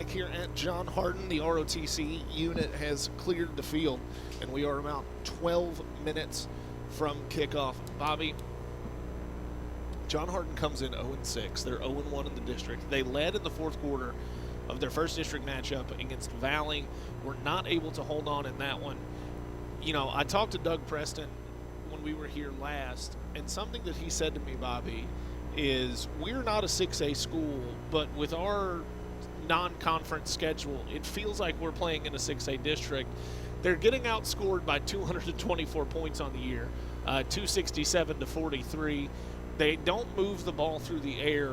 Here at John Hardin, the ROTC unit has cleared the field, and we are about 12 minutes from kickoff. Bobby, John Hardin comes in 0-6. They're 0-1 in the district. They led in the fourth quarter of their first district matchup against Valley. Were not able to hold on in that one. You know, I talked to Doug Preston when we were here last, and something that he said to me, Bobby, is we're not a 6A school, but with our non-conference schedule, it feels like we're playing in a 6A district. They're getting outscored by 224 points on the year, 267 to 43. They don't move the ball through the air.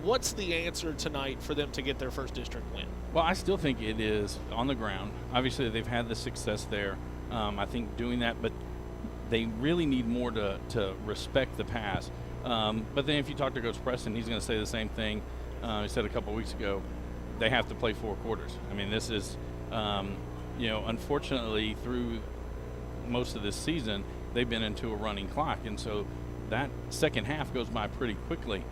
What's the answer tonight for them to get their first district win? Well, I still think it is on the ground. Obviously, they've had the success there. I think doing that, but they really need more to respect the pass. But then if you talk to Coach Preston, he's going to say the same thing he said a couple weeks ago. They have to play 4 quarters. I mean, this is, unfortunately, through most of this season, they've been into a running clock. And so that second half goes by pretty quickly.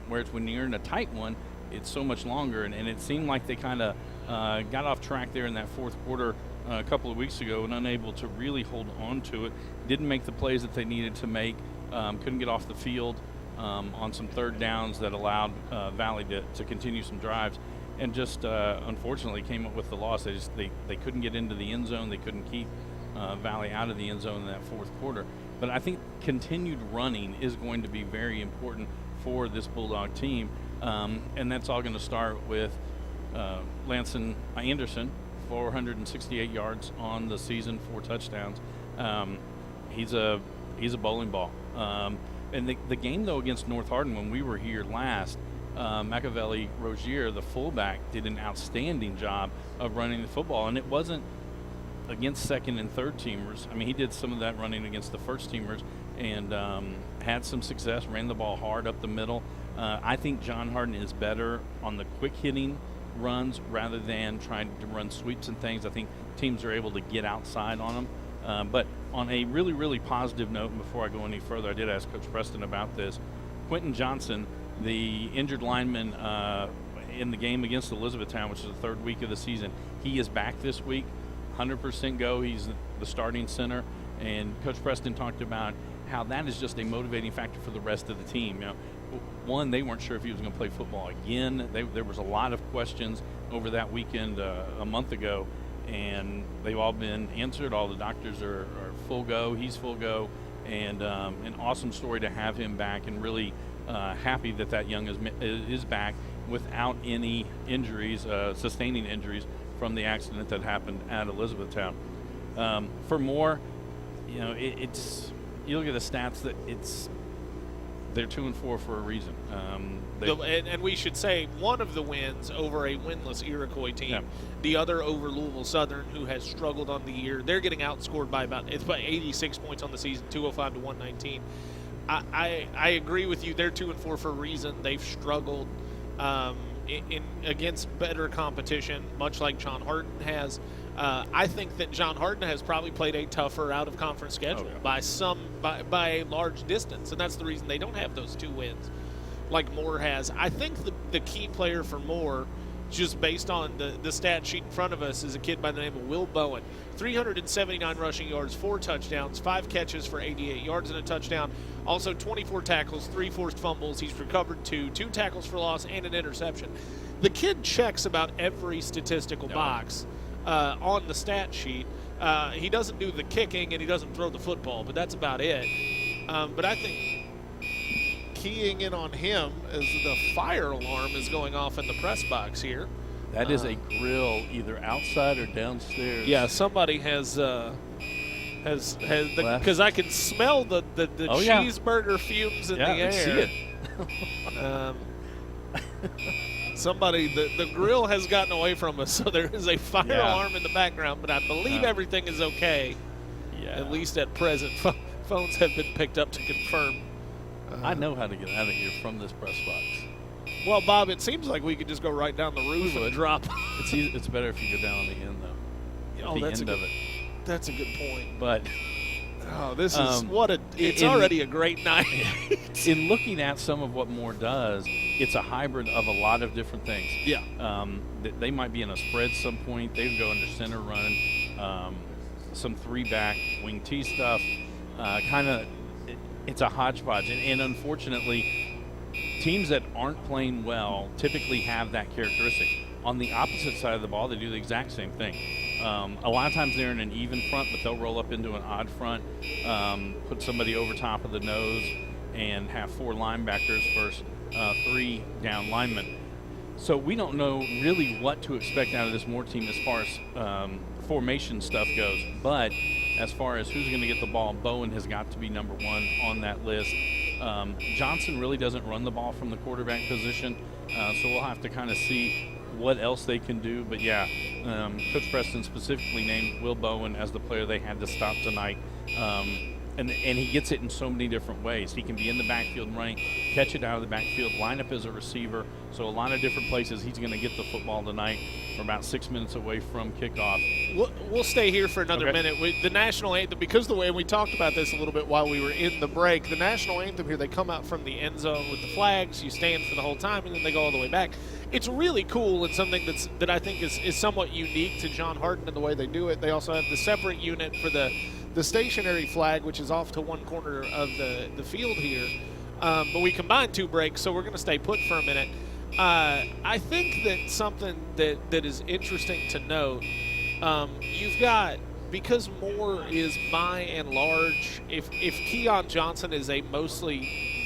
Whereas when you're in a tight one, it's so much longer. And it seemed like they kind of got off track there in that fourth quarter a couple of weeks ago and unable to really hold on to it. Didn't make the plays that they needed to make. Couldn't get off the field on some third downs that allowed Valley to continue some drives. And just unfortunately came up with the loss. They couldn't get into the end zone. They couldn't keep Valley out of the end zone in that fourth quarter. But I think continued running is going to be very important for this Bulldog team. And that's all going to start with Lanson Anderson, 468 yards on the season, 4 touchdowns. He's a bowling ball. And the game, though, against North Hardin, when we were here last, Machiavelli Rogier, the fullback, did an outstanding job of running the football, and it wasn't against second and third teamers. I mean, he did some of that running against the first teamers and had some success, ran the ball hard up the middle. I think John Hardin is better on the quick hitting runs rather than trying to run sweeps and things. I think teams are able to get outside on them. But on a really, really positive note, and before I go any further, I did ask Coach Preston about this. Quentin Johnson, the injured lineman in the game against Elizabethtown, which is the third week of the season, he is back this week, 100% go. He's the starting center. And Coach Preston talked about how that is just a motivating factor for the rest of the team. You know, one, they weren't sure if he was going to play football again. There was a lot of questions over that weekend a month ago, and they've all been answered. All the doctors are full go. He's full go. And an awesome story to have him back, and really happy that young is back without any injuries, sustaining injuries from the accident that happened at Elizabethtown. For more, you know, it's you look at the stats that they're 2-4 for a reason. And we should say one of the wins over a winless Iroquois team, yeah. The other over Louisville Southern, who has struggled on the year. They're getting outscored by about 86 points on the season, 205 to 119. I agree with you. They're 2-4 for a reason. They've struggled against better competition, much like John Hardin has. I think that John Hardin has probably played a tougher out-of-conference schedule by a large distance, and that's the reason they don't have those 2 wins like Moore has. I think the key player for Moore, just based on the stat sheet in front of us, is a kid by the name of Will Bowen. 379 rushing yards, 4 touchdowns, 5 catches for 88 yards and a touchdown. Also 24 tackles, 3 forced fumbles. He's recovered 2 tackles for loss, and an interception. The kid checks about every statistical box on the stat sheet. He doesn't do the kicking and he doesn't throw the football, but that's about it. But I think keying in on him as the fire alarm is going off in the press box here. That is a grill either outside or downstairs. Yeah, somebody has because I can smell the cheeseburger fumes in the air. I see it. Somebody, the grill has gotten away from us, so there is a fire alarm in the background, but I believe everything is okay. Yeah. At least at present. Phones have been picked up to confirm. I know how to get out of here from this press box. Well, Bob, it seems like we could just go right down the roof and drop. It's better if you go down on the end, though. Oh, the end of it. That's a good point. But this is it's already a great night. In looking at some of what Moore does, it's a hybrid of a lot of different things. Yeah. They might be in a spread some point. They would go under center run, some 3-back wing T stuff. It's a hodgepodge. And unfortunately, teams that aren't playing well typically have that characteristic. On the opposite side of the ball, they do the exact same thing. A lot of times they're in an even front, but they'll roll up into an odd front, put somebody over top of the nose, and have 4 linebackers versus 3 down linemen. So we don't know really what to expect out of this Moore team as far as formation stuff goes. But as far as who's going to get the ball, Bowen has got to be number 1 on that list. Johnson really doesn't run the ball from the quarterback position, so we'll have to kind of see what else they can do. But yeah, Coach Preston specifically named Will Bowen as the player they had to stop tonight. And he gets it in so many different ways. He can be in the backfield running, catch it out of the backfield, line up as a receiver. So a lot of different places he's going to get the football tonight. We're about 6 minutes away from kickoff. We'll stay here for another minute. The national anthem, because the way we talked about this a little bit while we were in the break, the national anthem here, they come out from the end zone with the flags. You stand for the whole time, and then they go all the way back. It's really cool and something that I think is somewhat unique to John Harden in the way they do it. They also have the separate unit for the stationary flag, which is off to one corner of the field here. But we combined 2 breaks, so we're going to stay put for a minute. I think that something that is interesting to note, you've got, because Moore is by and large, if Keon Johnson is a mostly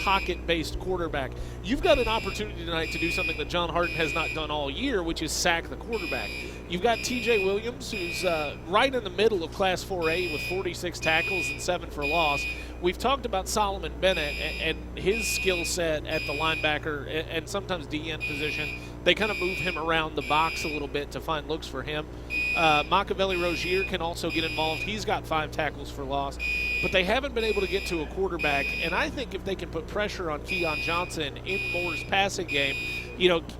pocket-based quarterback, you've got an opportunity tonight to do something that John Harden has not done all year, which is sack the quarterback. You've got TJ Williams, who's right in the middle of Class 4A with 46 tackles and 7 for loss. We've talked about Solomon Bennett and his skill set at the linebacker and sometimes DN position. They kind of move him around the box a little bit to find looks for him. Machiavelli Rozier can also get involved. He's got 5 tackles for loss. But they haven't been able to get to a quarterback, and I think if they can put pressure on Keon Johnson in Moore's passing game,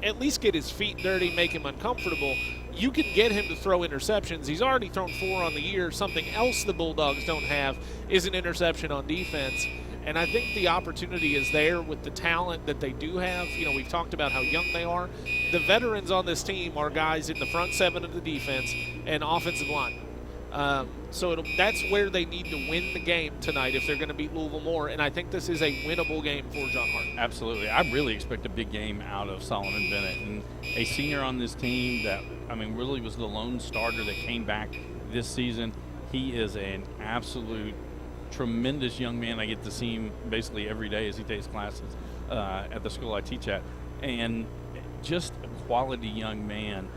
at least get his feet dirty, make him uncomfortable, you can get him to throw interceptions. He's already thrown 4 on the year. Something else the Bulldogs don't have is an interception on defense. And I think the opportunity is there with the talent that they do have. We've talked about how young they are. The veterans on this team are guys in the front 7 of the defense and offensive line. So that's where they need to win the game tonight if they're going to beat Louisville Moore, and I think this is a winnable game for John Harden. Absolutely. I really expect a big game out of Solomon Bennett, and a senior on this team that, really was the lone starter that came back this season. He is an absolute tremendous young man. I get to see him basically every day as he takes classes at the school I teach at, and just a quality young man.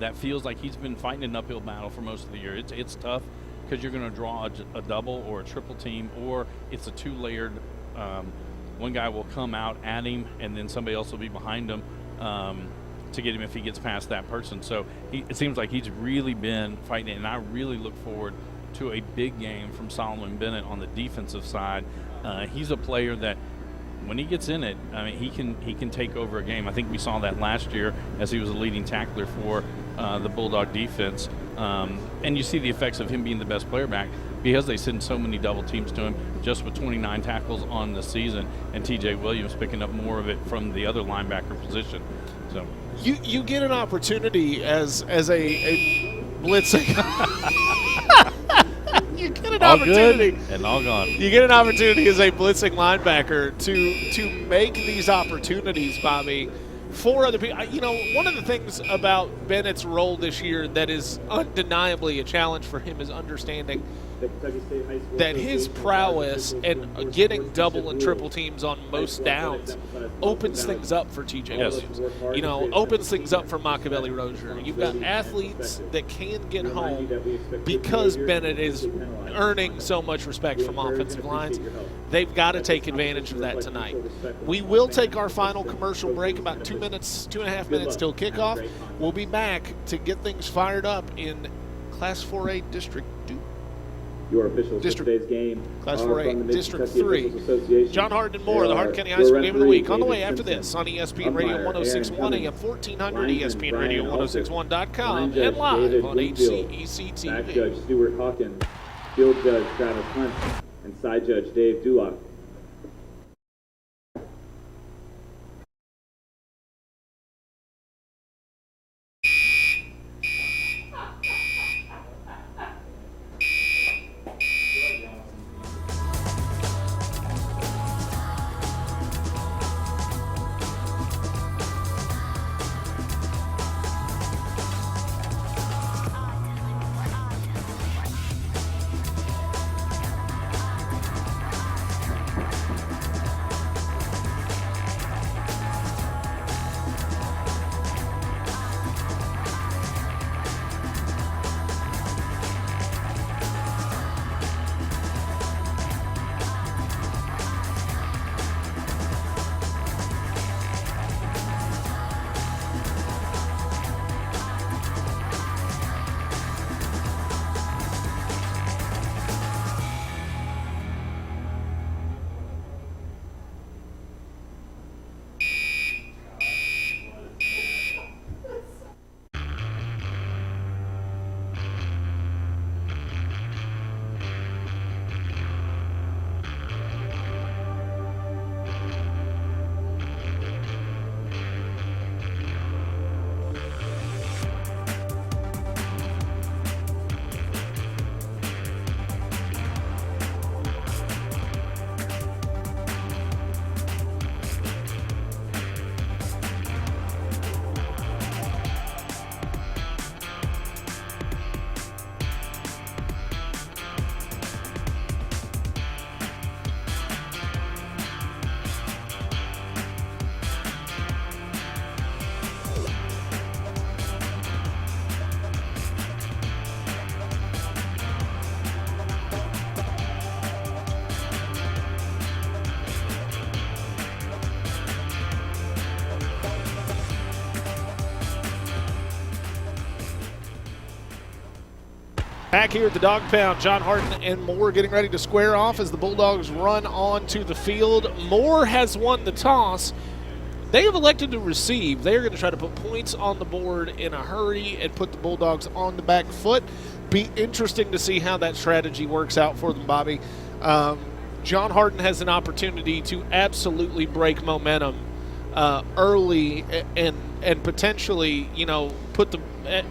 That feels like he's been fighting an uphill battle for most of the year. It's tough because you're going to draw a double or a triple team, or it's a 2-layered. One guy will come out at him, and then somebody else will be behind him to get him if he gets past that person. So it seems like he's really been fighting it, and I really look forward to a big game from Solomon Bennett on the defensive side. He's a player that, when he gets in it, he can take over a game. I think we saw that last year as he was a leading tackler for the Bulldog defense. And you see the effects of him being the best player back because they send so many double teams to him, just with 29 tackles on the season, and TJ Williams picking up more of it from the other linebacker position. So you get an opportunity as a blitzing. You get an opportunity. Good and all gone. You get an opportunity as a blitzing linebacker to make these opportunities, Bobby, for other people. One of the things about Bennett's role this year that is undeniably a challenge for him is understanding that his prowess and getting double and triple teams on most downs opens things up for TJ Williams. Opens things up for Machiavelli Rozier. You've got athletes that can get home because Bennett is earning so much respect from offensive lines. They've got to take advantage of that tonight. We will take our final commercial break, about 2.5 minutes till kickoff. We'll be back to get things fired up in Class 4A District 2. Your officials for today's game Class 4A, District 3. John Harden and Moore, the Hardin County High School Game of the Week. On the way after this on ESPN Radio 106.1 AM 1400, ESPN Radio 106.1.com, and live on HCEC-TV. Back Judge Stuart Hawkins, Field Judge Travis Hunt, and Side Judge Dave Dulock. Back here at the Dog Pound, John Harden and Moore getting ready to square off as the Bulldogs run onto the field. Moore has won the toss. They have elected to receive. They are going to try to put points on the board in a hurry and put the Bulldogs on the back foot. Be interesting to see how that strategy works out for them, Bobby. John Harden has an opportunity to absolutely break momentum early and potentially, put the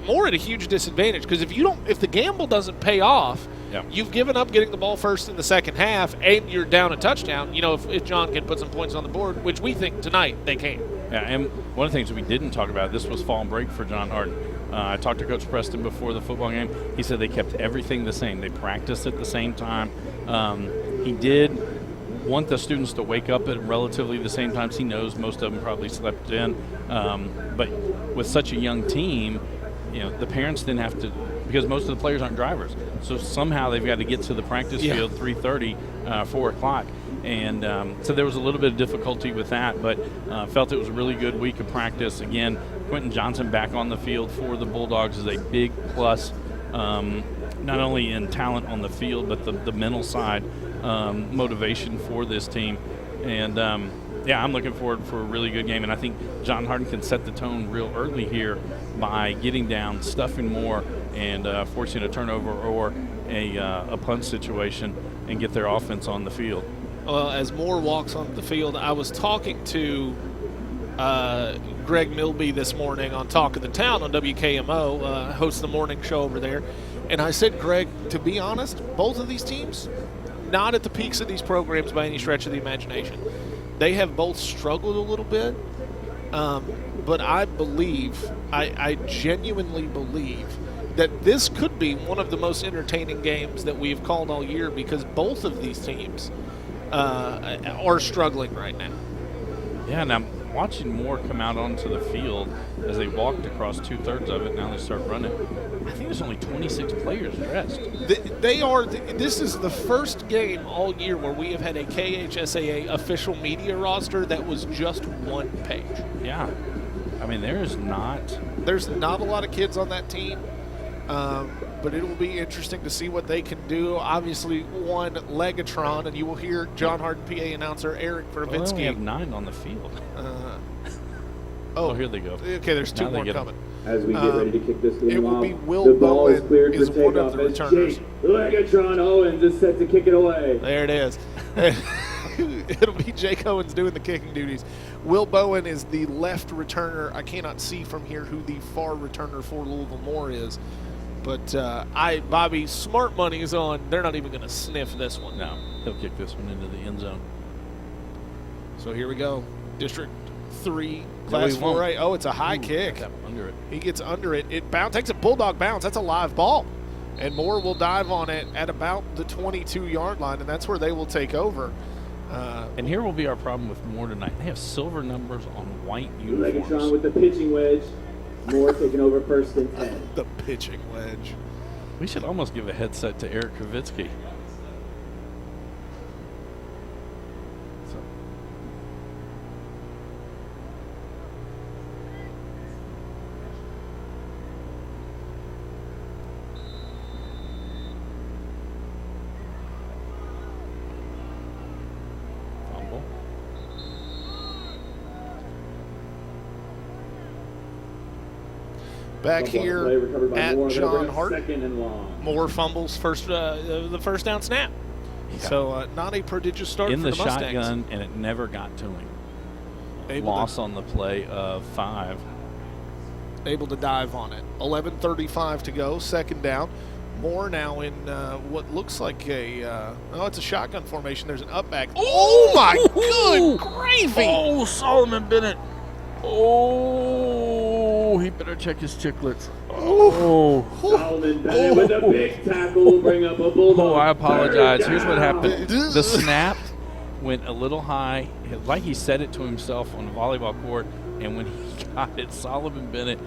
Moore at a huge disadvantage, because if the gamble doesn't pay off, you've given up getting the ball first in the second half and you're down a touchdown. If John can put some points on the board, which we think tonight they can. Yeah, and one of the things we didn't talk about, this was fall break for John Harden. I talked to Coach Preston before the football game. He said they kept everything the same. They practiced at the same time. He did want the students to wake up at relatively the same times. He knows most of them probably slept in. But with such a young team, the parents didn't have to, because most of the players aren't drivers. So somehow they've got to get to the practice field 3:30, 4 o'clock. And so there was a little bit of difficulty with that, but felt it was a really good week of practice. Again, Quentin Johnson back on the field for the Bulldogs is a big plus, not only in talent on the field, but the mental side, motivation for this team. And I'm looking forward for a really good game, and I think John Harden can set the tone real early here by getting down, stuffing more, and forcing a turnover or a punt situation and get their offense on the field. Well, as Moore walks onto the field, I was talking to Greg Milby this morning on Talk of the Town on WKMO, hosts the morning show over there, and I said, Greg, to be honest, both of these teams, not at the peaks of these programs by any stretch of the imagination. They have both struggled a little bit, but I genuinely believe that this could be one of the most entertaining games that we've called all year, because both of these teams are struggling right now. Yeah, and I'm watching Moore come out onto the field as they walked across 2/3 of it. Now they start running. I think there's only 26 players dressed. This is the first game all year where we have had a KHSAA official media roster that was just one page. Yeah. I mean, there's not a lot of kids on that team, but it will be interesting to see what they can do. Obviously, one Legatron, and you will hear John Harden PA announcer Eric Vervinsky. Well, they only have 9 on the field. Oh, here they go. Okay, there's 2 more coming. As we get ready to kick this game it will off, be Will the ball is Bowen cleared is for one of takeoff the as returners. Legatron Owens is set to kick it away. There it is. It'll be Jake Owens doing the kicking duties. Will Bowen is the left returner. I cannot see from here who the far returner for Louisville Moore is. But Bobby, smart money is on. They're not even going to sniff this one. No, they'll kick this one into the end zone. So here we go. District 3, Class 4A. Oh, it's a high kick. Under it. He gets under it. It takes a bulldog bounce. That's a live ball. And Moore will dive on it at about the 22-yard line, and that's where they will take over. And here will be our problem with Moore tonight. They have silver numbers on white uniforms. Legatron with the pitching wedge. Moore taking over 1st and 10. The pitching wedge. We should almost give a headset to Eric Kravitsky. Back here at Moore, John Harden. 2nd and long. Moore fumbles the first down snap. Yeah. So not a prodigious start in for the the Mustangs. Shotgun, and it never got to him. Loss on the play of 5. Able to dive on it. 11:35 to go, 2nd down. Moore now in what looks like it's a shotgun formation. There's an up back. Oh my good gravy! Oh, Solomon Bennett. Oh, he better check his chicklets. Oh. Solomon Bennett with a big tackle will bring up a bulldog. Oh, I apologize. Here's what happened. The snap went a little high, like he said it to himself on the volleyball court, and when he got it, Solomon Bennett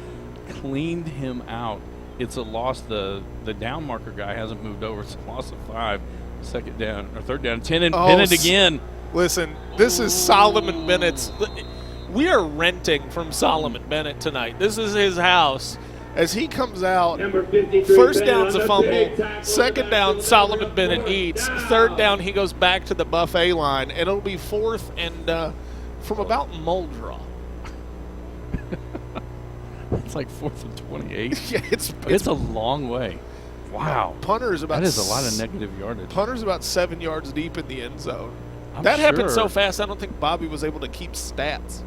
cleaned him out. It's a loss. The down marker guy hasn't moved over. It's a loss of 5. 2nd down, or 3rd down. 10 and Bennett again. Listen, this is Solomon Bennett's. We are renting from Solomon Bennett tonight. This is his house. as he comes out. Number 53, First Bennett down's on a the fumble. big tackle. Second down, Solomon Bennett eats. Third down, he goes back to the buffet line, and it'll be fourth and from about Muldrow. It's like 4th and 28. Yeah, It's a long way. Wow. Punter's about That is a lot of negative yardage. Punter's about 7 yards deep in the end zone. I'm That happened so sure- fast, I don't think Bobby was able to keep stats.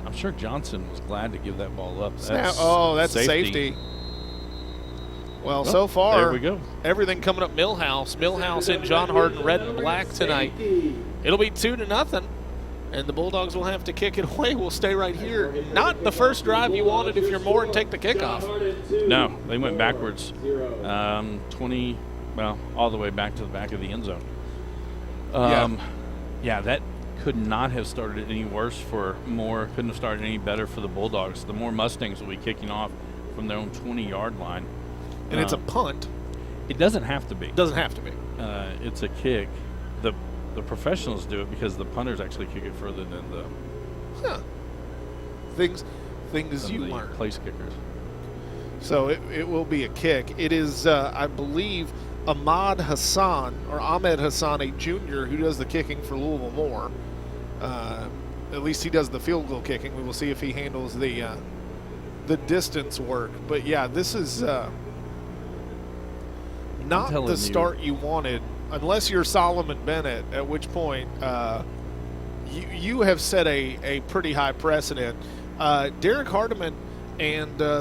I'm sure Johnson was glad to give that ball up. That's a safety. Well, so far, there we go. everything coming up Millhouse. Millhouse and John Harden red and black tonight. It'll be 2-0, and the Bulldogs will have to kick it away. We'll stay right here. Not the first drive you wanted if you're more and take the kickoff. No, they went backwards 20, well, all the way back to the back of the end zone. Yeah, that could not have started any worse for Moore. Couldn't have started any better for the Bulldogs. The Moore Mustangs will be kicking off from their own 20-yard line. And it's a punt. It doesn't have to be. Doesn't have to be. It's a kick. The professionals do it because the punters actually kick it further than the Things you the learn. place kickers. So it will be a kick. It is, I believe, Ahmed Hassan, a junior, who does the kicking for Louisville Moore. At least he does the field goal kicking. We will see if he handles the distance work. But, yeah, this is not the start you wanted, unless you're Solomon Bennett, at which point you have set a pretty high precedent. Derek Hardiman and the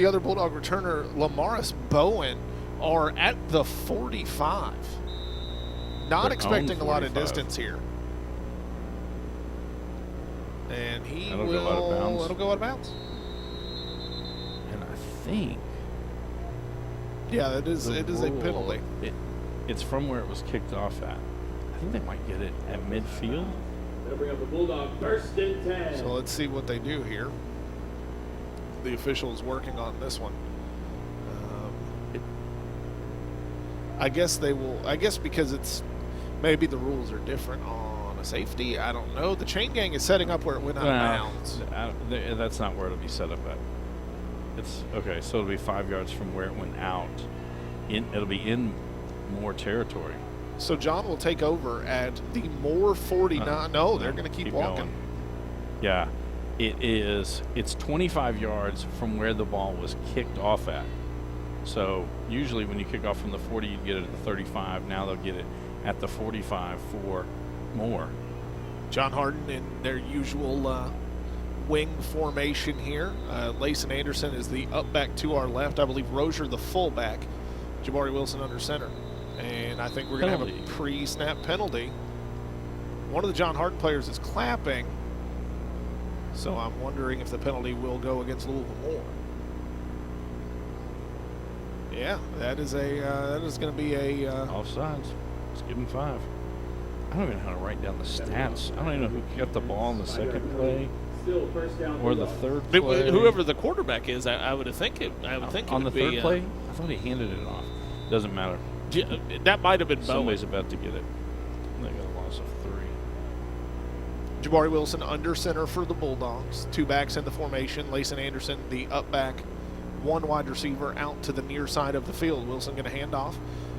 other Bulldog returner, Lamaris Bowen, are at the 45. Not expecting a lot of distance here. And That'll go out of bounds. It'll go out of bounds. And I think Yeah, it is a penalty. It's from where it was kicked off at. I think they might get it at midfield. That'll bring up the Bulldog 1st and 10. So let's see what they do here. The official is working on this one. I guess they will. I guess because it's maybe the rules are different on a safety. I don't know. The chain gang is setting up where it went out of bounds. That's not where it'll be set up at. It's okay. So it'll be 5 yards from where it went out. It'll be in Moore territory. So John will take over at the Moore 49. No, they're going to keep walking. Going. Yeah, it's 25 yards from where the ball was kicked off at. So usually when you kick off from the 40, you get it at the 35. Now they'll get it at the 45 for Moore. John Harden in their usual wing formation here. Layson Anderson is the up back to our left. I believe Rozier the fullback. Jabari Wilson under center. And I think we're going to have a pre-snap penalty. One of the John Harden players is clapping. So I'm wondering if the penalty will go against Louisville Moore. Yeah, that is going to be a offsides. Let's give him 5. I don't even know how to write down the stats. I don't even know who got the ball in the second play or the third play. Whoever the quarterback is, I would think it. I would think on it would the third be, play. I thought he handed it off. Doesn't matter. That might have been Bowen. Somebody's about to get it. They got a loss of 3. Jabari Wilson under center for the Bulldogs. 2 backs in the formation. Layson Anderson, the up back. 1 wide receiver out to the near side of the field. Wilson going to hand off,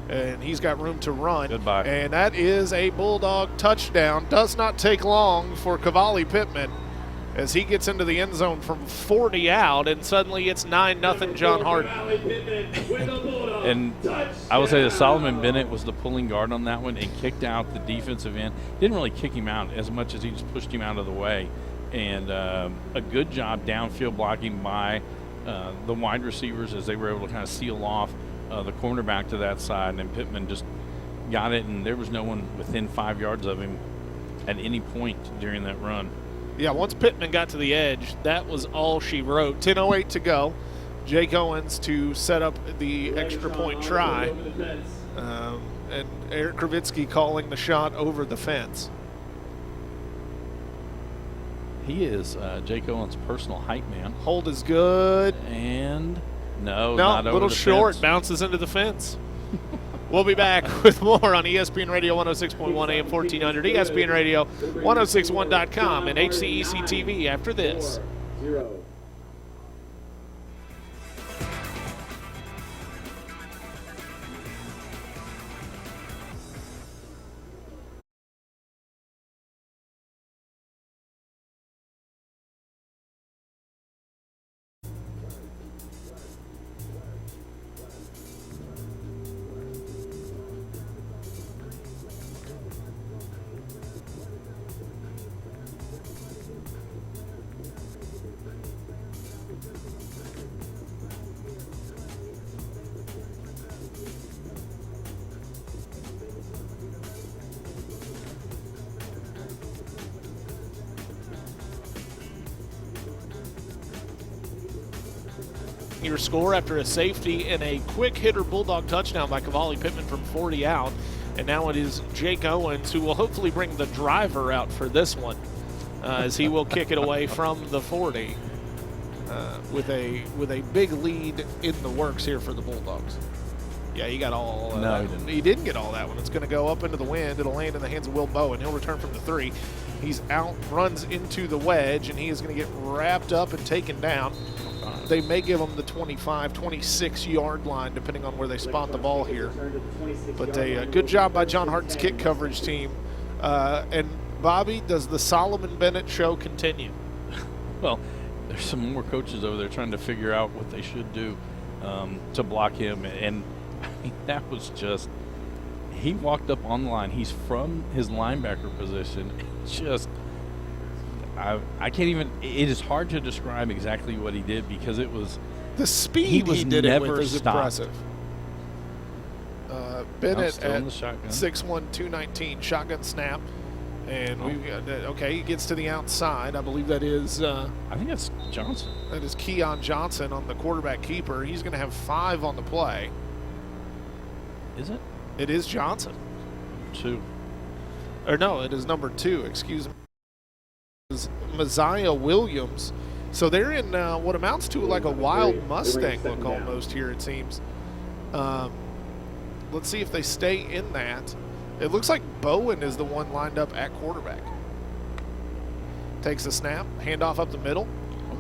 and he's got room to run. Goodbye. And that is a Bulldog touchdown. Does not take long for Cavalli Pittman as he gets into the end zone from 40 out, and suddenly it's 9-0 John Harden. And I will say that Solomon Bennett was the pulling guard on that one and kicked out the defensive end. Didn't really kick him out as much as he just pushed him out of the way. And a good job downfield blocking by the wide receivers as they were able to kind of seal off the cornerback to that side, and then Pittman just got it, and there was no one within 5 yards of him at any point during that run. Yeah, once Pittman got to the edge, that was all she wrote. 10:08 to go. Jake Owens to set up the extra point try, and Eric Kravitsky calling the shot over the fence. He is Jake Owens' personal hype man. Hold is good. And not over a little the short. fence. Bounces into the fence. We'll be back with more on ESPN Radio 106.1 AM 1400, ESPN Radio 1061.com, and HCEC-TV after this. your score after a safety and a quick hitter Bulldog touchdown by Cavalli Pittman from 40 out. And now it is Jake Owens who will hopefully bring the driver out for this one, as he will kick it away from the 40 with a big lead in the works here for the Bulldogs. Yeah, he got all no, he didn't. He didn't get all that one. It's going to go up into the wind. It'll land in the hands of Will Bowen. He'll return from the 3. He's out, runs into the wedge, and he is going to get wrapped up and taken down. They may give him the 25, 26-yard line, depending on where they spot the ball here. But a good job by John Harton's kick coverage team. And, Bobby, does the Solomon Bennett show continue? Well, there's some more coaches over there trying to figure out what they should do to block him. And, I mean, that was just – he walked up on the line. He's from his linebacker position. Just – I can't even – it is hard to describe exactly what he did because it was – the speed he did it with is impressive. Bennett at 6'1", 219, shotgun snap. And we've got, okay, he gets to the outside. I believe that is I think that's Johnson. That is Keon Johnson on the quarterback keeper. He's going to have 5 on the play. Is it? It is Johnson. 2. Or no, it is number 2, excuse me. Is Messiah Williams. So they're in what amounts to like a wild Mustang look almost here, it seems. Let's see if they stay in that. It looks like Bowen is the one lined up at quarterback. Takes a snap, handoff up the middle.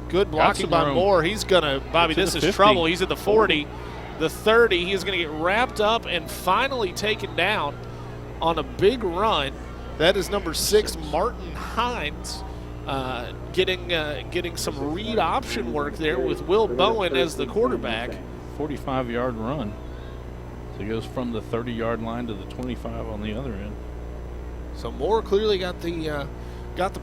Good blocking by Moore. He's going to, Bobby, this is trouble. He's at the 40, the 30. He's going to get wrapped up and finally taken down on a big run. That is number 6, Martin Hines. Getting some read option work there with Will Bowen as the quarterback. 45-yard run. So he goes from the 30-yard line to the 25 on the other end. So Moore clearly got the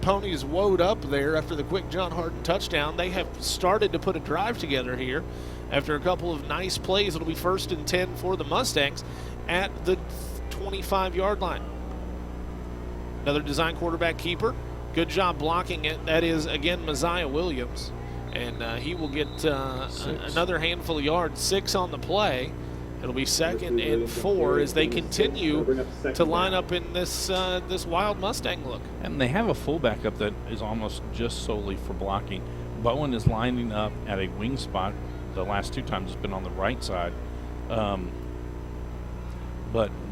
ponies woed up there after the quick John Harton touchdown. They have started to put a drive together here. After a couple of nice plays, it'll be 1st and 10 for the Mustangs at the 25-yard line. Another design quarterback keeper. Good job blocking it. That is, again, Messiah Williams. And he will get another handful of yards, 6 on the play. It'll be 2nd and 4 as they continue to line up in this this wild Mustang look. And they have a fullback up that is almost just solely for blocking. Bowen is lining up at a wing spot. The last 2 times it's been on the right side. But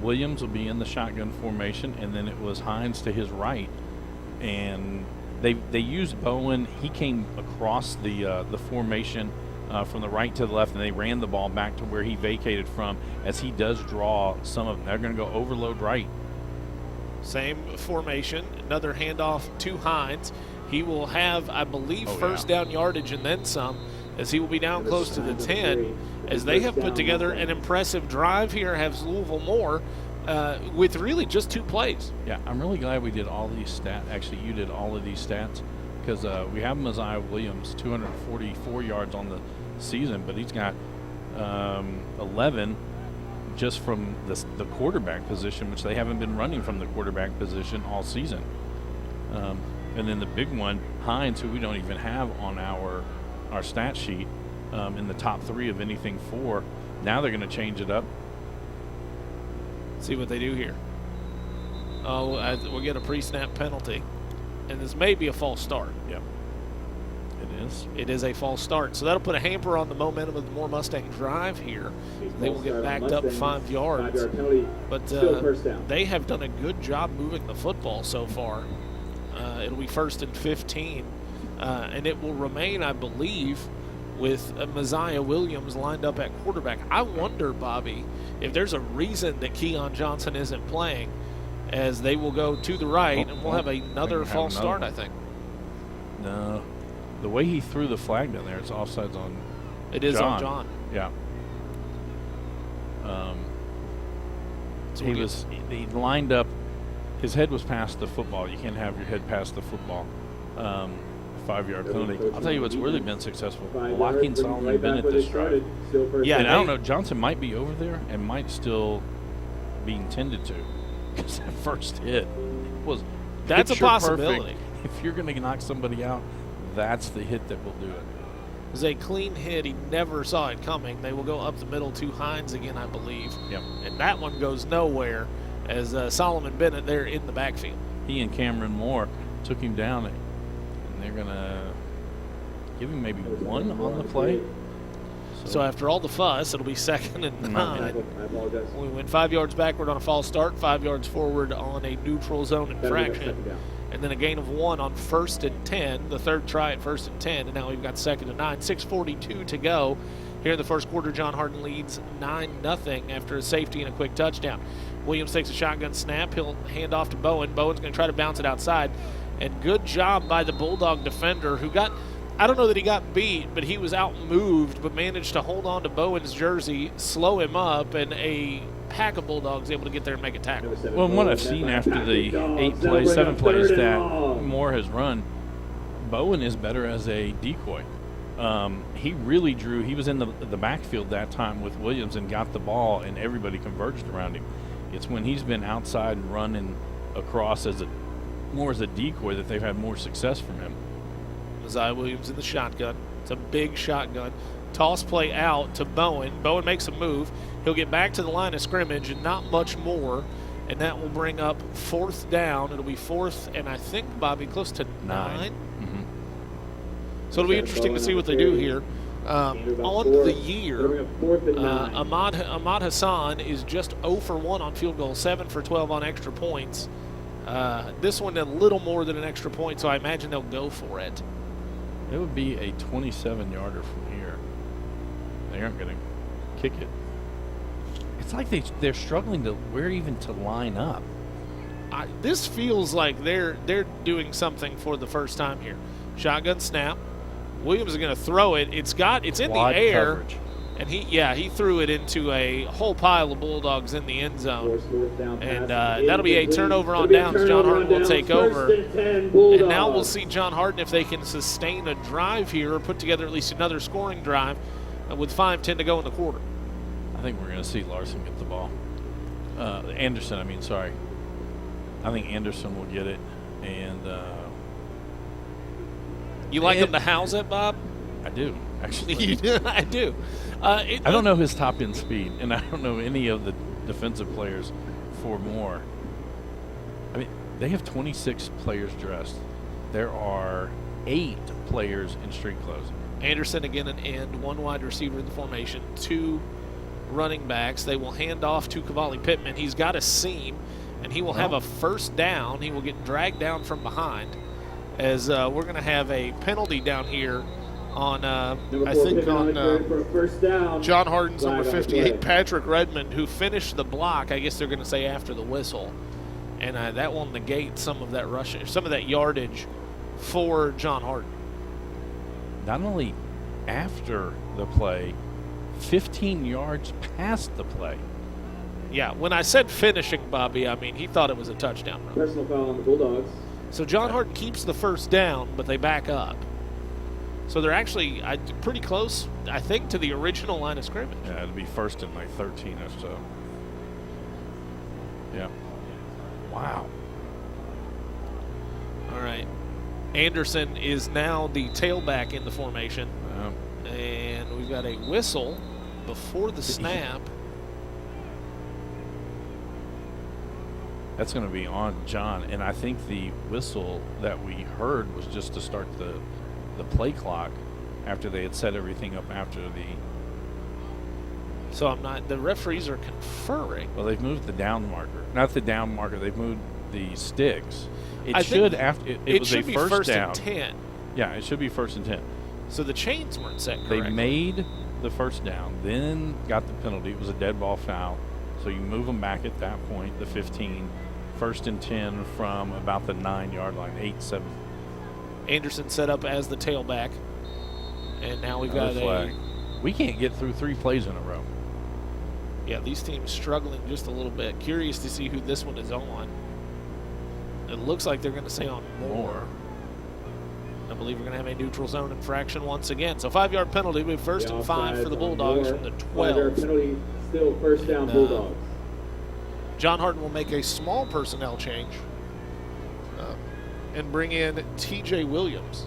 Williams will be in the shotgun formation, and then it was Hines to his right. And they used Bowen. He came across the formation from the right to the left, and they ran the ball back to where he vacated from, as he does draw some of them. They're going to go overload right. Same formation. Another handoff to Hines. He will have, I believe, first down yardage and then some, as he will be down close to the 10, as they have put together an impressive drive here, has Louisville Moore, with really just 2 plays. Yeah, I'm really glad we did all these stats. Actually, you did all of these stats, because we have Messiah Williams, 244 yards on the season, but he's got 11 just from the quarterback position, which they haven't been running from the quarterback position all season. And then the big one, Hines, who we don't even have on our stat sheet, in the top 3 of anything 4. Now they're going to change it up. See what they do here. Oh, we'll get a pre-snap penalty. And this may be a false start. Yep. It is. It is a false start. So that'll put a hamper on the momentum of the Moore Mustang drive here. They will get backed up 5 yards. But they have done a good job moving the football so far. It'll be 1st and 15. And it will remain, I believe, with Messiah Williams lined up at quarterback. I wonder, Bobby, if there's a reason that Keon Johnson isn't playing, as they will go to the right, and we'll have another false start, I think. No. The way he threw the flag down there, it's offsides on It is John. on John. Yeah. So he lined up. His head was past the football. You can't have your head past the football. 5-yard penalty. I'll tell you what's really been successful. Blocking Solomon Bennett this drive. Yeah, and I don't know, Johnson might be over there and might still be intended to, because that first hit was that's a possibility. Perfect. If you're going to knock somebody out, that's the hit that will do it. It was a clean hit. He never saw it coming. They will go up the middle to Hines again, I believe. Yep. And that one goes nowhere as Solomon Bennett there in the backfield. He and Cameron Moore took him down, and they're going to give him maybe one on the play. So after all the fuss, it'll be 2nd and 9. I apologize. We went 5 yards backward on a false start, 5 yards forward on a neutral zone infraction, and then a gain of 1 on 1st and 10, the third try at 1st and 10, and now we've got 2nd and 9. 6:42 to go. Here in the first quarter, John Hardin leads 9-0 after a safety and a quick touchdown. Williams takes a shotgun snap. He'll hand off to Bowen. Bowen's going to try to bounce it outside, and good job by the Bulldog defender who got, I don't know that he got beat, but he was out-moved, but managed to hold on to Bowen's jersey, slow him up, and a pack of Bulldogs able to get there and make a tackle. Well, what I've seen after the 7 plays that Moore has run, Bowen is better as a decoy. He really drew. He was in the backfield that time with Williams and got the ball, and everybody converged around him. It's when he's been outside and running across more as a decoy that they've had more success from him. Isaiah Williams in the shotgun. It's a big shotgun. Toss play out to Bowen. Bowen makes a move. He'll get back to the line of scrimmage and not much more, and that will bring up 4th down. It'll be 4th, and I think, Bobby, close to 9. Mm-hmm. So it'll be interesting to see what they do here. On the year, Ahmad Hassan is just 0 for 1 on field goal, 7 for 12 on extra points. This one a little more than an extra point, so I imagine they'll go for it. It would be a 27-yarder from here. They aren't going to kick it. It's like they're struggling to where even to line up. This feels like they're doing something for the first time here. Shotgun snap. Williams is going to throw it. It's in the air, coverage. and he threw it into a whole pile of Bulldogs in the end zone, and that'll be a turnover on downs. John Hardin will take over, and now we'll see John Hardin if they can sustain a drive here or put together at least another scoring drive with 5:10 to go in the quarter. I think we're going to see Larson get the ball. Anderson, sorry. I think Anderson will get it, and you like him to house it, Bob? I do, actually. I do. I don't know his top end speed, and I don't know any of the defensive players for Moore. They have 26 players dressed. There are 8 players in street clothes. Anderson again an end, 1 wide receiver in the formation, 2 running backs. They will hand off to Cavalli Pittman. He's got a seam, and he will have a first down. He will get dragged down from behind as we're going to have a penalty down here on, I think, on John Hardin's number 58, Patrick Redmond, who finished the block, I guess they're going to say after the whistle. And that will negate some of that rushing, some of that yardage for John Hardin. Not only after the play, 15 yards past the play. Yeah, when I said finishing, Bobby, he thought it was a touchdown run. Personal foul on the Bulldogs. So John Hardin keeps the first down, but they back up. So they're actually pretty close, I think, to the original line of scrimmage. Yeah, it'll be 1st and 13 or so. Yeah. Wow. All right. Anderson is now the tailback in the formation. And we've got a whistle before the snap. That's going to be on John, and I think the whistle that we heard was just to start the play clock after they had set everything up after the. So the referees are conferring. Well, they've moved the down marker, not the down marker. They've moved the sticks. It I should think after it was should a be first down. And 10. Yeah, it should be 1st and 10. So the chains weren't set correctly. They made the first down, then got the penalty. It was a dead ball foul. So you move them back at that point, the 15, 1st and 10 from about the 9-yard line, 8-7. Anderson set up as the tailback. And now we've got flag. We can't get through 3 plays in a row. Yeah, these teams struggling just a little bit. Curious to see who this one is on. It looks like they're going to say on Moore. I believe we're going to have a neutral zone infraction once again. So 5-yard penalty. We have 1st and 5 for the Bulldogs from the 12. 5-yard penalty, still first down Bulldogs. John Hardin will make a small personnel change and bring in T.J. Williams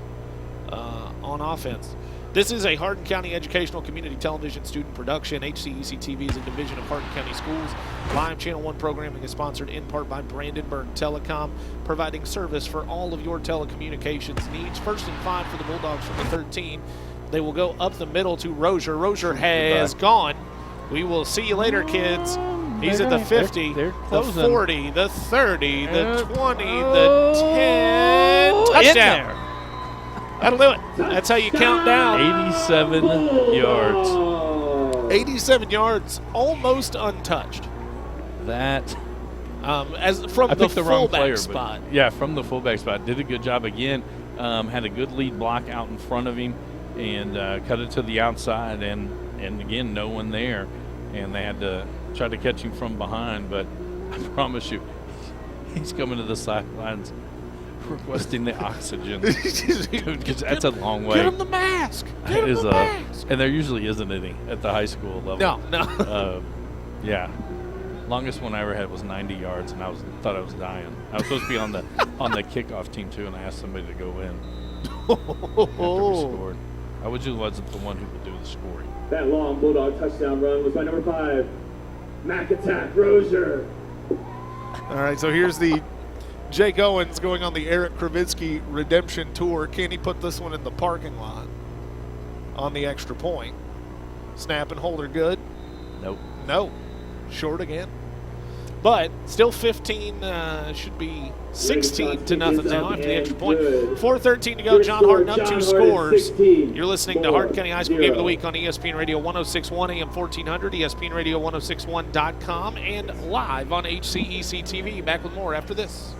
on offense. This is a Hardin County Educational Community Television student production. HCEC-TV is a division of Hardin County Schools. Live Channel 1 programming is sponsored in part by Brandenburg Telecom, providing service for all of your telecommunications needs. 1st and 5 for the Bulldogs from the 13. They will go up the middle to Rozier. Rozier has gone. We will see you later, kids. He's at the 50, they're the closing. 40, the 30, the 20, the 10. Touchdown. That'll do it. That's how you count down. 87 yards. 87 yards, almost untouched. That As from I the picked the wrong fullback player, spot. but yeah, from the fullback spot. Did a good job again. Had a good lead block out in front of him and cut it to the outside, and again, no one there. And they had to try to catch him from behind, but I promise you, he's coming to the sidelines requesting the oxygen. Dude, 'cause that's a long way. Get him the mask. Get him It is the mask. and there usually isn't any at the high school level. No. Yeah. Longest one I ever had was 90 yards, and thought I was dying. I was supposed to be on the kickoff team too, and I asked somebody to go in after we scored. I wasn't the one who would do the scoring. That long Bulldog touchdown run was by number 5, Mac Attack Rozier. All right, so here's the Jake Owens going on the Eric Kravitsky redemption tour. Can he put this one in the parking lot on the extra point? Snap and hold are good. Nope. No. Short again. But still 15, should be 16 to nothing now after the extra point. 4:13 to go. John Hardin up 2 scores. You're listening to Hardin County High School Game of the Week on ESPN Radio 106.1 AM 1400, ESPNRadio1061.com, and live on HCEC-TV. Back with more after this.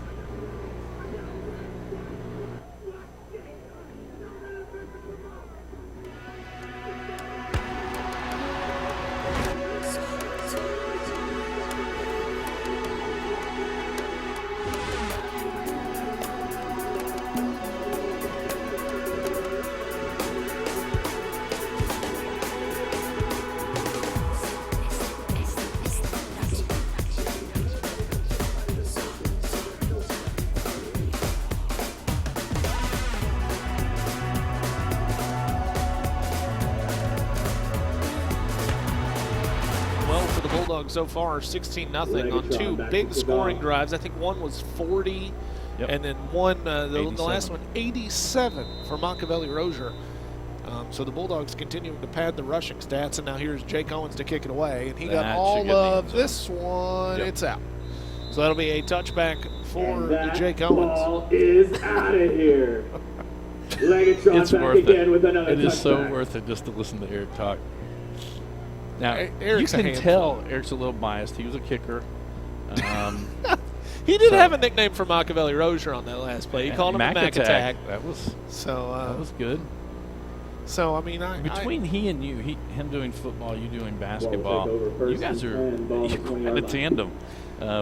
So far, 16-0 on 2 big scoring drives. I think one was 40, and then one, the last one, 87 for Machiavelli Rozier. So the Bulldogs continuing to pad the rushing stats, and now here's Jake Owens to kick it away, and he got all of this one. It's out. So that'll be a touchback for Jake Owens. Ball is out of here. Legatron It's back worth again it. with another It is so touchback. worth it just to listen to Eric talk. Now, Eric's you a can handful. tell Eric's a little biased. He was a kicker. He did have a nickname for Machiavelli Rozier on that last play. He called him a Mac Attack. That was good. So I mean, Between he and you, him doing football, you doing basketball, Ball will take over you first guys and are 10, ball you're 20 quite a yard line. tandem.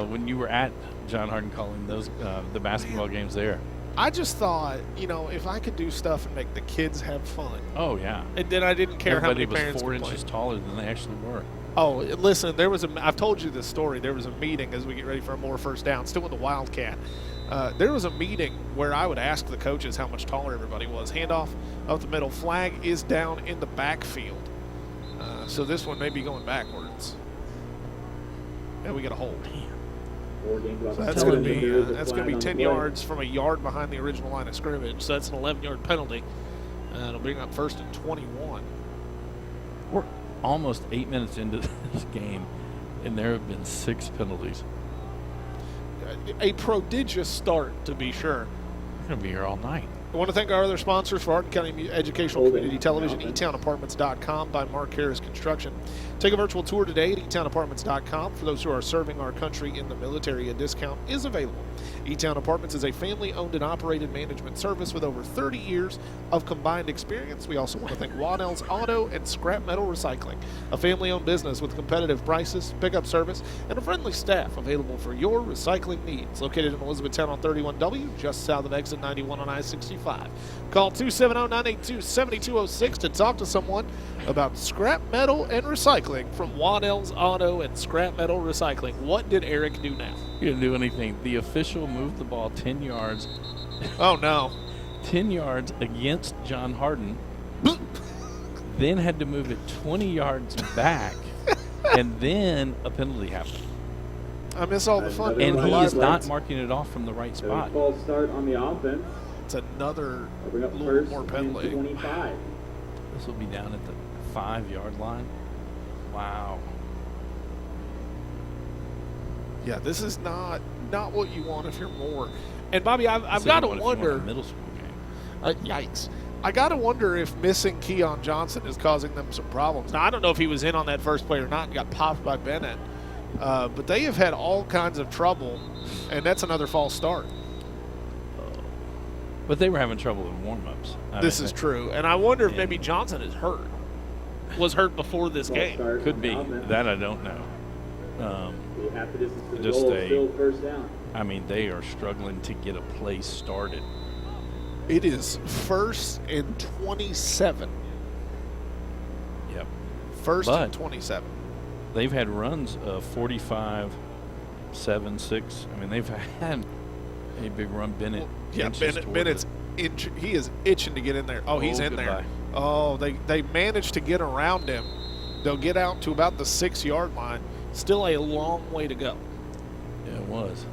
When you were at John Hardin calling those the basketball games there. I just thought, if I could do stuff and make the kids have fun, Oh yeah. and then I didn't care Everybody how many parents was 4 were inches taller than they actually were. Oh, listen, I've told you this story. There was a meeting as we get ready for more first down, still with the Wildcat. There was a meeting where I would ask the coaches how much taller everybody was. Handoff up the middle. Flag is down in the backfield. So this one may be going backwards. And we get a hold. 4 games left. So that's going to be 10 yards from a yard behind the original line of scrimmage. So that's an 11-yard penalty. It'll bring up 1st and 21. We're almost 8 minutes into this game, and there have been 6 penalties. A prodigious start, to be sure. We're going to be here all night. I want to thank our other sponsors for Hardin County Educational Community Television, eTownApartments.com by Mark Harris Construction. Take a virtual tour today at eTownApartments.com. For those who are serving our country in the military, a discount is available. eTown Apartments is a family-owned and operated management service with over 30 years of combined experience. We also want to thank Waddell's Auto and Scrap Metal Recycling, a family-owned business with competitive prices, pickup service, and a friendly staff available for your recycling needs. Located in Elizabethtown on 31W, just south of exit 91 on I-65. Call 270-982-7206 to talk to someone about scrap metal and recycling from Waddell's Auto and Scrap Metal Recycling. What did Eric do now? He didn't do anything. The official moved the ball 10 yards. Oh, no. 10 yards against John Hardin. then had to move it 20 yards back, and then a penalty happened. I miss all the fun. And Another he line is break. not marking it off from the right spot. False start on the offense. It's another Bring up little first more and penalty. 25. This will be down at the 5-yard line. Wow. Yeah, this is not what you want if you're more. And Bobby, I've This got to isn't what if you want wonder. a middle school game. Yikes! I got to wonder if missing Keon Johnson is causing them some problems. Now I don't know if he was in on that first play or not and got popped by Bennett, but they have had all kinds of trouble, and that's another false start. But they were having trouble in warm-ups. This is true, and I wonder if Yeah. maybe Johnson is hurt. Was hurt before this False game. start Could on be. the offense. That I don't know. The half the distance to the Just goal, a- still first down. I mean, they are struggling to get a play started. It is 1st and 27. Yep. First But- and 27. They've had runs of 45, 7, 6. I mean, they've had a big run. Bennett. Yeah, inches toward Bennett's it. he is itching to get in there. Oh, he's in there. goodbye. Oh, they managed to get around him. They'll get out to about the 6-yard line. Still a long way to go. Yeah, it was.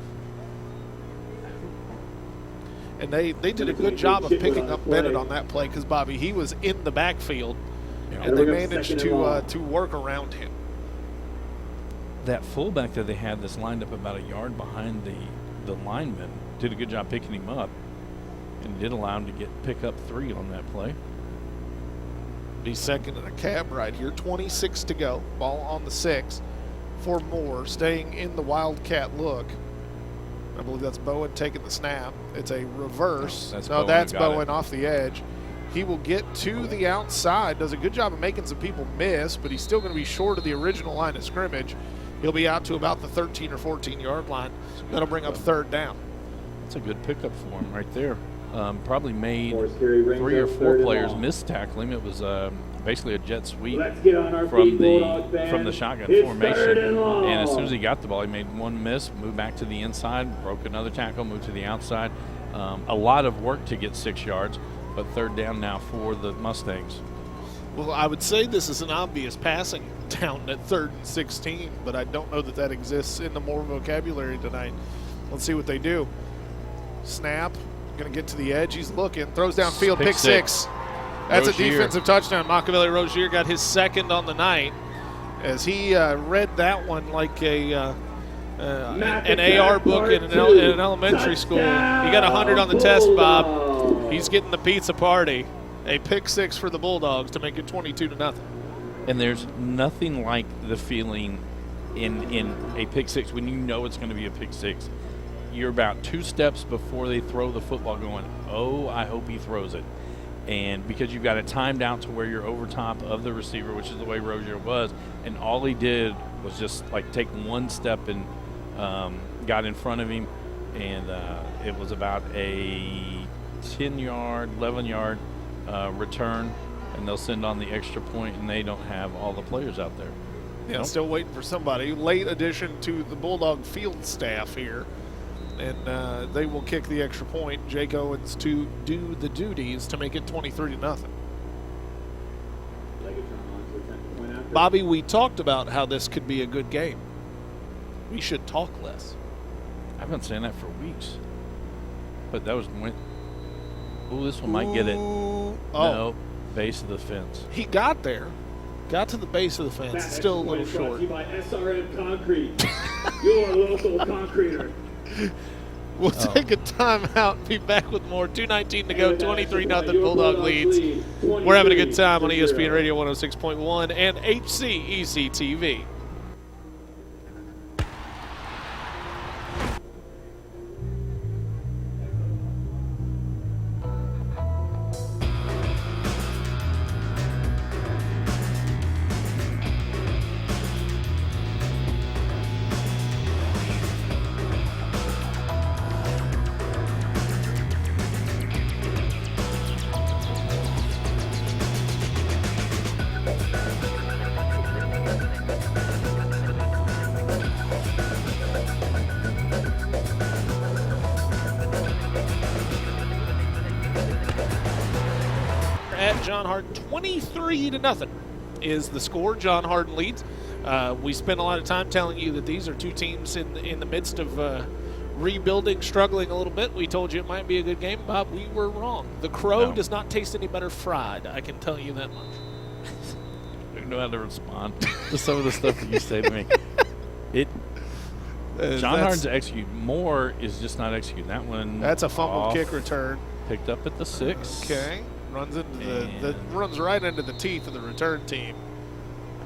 And they did a good job of picking up Bennett on that play because, Bobby, he was in the backfield, Yeah. and they Bring up managed second and long. to work around him. That fullback that they had that's lined up about a yard behind the lineman did a good job picking him up and did allow him to pick up 3 on that play. Be second in a cab right here. 26 to go. Ball on the 6 for Moore, staying in the Wildcat look. I believe that's Bowen taking the snap. It's a reverse. That's No, Bowen that's who got Bowen it. off the edge. He will get to the outside. Does a good job of making some people miss, but he's still going to be short of the original line of scrimmage. He'll be out to about the 13 or 14-yard line. That'll bring up 3rd down. That's a good pickup for him right there. Probably made Force carry brings 3 or up 4 third and players long. miss tackle him. It was basically a jet sweep Let's get on our from feet, Bulldog fans. the shotgun It's formation. 3rd and long. And as soon as he got the ball, he made 1 miss, moved back to the inside, broke another tackle, moved to the outside. A lot of work to get 6 yards, but 3rd down now for the Mustangs. Well, I would say this is an obvious passing down at 3rd and 16, but I don't know that exists in the Moore vocabulary tonight. Let's see what they do. Snap, going to get to the edge. He's looking, throws downfield, pick 6. That's a Rozier. defensive touchdown. Machiavelli Rozier got his 2nd on the night as he read that one like an AR book in an elementary school. He got 100 on the test, Bob. He's getting the pizza party. A pick 6 for the Bulldogs to make it 22-0. And there's nothing like the feeling in a pick 6 when you know it's going to be a pick 6. You're about 2 steps before they throw the football going, oh, I hope he throws it. And because you've got it timed out to where you're over top of the receiver, which is the way Rozier was, and all he did was just like take 1 step and got in front of him, and it was about a 10-yard, 11-yard return, and they'll send on the extra point, and they don't have all the players out there. Yeah, Nope. still waiting for somebody. Late addition to the Bulldog field staff here. And they will kick the extra point. Jake Owens to do the duties to make it 23-0. Bobby, we talked about how this could be a good game. We should talk less. I've been saying that for weeks. But that was when. Oh, this one might get it. Ooh, No, base of the fence. He got there. Got to the base of the fence. Still a little short. Brought to you by SRM Concrete, your local concreter. We'll take a timeout. Be back with more. 2:19 to go. 23-0 Bulldog leads. We're having a good time on ESPN Radio 106.1 and HCEC-TV. At John Hart, 23-0 is the score. John Hardin leads. We spent a lot of time telling you that these are two teams in the midst of rebuilding, struggling a little bit. We told you it might be a good game, Bob. We were wrong. The crow does not taste any better fried. I can tell you that much. I don't know how to respond to some of the stuff that you say to me. John Hardin's execute. Moore is just not executing that one. That's a fumble kick return. Picked up at the 6. Okay. Runs into runs right into the teeth of the return team.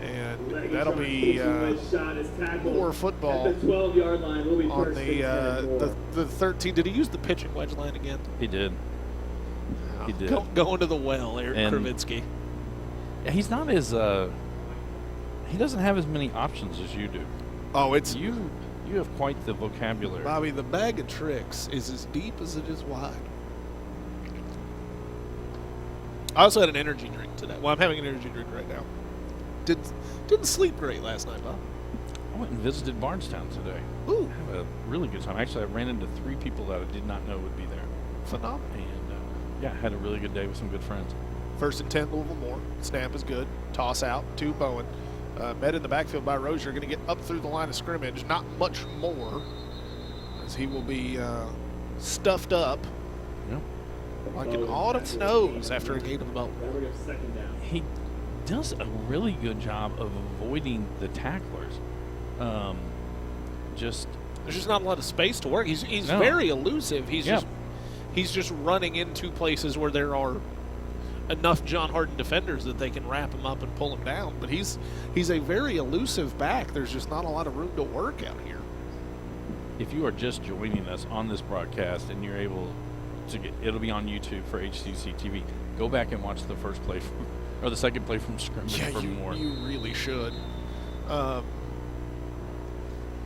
And that'll be more football at the 12-yard line. Will be on first and 10. the 13. Did he use the pitching wedge line again? He did. He did. Going to the well, Eric Kravitsky. He's not as he doesn't have as many options as you do. Oh, it's you have quite the vocabulary. Bobby, the bag of tricks is as deep as it is wide. I also had an energy drink today. Well, I'm having an energy drink right now. Didn't sleep great last night, Bob. I went and visited Bardstown today. Ooh. I had a really good time. Actually, I ran into 3 people that I did not know would be there. Phenomenal. And, had a really good day with some good friends. 1st and 10, Louisville Moore. Snap is good. Toss out to Bowen. Met in the backfield by Rozier. Going to get up through the line of scrimmage. Not much more, as he will be stuffed up like an autumn nose after a gain of about 1. He does a really good job of avoiding the tacklers. There's just not a lot of space to work. He's very elusive. He's just running into places where there are enough John Hardin defenders that they can wrap him up and pull him down. But he's a very elusive back. There's just not a lot of room to work out here. If you are just joining us on this broadcast and you're able to it'll be on YouTube for HCEC-TV. Go back and watch the first play or the second play from scrimmage for more. You really should.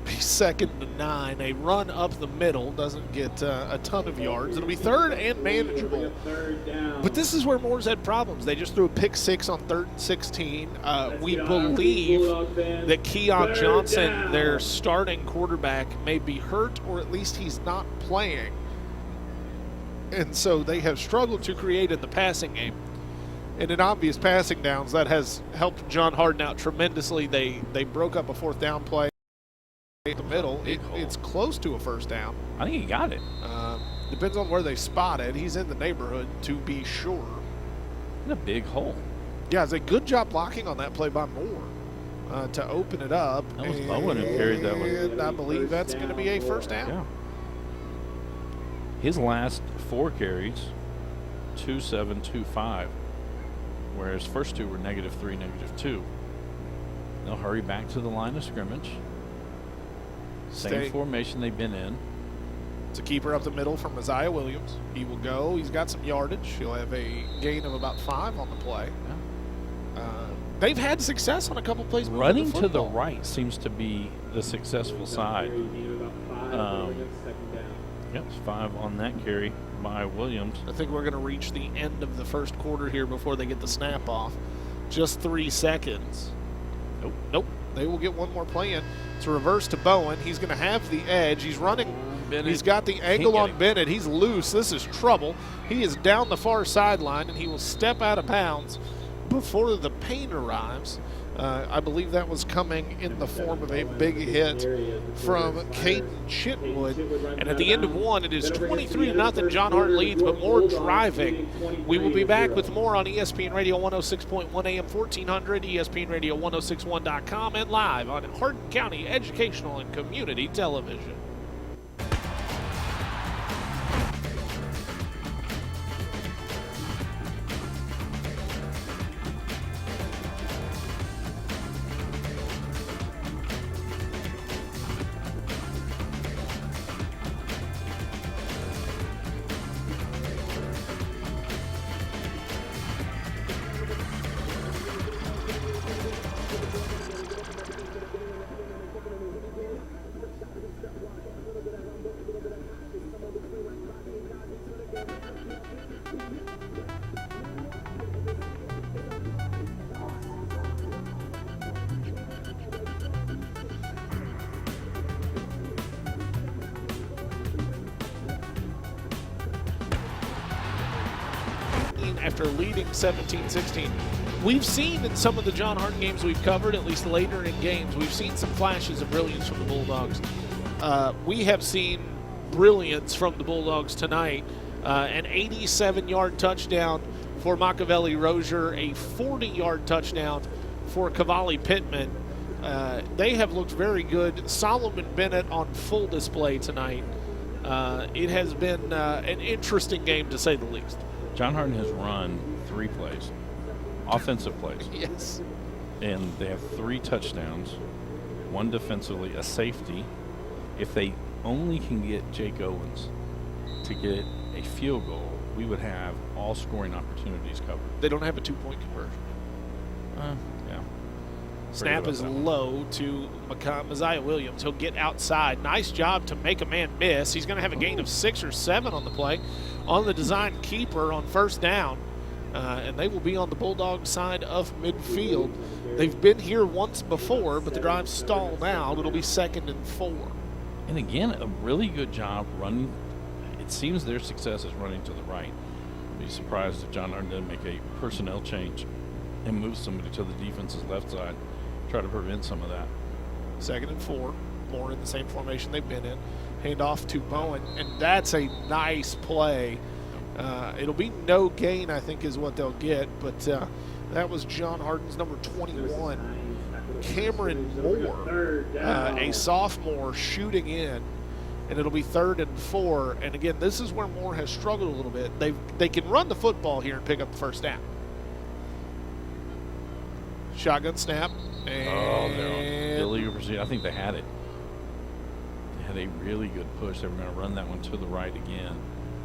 Second to 9, a run up the middle doesn't get a ton of yards. It'll be 3rd and manageable. But this is where Moore's had problems. They just threw a pick 6 on 3rd and 16. We believe that Keon Johnson, their starting quarterback, may be hurt, or at least he's not playing. And so they have struggled to create in the passing game. And in obvious passing downs, that has helped John Hardin out tremendously. They broke up a 4th down play in the middle. It's close to a 1st down. I think he got it. Depends on where they spot it. He's in the neighborhood, to be sure. In a big hole. Yeah, it's a good job blocking on that play by Moore to open it up. That was Bowen who carried that one. And I believe that's going to be a 1st down. Yeah. His last 4 carries, 2-7, 2-5, whereas first 2 were -3, -2. They'll hurry back to the line of scrimmage. Same formation they've been in. It's a keeper up the middle from Isaiah Williams. He will go. He's got some yardage. He'll have a gain of about 5 on the play. Yeah. They've had success on a couple plays. Running to the right seems to be the successful side. Yep, 5 on that carry by Williams. I think we're going to reach the end of the 1st quarter here before they get the snap off. Just 3 seconds. Nope. They will get one more play in. It's a reverse to Bowen. He's going to have the edge. He's running. Bennett. He's got the angle on Bennett. He's loose. This is trouble. He is down the far sideline, and he will step out of bounds before the pain arrives. I believe that was coming in the form of a big hit from Caden Chitwood. And at the end of 1, it is 23-0. John Hardin leads, but more driving. We will be back with more on ESPN Radio 106.1 AM 1400, ESPN Radio 1061.com, and live on Hardin County Educational and Community Television. after leading 17-16. We've seen in some of the John Hart games we've covered, at least later in games, we've seen some flashes of brilliance from the Bulldogs. We have seen brilliance from the Bulldogs tonight. An 87-yard touchdown for Machiavelli Rozier, a 40-yard touchdown for Cavalli Pittman. They have looked very good. Solomon Bennett on full display tonight. It has been an interesting game, to say the least. John Hart has run 3 plays, offensive plays. Yes. And they have 3 touchdowns, 1 defensively, a safety. If they only can get Jake Owens to get a field goal, we would have all scoring opportunities covered. They don't have a 2-point conversion. Yeah. Snap is low to Messiah Williams. He'll get outside. Nice job to make a man miss. He's going to have a gain of 6 or 7 on the play on the design keeper on first down. And they will be on the Bulldogs side of midfield. They've been here once before, but the drive stalled out. It'll be 2nd and 4. And again, a really good job running. It seems their success is running to the right. I'd be surprised if John Hart didn't make a personnel change and move somebody to the defense's left side, try to prevent some of that. 2nd and 4, more in the same formation they've been in. Hand off to Bowen, and that's a nice play. It'll be no gain, I think, is what they'll get, but that was John Harden's number 21. Cameron Moore, a sophomore, shooting in, and it'll be 3rd and 4. And again, this is where Moore has struggled a little bit. They can run the football here and pick up the first down. Shotgun snap. And they're on illegal procedure. I think they had it. They had a really good push. They were going to run that one to the right again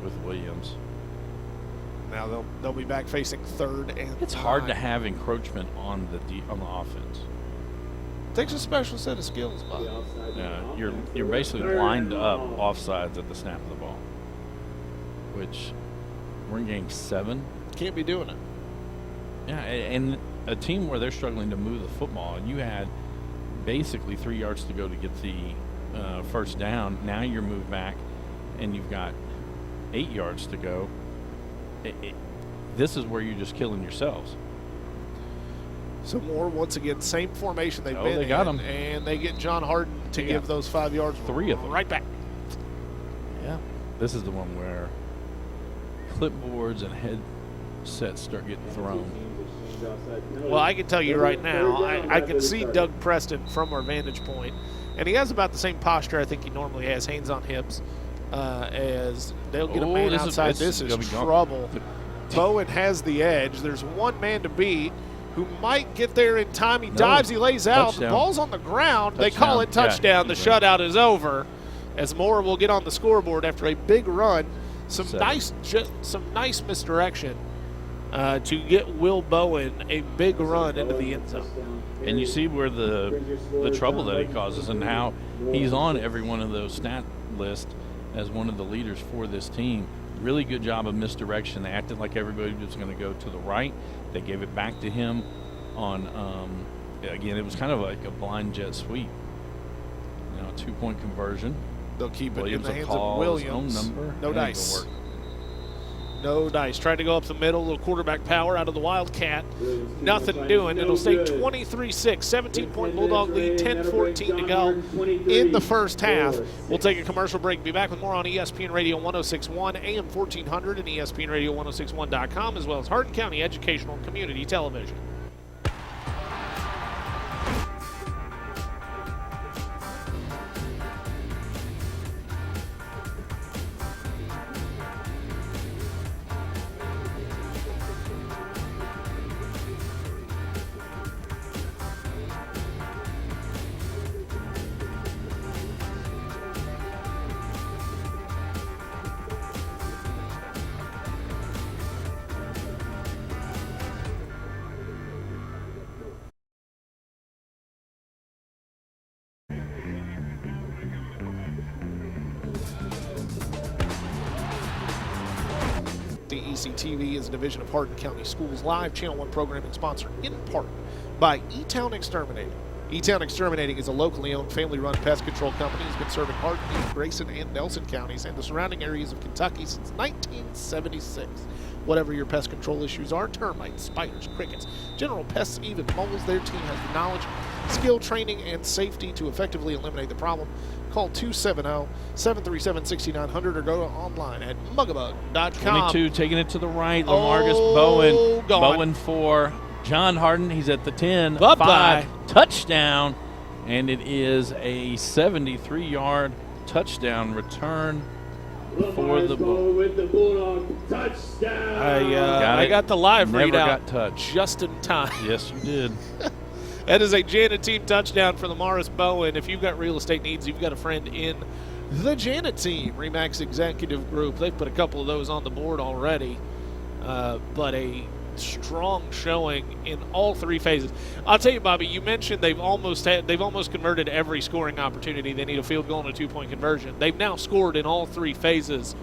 with Williams. Now they'll be back facing 3rd and It's 9. hard to have encroachment on the offense. Takes a special set of skills, Bob. You're basically lined up offsides at the snap of the ball, which we're in game 7. Can't be doing it. Yeah, and a team where they're struggling to move the football, and you had basically 3 yards to go to get the first down. Now you're moved back, and you've got 8 yards to go. This is where you're just killing yourselves. So Moore, once again, same formation they've been they got in, him. And they get John Harden to give those 5 yards. 3 of them. Right back. Yeah. This is the one where clipboards and headsets start getting thrown. Well, I can tell you right now, I can see Doug Preston from our vantage point, and he has about the same posture I think he normally has, hands on hips, as they'll get a man outside. This is trouble. Bowen has the edge. There's one man to beat who might get there in time. He dives, he lays out. Touchdown. The ball's on the ground. Touchdown. They call it touchdown. Yeah, the shutout is over as Moore will get on the scoreboard after a big run. Some nice misdirection to get Will Bowen a big run into the end zone. And you see where the trouble that he causes and how he's on every one of those stat lists as one of the leaders for this team. Really good job of misdirection. They acted like everybody was going to go to the right. They gave it back to him on, again, it was kind of like a blind jet sweep. You know, a 2-point conversion. They'll keep Williams it in the hands will of call Williams. his own number. No dice. No dice. Tried to go up the middle, a little quarterback power out of the Wildcat. Nothing doing. It'll stay 23-6, 17-point Bulldog lead, 10-14 to go in the first half. We'll take a commercial break. Be back with more on ESPN Radio 106.1, AM 1400, and ESPNRadio1061.com, as well as Hardin County Educational and Community Television. HCEC-TV is a division of Hardin County Schools live Channel 1 programming sponsored in part by E-Town Exterminating. E-Town Exterminating is a locally owned, family-run pest control company. It's been serving Hardin, Grayson, and Nelson counties and the surrounding areas of Kentucky since 1976. Whatever your pest control issues are, termites, spiders, crickets, general pests, even moles, their team has the knowledge, skill, training, and safety to effectively eliminate the problem. Call 270-737-6900 or go online at mugabug.com. 22 taking it to the right. Oh, LaMarcus Bowen. gone. Bowen for John Harden. He's at the 10. Bye-bye. 5. Touchdown. And it is a 73-yard touchdown return for the Bull. with the Bulldog touchdown. I got the live Never readout got touched. just in time. Yes, you did. That is a Janet team touchdown for Morris Bowen. If you've got real estate needs, you've got a friend in the Janet team, Remax Executive Group. They've put a couple of those on the board already, but a strong showing in all three phases. I'll tell you, Bobby, you mentioned they've almost converted every scoring opportunity. They need a field goal and a two-point conversion. They've now scored in all three phases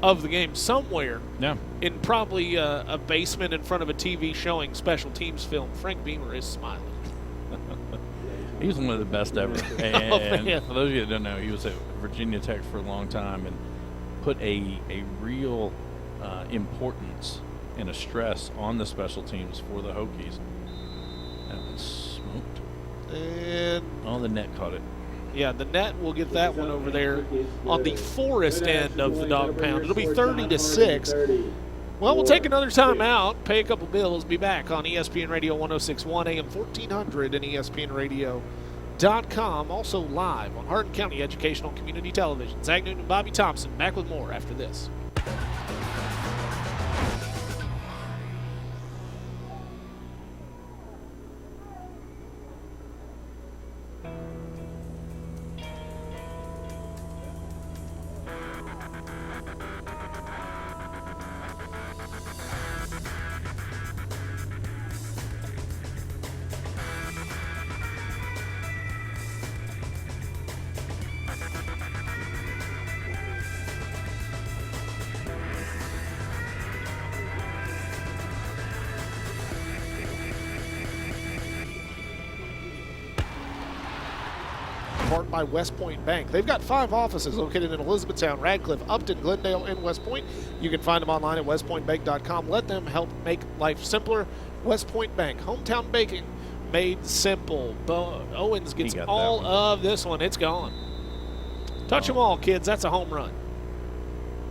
of the game somewhere. Yeah. In probably a basement in front of a TV showing special teams film. Frank Beamer is smiling. He was one of the best ever. And man. for those of you that don't know, he was at Virginia Tech for a long time and put a real importance and a stress on the special teams for the Hokies. That was smoked. And Oh, the net caught it. yeah, the net will get that one over there on the Forest end of the dog pound. It'll be 30-6. Well, we'll take another timeout, pay a couple bills, be back on ESPN Radio 106.1 AM 1400 and ESPNRadio.com. Also live on Hardin County Educational Community Television. Zach Newton and Bobby Thompson back with more after this. Part by West Point Bank. They've got 5 offices located in Elizabethtown, Radcliffe, Upton, Glendale, and West Point. You can find them online at westpointbank.com. Let them help make life simpler. West Point Bank, hometown baking made simple. Owens gets all of this one. It's gone. Touch them all, kids. That's a home run.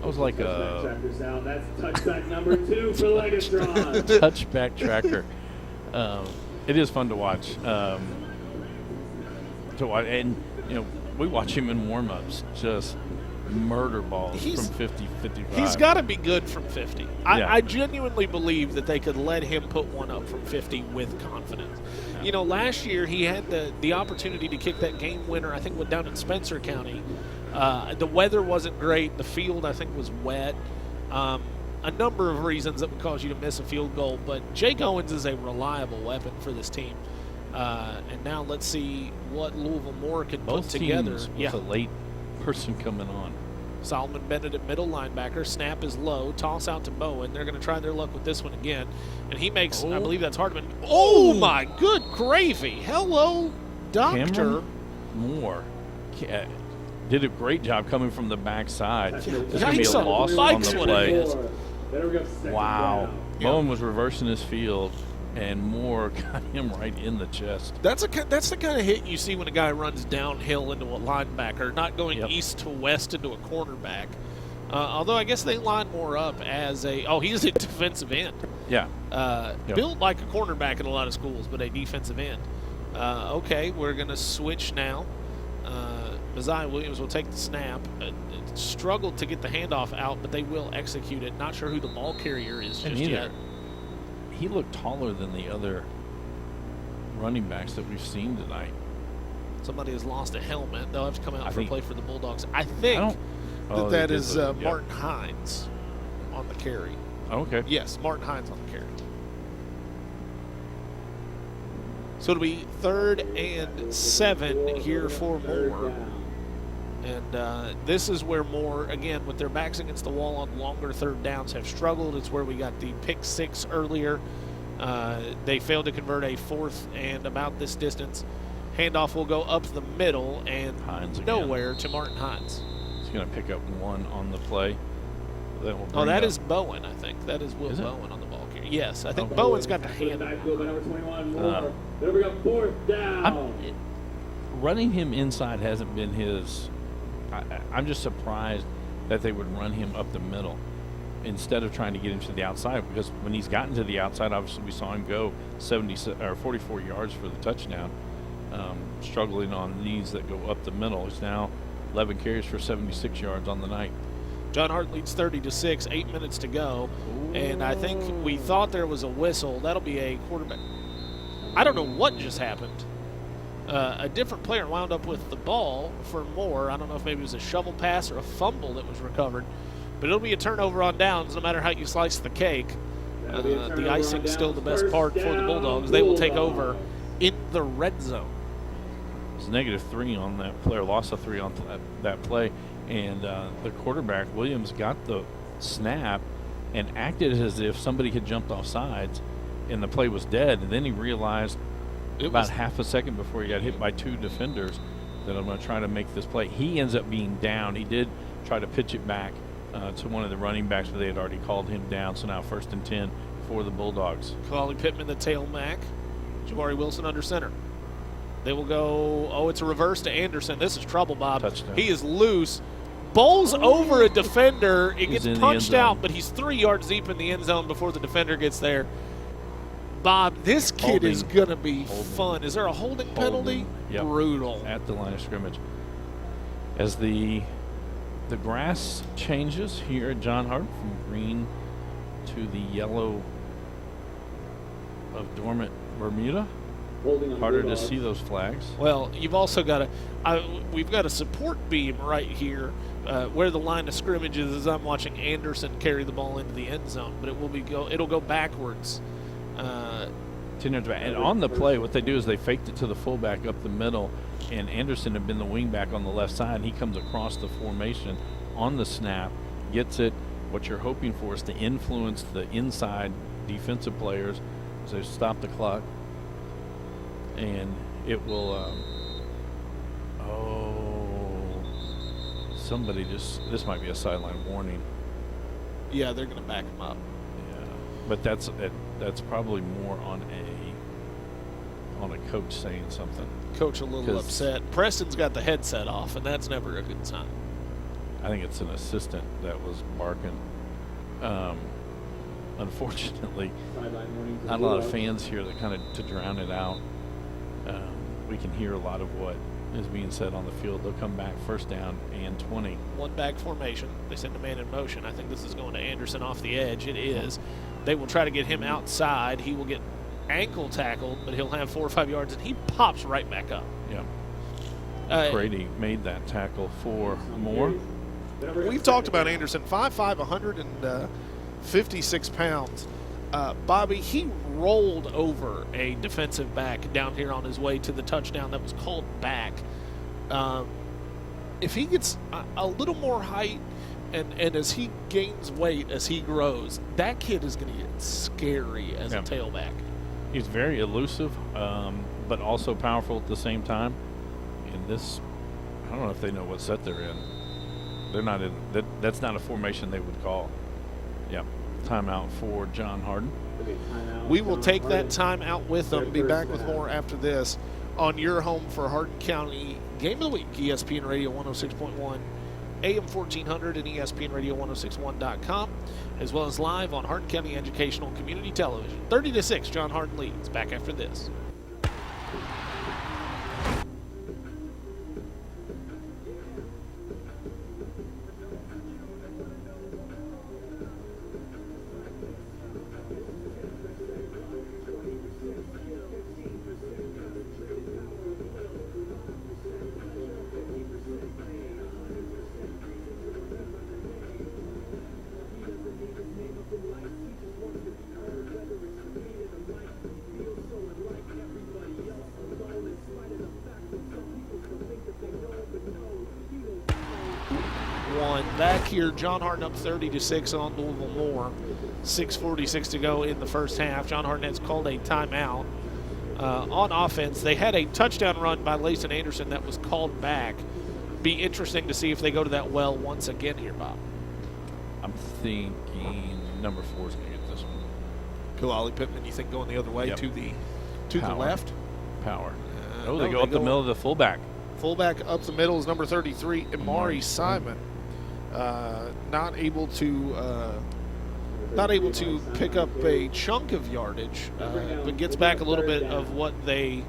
That was like a Tractor's out. That's touchback number 2 for Legatron. touchback tracker. It is fun to watch. And we watch him in warm-ups, just murder balls from 50, 55. He's got to be good from 50. I genuinely believe that they could let him put one up from 50 with confidence. Yeah. Last year he had the opportunity to kick that game winner, I think, went down in Spencer County. The weather wasn't great. The field, I think, was wet. A number of reasons that would cause you to miss a field goal, but Jake Owens is a reliable weapon for this team. And now let's see what Louisville Moore can put together. Both teams with a late person coming on. Solomon Bennett at middle linebacker. Snap is low. Toss out to Bowen. They're going to try their luck with this one again. And he makes, I believe that's Hardman. Oh, my good gravy. Hello, doctor. Cameron Moore did a great job coming from the backside. There's going to be a loss on the play. Wow. Yeah. Bowen was reversing his field, and Moore got him right in the chest. That's the kind of hit you see when a guy runs downhill into a linebacker, not going east to west into a cornerback. Although I guess they line Moore up as he's a defensive end. Yeah. Built like a cornerback in a lot of schools, but a defensive end. Okay, we're going to switch now. Messiah Williams will take the snap. Struggled to get the handoff out, but they will execute it. Not sure who the ball carrier is just yet. He looked taller than the other running backs that we've seen tonight. Somebody has lost a helmet. They'll have to come out for a play for the Bulldogs. I think that is Martin Hines on the carry. Okay. Yes, Martin Hines on the carry. So it'll be 3rd and 7 here for Moore. And this is where Moore, again, with their backs against the wall on longer third downs, have struggled. It's where we got the pick 6 earlier. They failed to convert a 4th and about this distance. Handoff will go up the middle and Hines again. nowhere to Martin Hines. He's going to pick up 1 on the play. Oh, that is Bowen, I think. That is Will Bowen on the ball carrier. Yes, I think Bowen's got the hand. Backfield by number 21, Moore. There we go, 4th down. Running him inside hasn't been his. I'm just surprised that they would run him up the middle instead of trying to get him to the outside, because when he's gotten to the outside, obviously we saw him go 44 yards for the touchdown, struggling on knees that go up the middle. He's now 11 carries for 76 yards on the night. John Hart leads 30-6, 8 minutes to go. And I think we thought there was a whistle. That'll be a quarterback. I don't know what just happened. A different player wound up with the ball for Moore. I don't know if maybe it was a shovel pass or a fumble that was recovered. But it'll be a turnover on downs no matter how you slice the cake. The icing's still the best part for the Bulldogs. They will take over in the red zone. It's -3 on that play, or loss of 3 on that play. And the quarterback, Williams, got the snap and acted as if somebody had jumped off sides and the play was dead. And then he realized about half a second before he got hit by 2 defenders that I'm going to try to make this play. He ends up being down. He did try to pitch it back to one of the running backs, but they had already called him down. So now 1st and 10 for the Bulldogs. Collie Pittman, the tailback. Jabari Wilson under center. They will go, it's a reverse to Anderson. This is trouble, Bob. Touchdown. He is loose. Bowls over a defender. It gets in the punched end zone. out, but he's 3 yards deep in the end zone before the defender gets there. Bob, this kid is going to be fun. Is there a holding penalty? Yep. Brutal. At the line of scrimmage. As the grass changes here at John Hart from green to the yellow of dormant Bermuda. Harder to see those flags. Well, you've also got we've got a support beam right here where the line of scrimmage is as I'm watching Anderson carry the ball into the end zone, but it'll go backwards. 10 yards back. And on the play, what they do is they faked it to the fullback up the middle, and Anderson had been the wingback on the left side, and he comes across the formation on the snap, gets it. What you're hoping for is to influence the inside defensive players as they stop the clock. And it will, somebody this might be a sideline warning. Yeah, they're going to back him up. Yeah, but that's probably more on a coach saying something. Coach a little upset. Preston's got the headset off, and that's never a good sign. I think it's an assistant that was barking. Unfortunately, not a lot of fans here that kind of to drown it out. We can hear a lot of what is being said on the field. They'll come back 1st down and 20. One back formation. They send a man in motion. I think this is going to Anderson off the edge. It is. They will try to get him outside. He will get ankle tackled, but he'll have 4 or 5 yards, and he pops right back up. Yeah. Brady made that tackle for Moore. We've talked about Anderson, 5'5", 156 pounds. Bobby, he rolled over a defensive back down here on his way to the touchdown that was called back. If he gets a little more height and as he gains weight, as he grows, that kid is going to get scary as a tailback. He's very elusive, but also powerful at the same time. And this, I don't know if they know what set they're in. They're not in. That's not a formation they would call. Yeah. Timeout for John Harden. We will take that timeout with them. Be back with more after this on your home for Hardin County Game of the Week. ESPN Radio 106.1, AM 1400, and ESPNRadio1061.com, as well as live on Hardin County Educational Community Television. 30-6, John Harden leads. Back after this. Back here, John Harden up 30-6 on Louisville Moore. 6:46 to go in the first half. John Harden has called a timeout. on offense. They had a touchdown run by Layson Anderson that was called back. Be interesting to see if they go to that well once again here, Bob. I'm thinking number 4 is going to get this one. Kalali Pittman, you think going the other way Yep. to the left? Power. No, They go up the middle of the fullback. Fullback up the middle is number 33, Amari Simon. Not able to pick up a chunk of yardage, but gets back a little bit of what they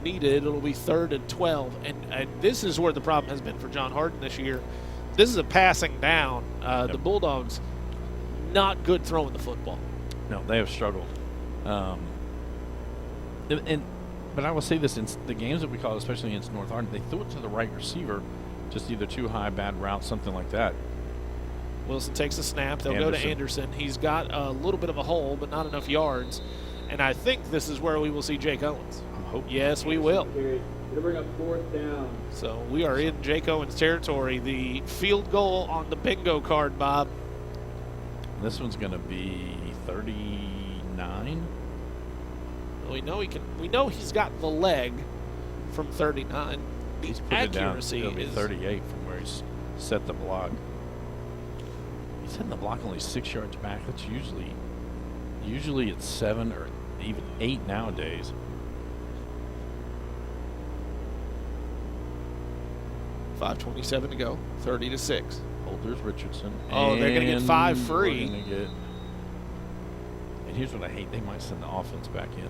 needed. It'll be 3rd and 12, and this is where the problem has been for John Harden this year. This is a passing down. The Bulldogs not good throwing the football. No, they have struggled. But I will say this, in the games that we call, especially against North Arden, they threw it to the right receiver, just either too high, bad route, something like that. Wilson takes a snap. They'll go to Anderson. He's got a little bit of a hole, but not enough yards. And I think this is where we will see Jake Owens. I'm hoping. Yes, we will. Going to bring up 4th down. So we are in Jake Owens territory. The field goal on the bingo card, Bob. This one's going to be 39. We know he can. We know he's got the leg from 39. The He's put it down. accuracy It'll be is 38 from where he's set the block. He's setting the block only 6 yards back. That's usually it's 7 or even 8 nowadays. .5:27 to go. 30-6. Holders Richardson. Oh, they're going to get 5 And free. we're gonna get, and here's what I hate: they might send the offense back in.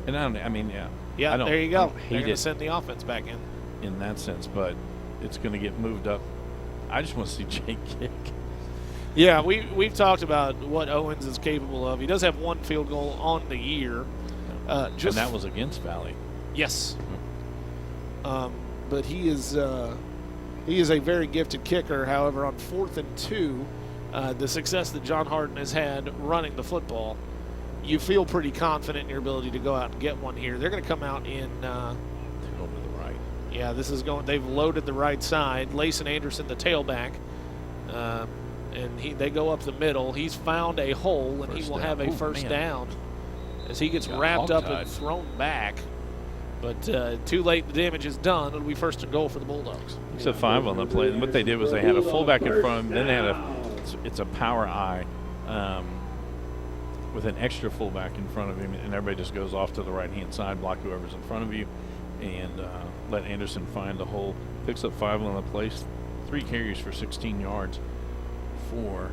And I mean, yeah. Yeah, I don't, there you I go. don't They're hate going to it send the offense back in that sense, but it's going to get moved up. I just want to see Jake kick. Yeah, we've talked about what Owens is capable of. He does have 1 field goal on the year. And that was against Valley. Yes. But he is a very gifted kicker. However, on 4th and 2, the success that John Harden has had running the football, you feel pretty confident in your ability to go out and get one here. They're going to come out in Over the right. yeah, this is going. They've loaded the right side. Layson Anderson, the tailback, and they go up the middle. He's found a hole, and he will have a first down as he gets wrapped up and thrown back. But too late. The damage is done. It'll be 1st and goal for the Bulldogs. He said 5 on the play. And what they did was they had a fullback in front of them. Then they had it's a power eye with an extra fullback in front of him, and everybody just goes off to the right-hand side, block whoever's in front of you, and let Anderson find the hole. Picks up 5 on the play, 3 carries for 16 yards for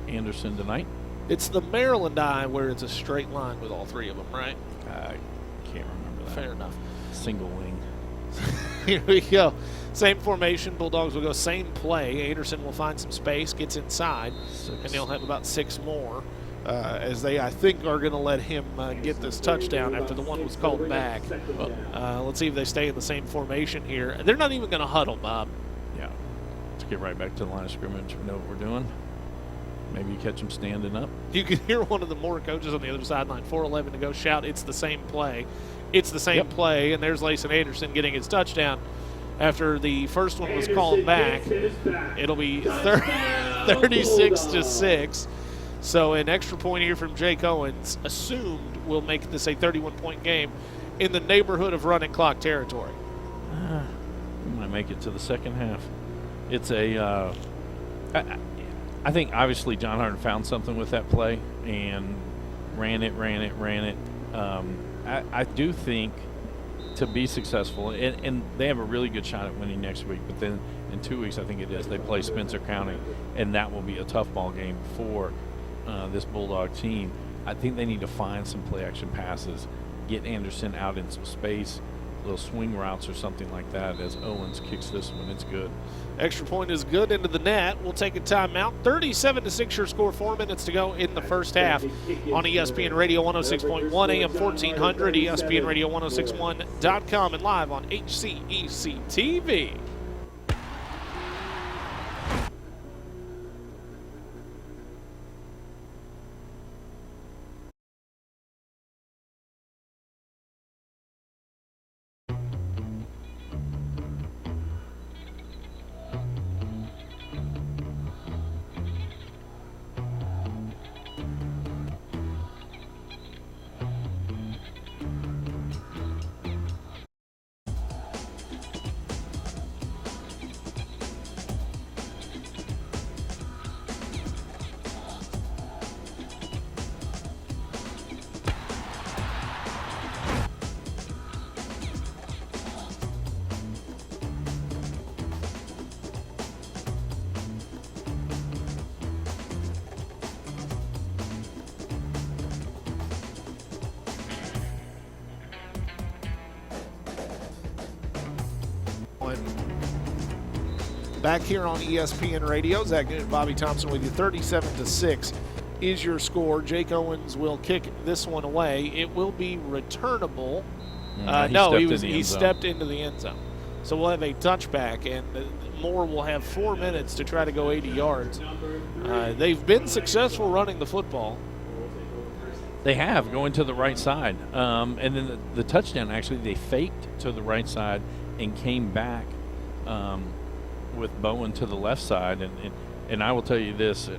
Anderson tonight. It's the Maryland eye where it's a straight line with all 3 of them, right? I can't remember that. Fair enough. Single wing. Here we go. Same formation. Bulldogs will go same play. Anderson will find some space, gets inside, 6. and they'll have about 6 more as they, I think, are going to let him get this touchdown after the one was called back. Let's see if they stay in the same formation here. They're not even going to huddle, Bob. Yeah. Let's get right back to the line of scrimmage. We know what we're doing. Maybe you catch them standing up. You can hear one of the more coaches on the other sideline, 4:11 to go, shout, "It's the same play. It's the same play." And there's Layson Anderson getting his touchdown after the first one was called back. It'll be 36-6. So an extra point here from Jake Owens, assumed will make this a 31-point game in the neighborhood of running clock territory. We might make it to the second half. It's a I think obviously John Harden found something with that play and ran it. I do think to be successful, and they have a really good shot at winning next week, but then in 2 weeks I think it is, they play Spencer County, and that will be a tough ball game for this Bulldog team. I think they need to find some play action passes, get Anderson out in some space, little swing routes or something like that as Owens kicks this one. It's good. Extra point is good into the net. We'll take a timeout. 37-6 your score. 4 minutes to go in the first half on ESPN Radio 106.1 AM 1400, ESPN Radio 1061.com, and live on HCEC-TV. back here on ESPN Radio. Zach Newton, Bobby Thompson with you. 37-6 is your score. Jake Owens will kick this one away. It will be returnable. He stepped into the end zone. So we'll have a touchback, and Moore will have 4 minutes to try to go 80 yards. They've been successful running the football. They have, going to the right side. And then the touchdown, actually, they faked to the right side and came back with Bowen to the left side. And I will tell you this,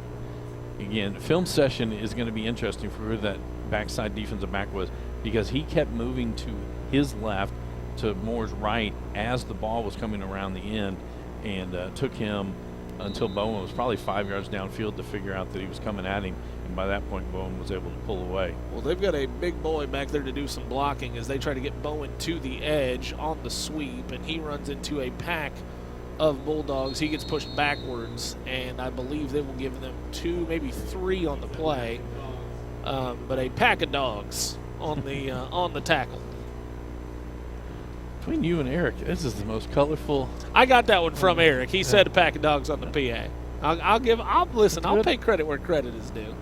again, film session is going to be interesting for who that backside defensive back was, because he kept moving to his left to Moore's right as the ball was coming around the end, and took him until Bowen was probably 5 yards downfield to figure out that he was coming at him. And by that point, Bowen was able to pull away. Well, they've got a big boy back there to do some blocking as they try to get Bowen to the edge on the sweep, and he runs into a pack of Bulldogs. He gets pushed backwards, and I believe they will give them 2, maybe 3 on the play, but a pack of dogs on the tackle. Between you and Eric, this is the most colorful. I got that one from Eric. He said a pack of dogs on the PA. I'll pay credit where credit is due.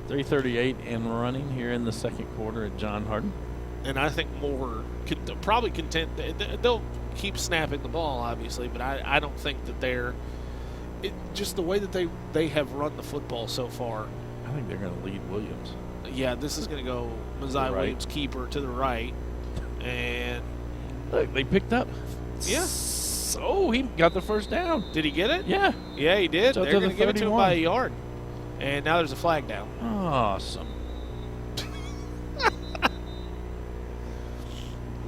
3:38 and running here in the second quarter at John Hardin. And I think Moore could probably content. They'll keep snapping the ball, obviously, but I don't think that they're just the way that they have run the football so far. I think they're going to lead Williams. Yeah, this is going to go Messiah Williams, keeper, to the right. And look, they picked up. Yeah. So he got the first down. Did he get it? Yeah. Yeah, he did. So they're going to give it to him by a yard. And now there's a flag down. Awesome.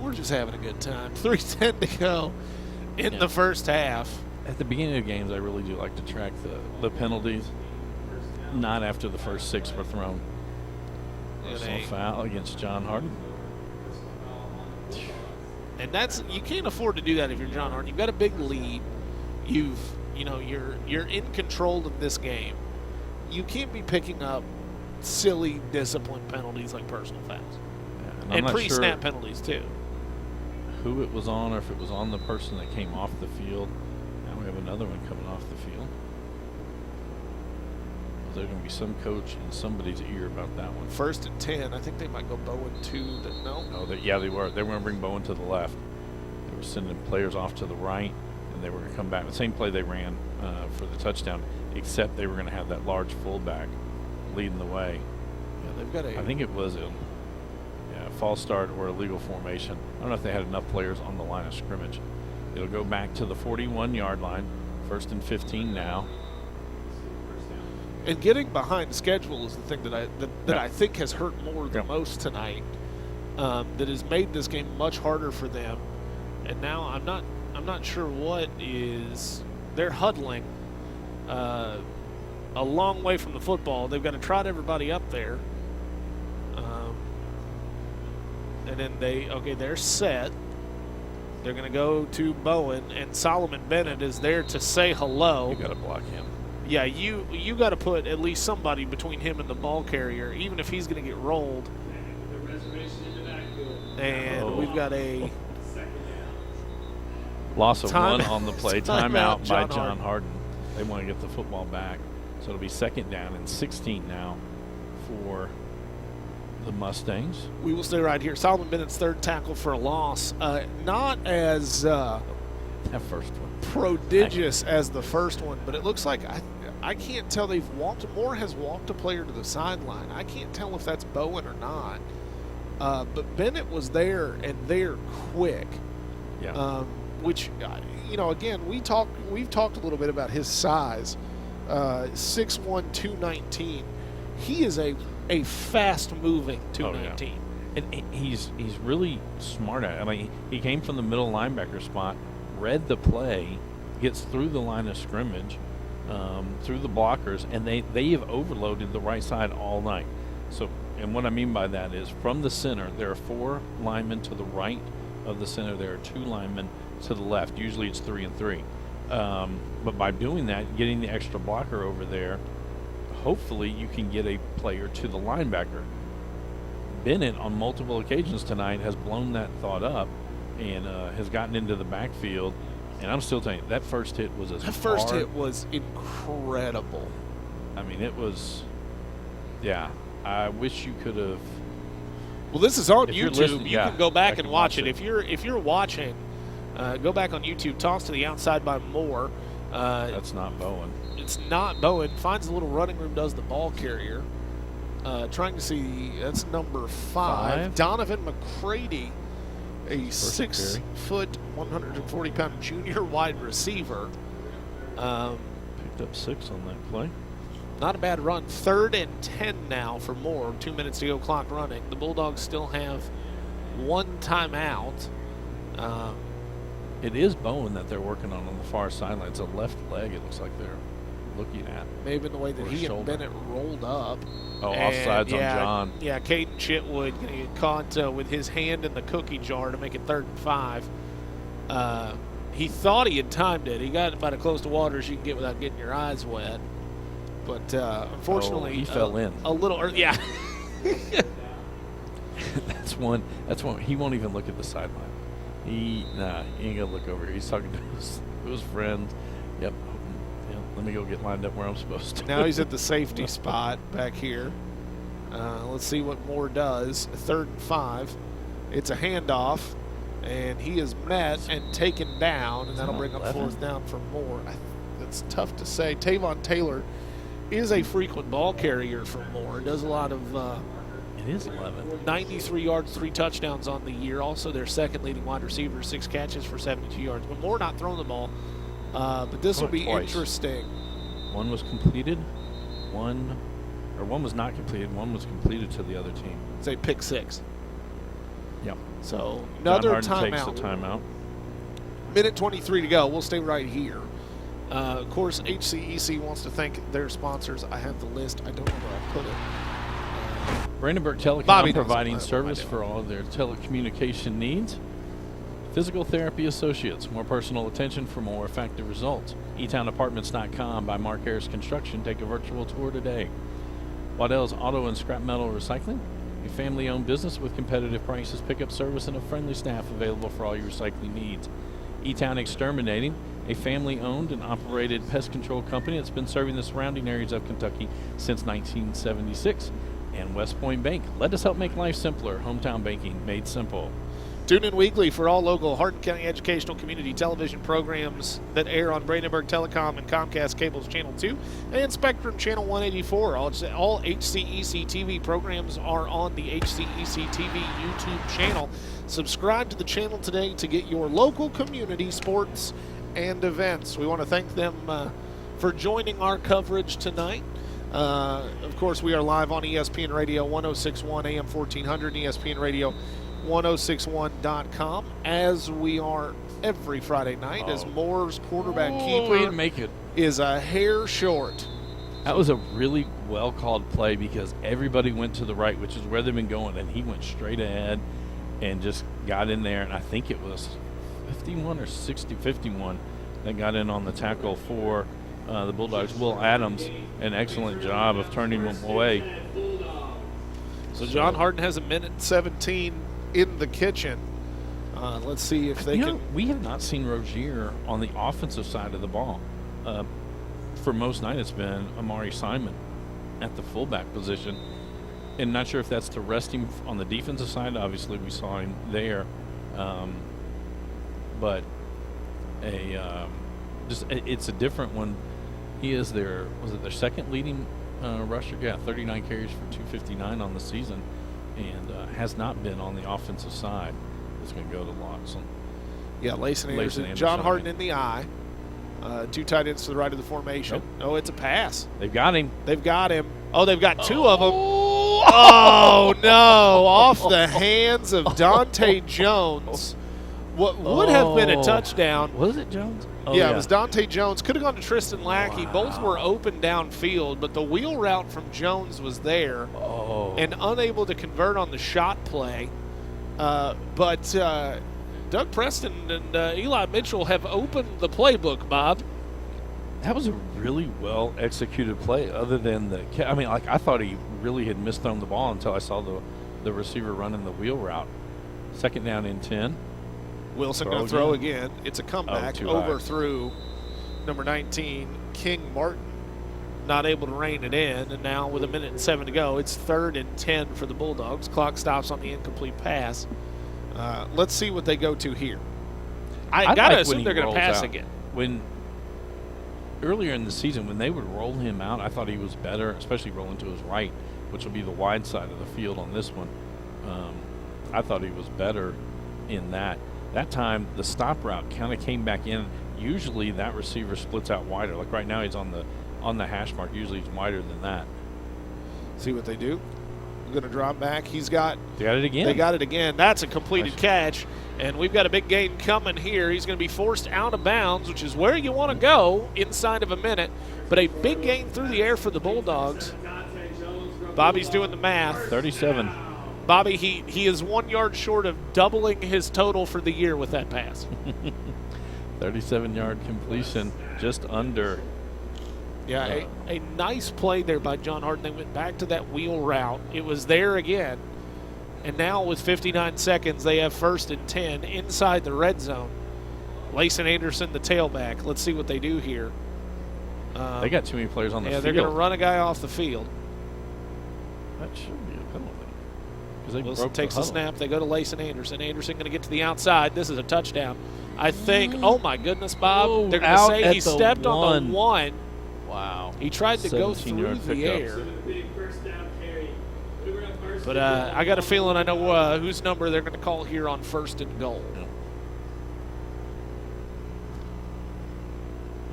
We're just having a good time. 3:10 to go in the first half. At the beginning of games, I really do like to track the penalties. Not after the first 6 were thrown. Personal foul against John Hardin. And you can't afford to do that if you're John Hardin. You've got a big lead. You're in control of this game. You can't be picking up silly discipline penalties like personal fouls. Yeah, and pre-snap penalties too. Who it was on, or if it was on the person that came off the field. Now we have another one coming off the field. There's going to be some coach in somebody's ear about that one. 1st and 10. I think they might go Bowen to the no. No, they were. They were going to bring Bowen to the left. They were sending players off to the right, and they were going to come back. The same play they ran for the touchdown, except they were going to have that large fullback leading the way. Yeah, they've got I think it was a false start or illegal formation. I don't know if they had enough players on the line of scrimmage. It'll go back to the 41-yard line. 1st and 15 now. And getting behind the schedule is the thing that I think has hurt Moore the most tonight. That has made this game much harder for them. And now I'm not sure what is. They're huddling a long way from the football. They've got to trot everybody up there. And then they're set. They're going to go to Bowen, and Solomon Bennett is there to say hello. You got to block him. Yeah, you got to put at least somebody between him and the ball carrier, even if he's going to get rolled. And we've got a loss of 1 on the play. Timeout by John Hardin. Hardin. They want to get the football back. So it'll be 2nd down and 16 now for the Mustangs. We will stay right here. Solomon Bennett's 3rd tackle for a loss. Not as that first one prodigious as the first one, but it looks like I can't tell. Moore has walked a player to the sideline. I can't tell if that's Bowen or not. But Bennett was there, and they're quick. Yeah. Which, again, we've talked a little bit about his size. 6'1", 219. He is a fast-moving 219. Oh, yeah. And he's really smart at it. I mean, he came from the middle linebacker spot, read the play, gets through the line of scrimmage, through the blockers, and they have overloaded the right side all night. So, and what I mean by that is from the center, there are 4 linemen to the right of the center. There are 2 linemen to the left. Usually it's 3 and 3. But by doing that, getting the extra blocker over there, hopefully you can get a player to the linebacker. Bennett, on multiple occasions tonight, has blown that thought up and has gotten into the backfield And I'm still telling you, that first hit was That first hit was incredible. I mean, it was, yeah. I wish you could have. Well, this is on If you're YouTube. listening, You yeah, can go back I and can watch watch it. it. If you're watching, go back on YouTube. Toss to the outside by Moore. That's not Bowen. It's not Bowen. Finds a little running room. Does the ball carrier. Trying to see. That's number 5. Donovan McCready, a First 6 carry. foot, 140-pound junior wide receiver. Picked up 6 on that play. Not a bad run. 3rd and 10 now for Moore. 2 minutes to go, clock running. The Bulldogs still have 1 timeout. It is Bowen that they're working on the far sideline. It's a left leg, it looks like they're looking at. Maybe in the way that Or he and shoulder. Bennett rolled up. Oh, And, offsides on John. Yeah, Caden Chitwood going to get caught with his hand in the cookie jar to make it 3rd and 5. He thought he had timed it. He got about as close to water as you can get without getting your eyes wet. But unfortunately, he fell in. A little, yeah. That's one. He won't even look at the sideline. He ain't gonna look over here. He's talking to his friends. Yep. Yeah, let me go get lined up where I'm supposed to. Now he's at the safety spot back here. Let's see what Moore does. 3rd and 5. It's a handoff, and he is met and taken down, and that'll bring up 4th down for Moore. It's tough to say. Tavon Taylor is a frequent ball carrier for Moore. Does a lot of It is 11. 93 yards, 3 touchdowns on the year. Also their second leading wide receiver, 6 catches for 72 yards. But Moore not throwing the ball. But this will be Twice. interesting. One was completed. One was not completed. One was completed to the other team. It's a pick 6. Yep. So John another Harden takes timeout. the timeout. Minute 23 to go. We'll stay right here. Of course, HCEC wants to thank their sponsors. I have the list. I don't know where I put it. Brandenburg Telecom Bobby knows providing what am I service doing. for all of their telecommunication needs. Physical Therapy Associates, more personal attention for more effective results. eTownApartments.com by Mark Harris Construction. Take a virtual tour today. Waddell's Auto and Scrap Metal Recycling, a family-owned business with competitive prices, pickup service, and a friendly staff available for all your recycling needs. eTown Exterminating, a family-owned and operated pest control company that's been serving the surrounding areas of Kentucky since 1976. And West Point Bank, let us help make life simpler. Hometown banking made simple. Tune in weekly for all local Hardin County educational community television programs that air on Brandenburg Telecom and Comcast Cable's Channel 2 and Spectrum Channel 184. All HCEC-TV programs are on the HCEC-TV YouTube channel. Subscribe to the channel today to get your local community sports and events. We want to thank them for joining our coverage tonight. Of course, we are live on ESPN Radio 106.1 AM 1400 and ESPN Radio 1061.com, as we are every Friday night, as Moore's quarterback Way keeper to make it. is a hair short. That was a really well-called play because everybody went to the right, which is where they've been going, and he went straight ahead and just got in there, and I think it was 51 or 51 that got in on the tackle for the Bulldogs. Will Adams, an excellent job of turning him away. So John Harden has a minute 17 in the kitchen. Let's see if they can. We have not seen Rozier on the offensive side of the ball. For most night, it's been Amari Simon at the fullback position. And not sure if that's to rest him on the defensive side. Obviously, we saw him there. But it's a different one. He is their second leading rusher? Yeah, 39 carries for 259 on the season, and has not been on the offensive side. It's going to go to Lawson. Yeah, Layson Anderson. Anderson, John Harden right. in the eye. 2 tight ends to the right of the formation. Nope. Oh, it's a pass. They've got him. They've got him. Oh, they've got 2 of them. Oh, no. Off the hands of Dante Jones. What would have been a touchdown. Was it Jones? Oh, Yeah, it was Dante Jones. Could have gone to Tristan Lackey. Both were open downfield, but the wheel route from Jones was there and unable to convert on the shot play. But Doug Preston and Eli Mitchell have opened the playbook, Bob. That was a really well executed play. Other than I thought he really had misthrown the ball until I saw the receiver running the wheel route. 2nd down and 10. Wilson going to throw again. It's a comeback. Overthrew number 19, King Martin. Not able to rein it in. And now with 1:07 to go, it's 3rd and 10 for the Bulldogs. Clock stops on the incomplete pass. Let's see what they go to here. I got to assume they're going to pass again. When earlier in the season, when they would roll him out, I thought he was better, especially rolling to his right, which will be the wide side of the field on this one. I thought he was better in that. That time, the stop route kind of came back in. Usually that receiver splits out wider. Like right now, he's on the hash mark. Usually he's wider than that. See what they do. Going to drop back. They got it again. They got it again. That's a completed catch, and we've got a big gain coming here. He's going to be forced out of bounds, which is where you want to go inside of a minute, but a big gain through the air for the Bulldogs. Bobby's doing the math. 37. Bobby, he is 1 yard short of doubling his total for the year with that pass. 37-yard completion, just under. Yeah, a nice play there by John Harden. They went back to that wheel route. It was there again. And now with 59 seconds, they have 1st and 10 inside the red zone. Layson Anderson, the tailback. Let's see what they do here. They got too many players on the field. Yeah, they're going to run a guy off the field. That should be a penalty. Wilson takes the snap. They go to Layson Anderson. Anderson going to get to the outside. This is a touchdown. I think, oh my goodness, Bob. They're going to say he stepped on the 1. Wow. He tried to go through the air. But I got a feeling I know whose number they're going to call here on 1st and goal.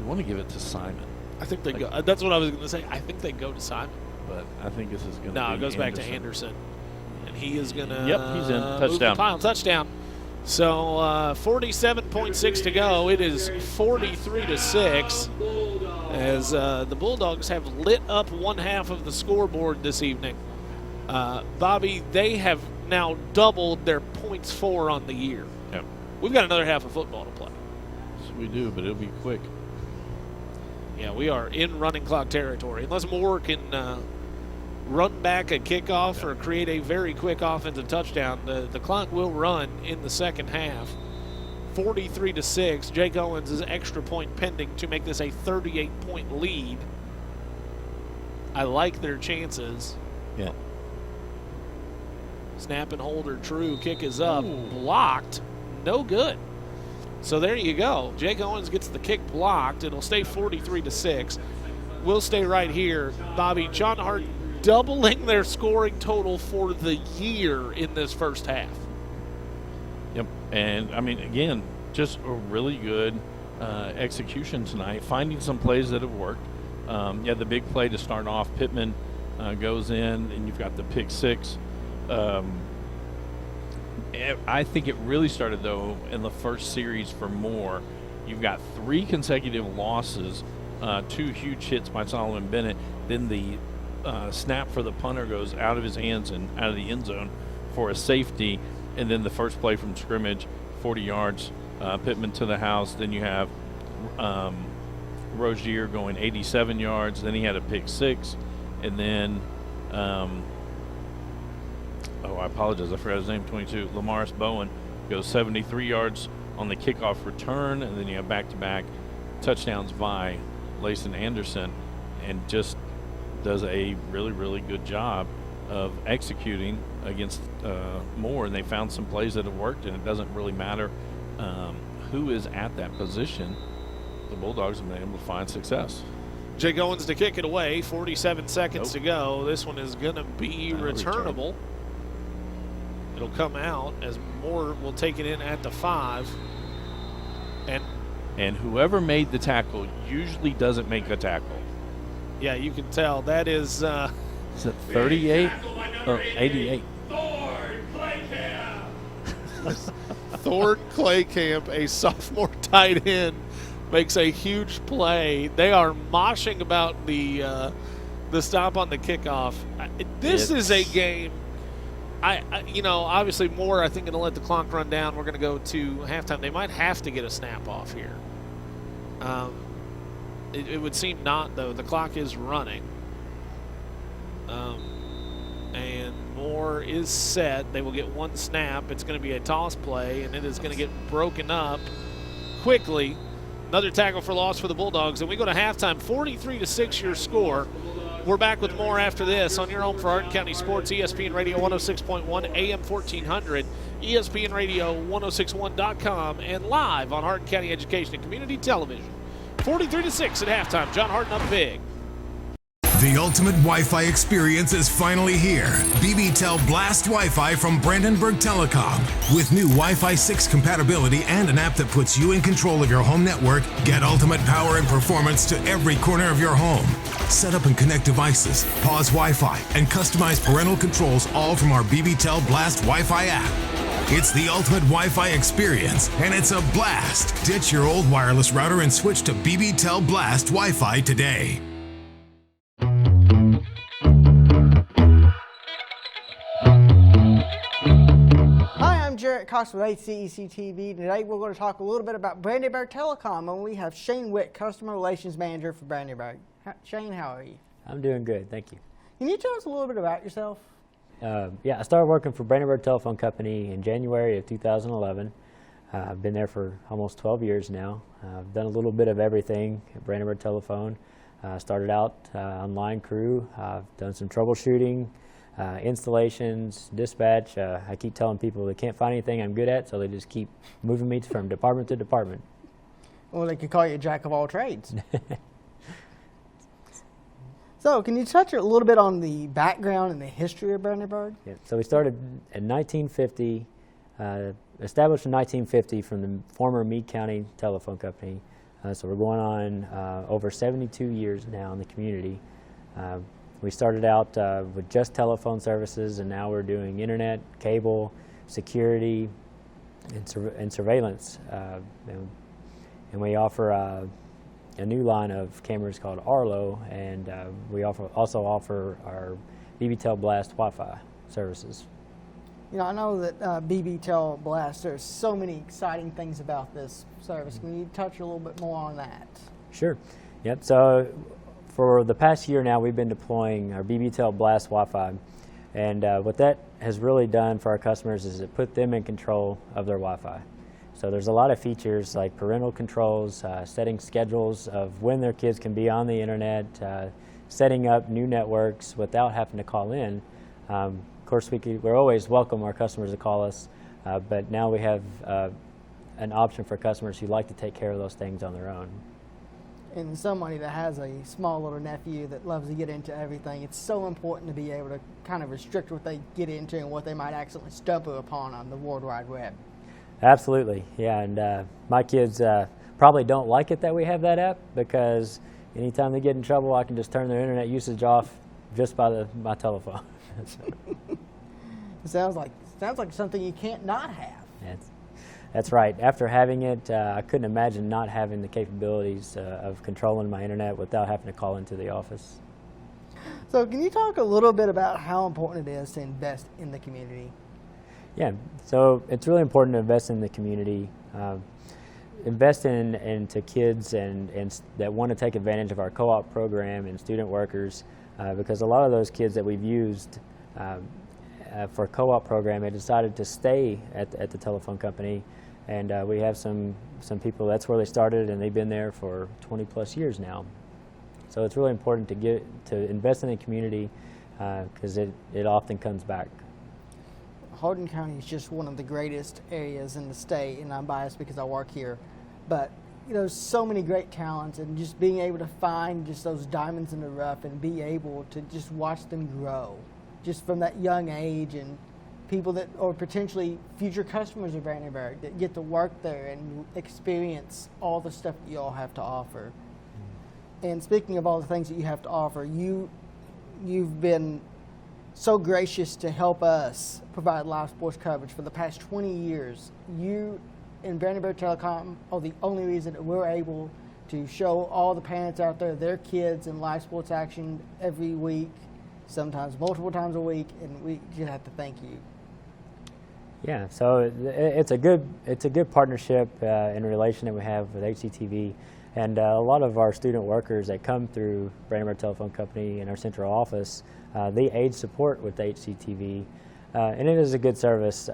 You want to give it to Simon. I think they go. That's what I was going to say. I think they go to Simon. But I think this is going to be No, it goes back to Anderson. And he is going to he's in. Touchdown. Touchdown. So 47.6 to go. It is 43-6. As the Bulldogs have lit up one half of the scoreboard this evening. Bobby, they have now doubled their points for on the year. Yep. We've got another half of football to play. Yes, we do, but it'll be quick. Yeah, we are in running clock territory. Unless Moore can run back a kickoff or create a very quick offensive touchdown, the clock will run in the second half. 43-6. Jake Owens is extra point pending to make this a 38-point lead. I like their chances. Yeah. Snap and hold are true. Kick is up. Blocked. No good. So there you go. Jake Owens gets the kick blocked. It'll stay 43-6. We'll stay right here. Bobby, John Hart doubling their scoring total for the year in this first half. Yep. And, I mean, again, just a really good execution tonight, finding some plays that have worked. The big play to start off, Pittman goes in, and you've got the pick six. I think it really started, though, in the first series for Moore. You've got 3 consecutive losses, 2 huge hits by Solomon Bennett. Then the snap for the punter goes out of his hands and out of the end zone for a safety. And then the first play from scrimmage, 40 yards, Pittman to the house. Then you have Rozier going 87 yards. Then he had a pick 6. And then I apologize, I forgot his name, 22. Lamaris Bowen goes 73 yards on the kickoff return, and then you have back-to-back touchdowns by Layson Anderson, and just does a really, really good job of executing against Moore. And they found some plays that have worked, and it doesn't really matter who is at that position. The Bulldogs have been able to find success. Jake Owens to kick it away, 47 seconds to go. This one is going to be returnable. It'll come out as Moore will take it in at the 5. And whoever made the tackle usually doesn't make a tackle. Yeah, you can tell. That is it 38 or 88? Thornton Claycamp, a sophomore tight end, makes a huge play. They are moshing about the stop on the kickoff. This is a game. Obviously Moore, I think, going to let the clock run down. We're going to go to halftime. They might have to get a snap off here. It would seem not, though. The clock is running. And Moore is set. They will get one snap. It's going to be a toss play, and it is going to get broken up quickly. Another tackle for loss for the Bulldogs, and we go to halftime, 43-6 your score. We're back with more after this on your home for Hardin County Sports, ESPN Radio 106.1, AM 1400, ESPN Radio 1061.com, and live on Hardin County Education and Community Television. 43-6 at halftime. John Hardin up big. The ultimate Wi-Fi experience is finally here. BBTEL Blast Wi-Fi from Brandenburg Telecom. With new Wi-Fi 6 compatibility and an app that puts you in control of your home network, get ultimate power and performance to every corner of your home. Set up and connect devices, pause Wi-Fi, and customize parental controls all from our BBTEL Blast Wi-Fi app. It's the ultimate Wi-Fi experience, and it's a blast. Ditch your old wireless router and switch to BBTEL Blast Wi-Fi today. Jarrett Cox with HCEC-TV. Today we're going to talk a little bit about Brandenburg Telecom, and we have Shane Witt, Customer Relations Manager for Brandenburg. Shane, how are you? I'm doing good, thank you. Can you tell us a little bit about yourself? Yeah, I started working for Brandenburg Telephone Company in January of 2011. I've been there for almost 12 years now. I've done a little bit of everything at Brandenburg Telephone. Started out on line crew. I've done some troubleshooting, installations, dispatch. I keep telling people they can't find anything I'm good at, so they just keep moving me from department to department. Well, they could call you a jack of all trades. So, can you touch a little bit on the background and the history of Brandenburg? Yeah, so we started in 1950, established in 1950 from the former Meade County Telephone Company. So we're going on over 72 years now in the community. We started out with just telephone services, and now we're doing internet, cable, security, and surveillance. And we offer a new line of cameras called Arlo, and we also offer our BBTEL Blast Wi-Fi services. You know, I know that BBTEL Blast, there's so many exciting things about this service. Can you touch a little bit more on that? Sure. Yep. So for the past year now, we've been deploying our BBTEL Blast Wi-Fi, and what that has really done for our customers is it put them in control of their Wi-Fi. So there's a lot of features like parental controls, setting schedules of when their kids can be on the internet, setting up new networks without having to call in. Of course, we're always welcome our customers to call us, but now we have an option for customers who like to take care of those things on their own. And somebody that has a small little nephew that loves to get into everything, it's so important to be able to kind of restrict what they get into and what they might accidentally stumble upon on the World Wide Web. Absolutely, yeah, and my kids probably don't like it that we have that app, because anytime they get in trouble, I can just turn their internet usage off just by my telephone. It sounds like something you can't not have. That's right. After having it, I couldn't imagine not having the capabilities of controlling my internet without having to call into the office. So can you talk a little bit about how important it is to invest in the community? Yeah, so it's really important to invest in the community, invest into kids and that want to take advantage of our co-op program and student workers, because a lot of those kids that we've used for co-op program have decided to stay at the telephone company, and we have some people that's where they started and they've been there for 20 plus years now. So it's really important to invest in the community because it often comes back. Hardin County is just one of the greatest areas in the state, and I'm biased because I work here, but you know, so many great talents, and just being able to find just those diamonds in the rough and be able to just watch them grow just from that young age, and people that are potentially future customers of Brandenburg that get to work there and experience all the stuff that you all have to offer. And speaking of all the things that you have to offer, you've been so gracious to help us provide live sports coverage for the past 20 years. You and Brandenburg Telecom are the only reason that we're able to show all the parents out there their kids in live sports action every week, sometimes multiple times a week, and we just have to thank you. Yeah, so it's a good partnership and relation that we have with HCEC-TV. And a lot of our student workers that come through Brandenburg Telephone Company in our central office, they aid support with HCEC-TV, and it is a good service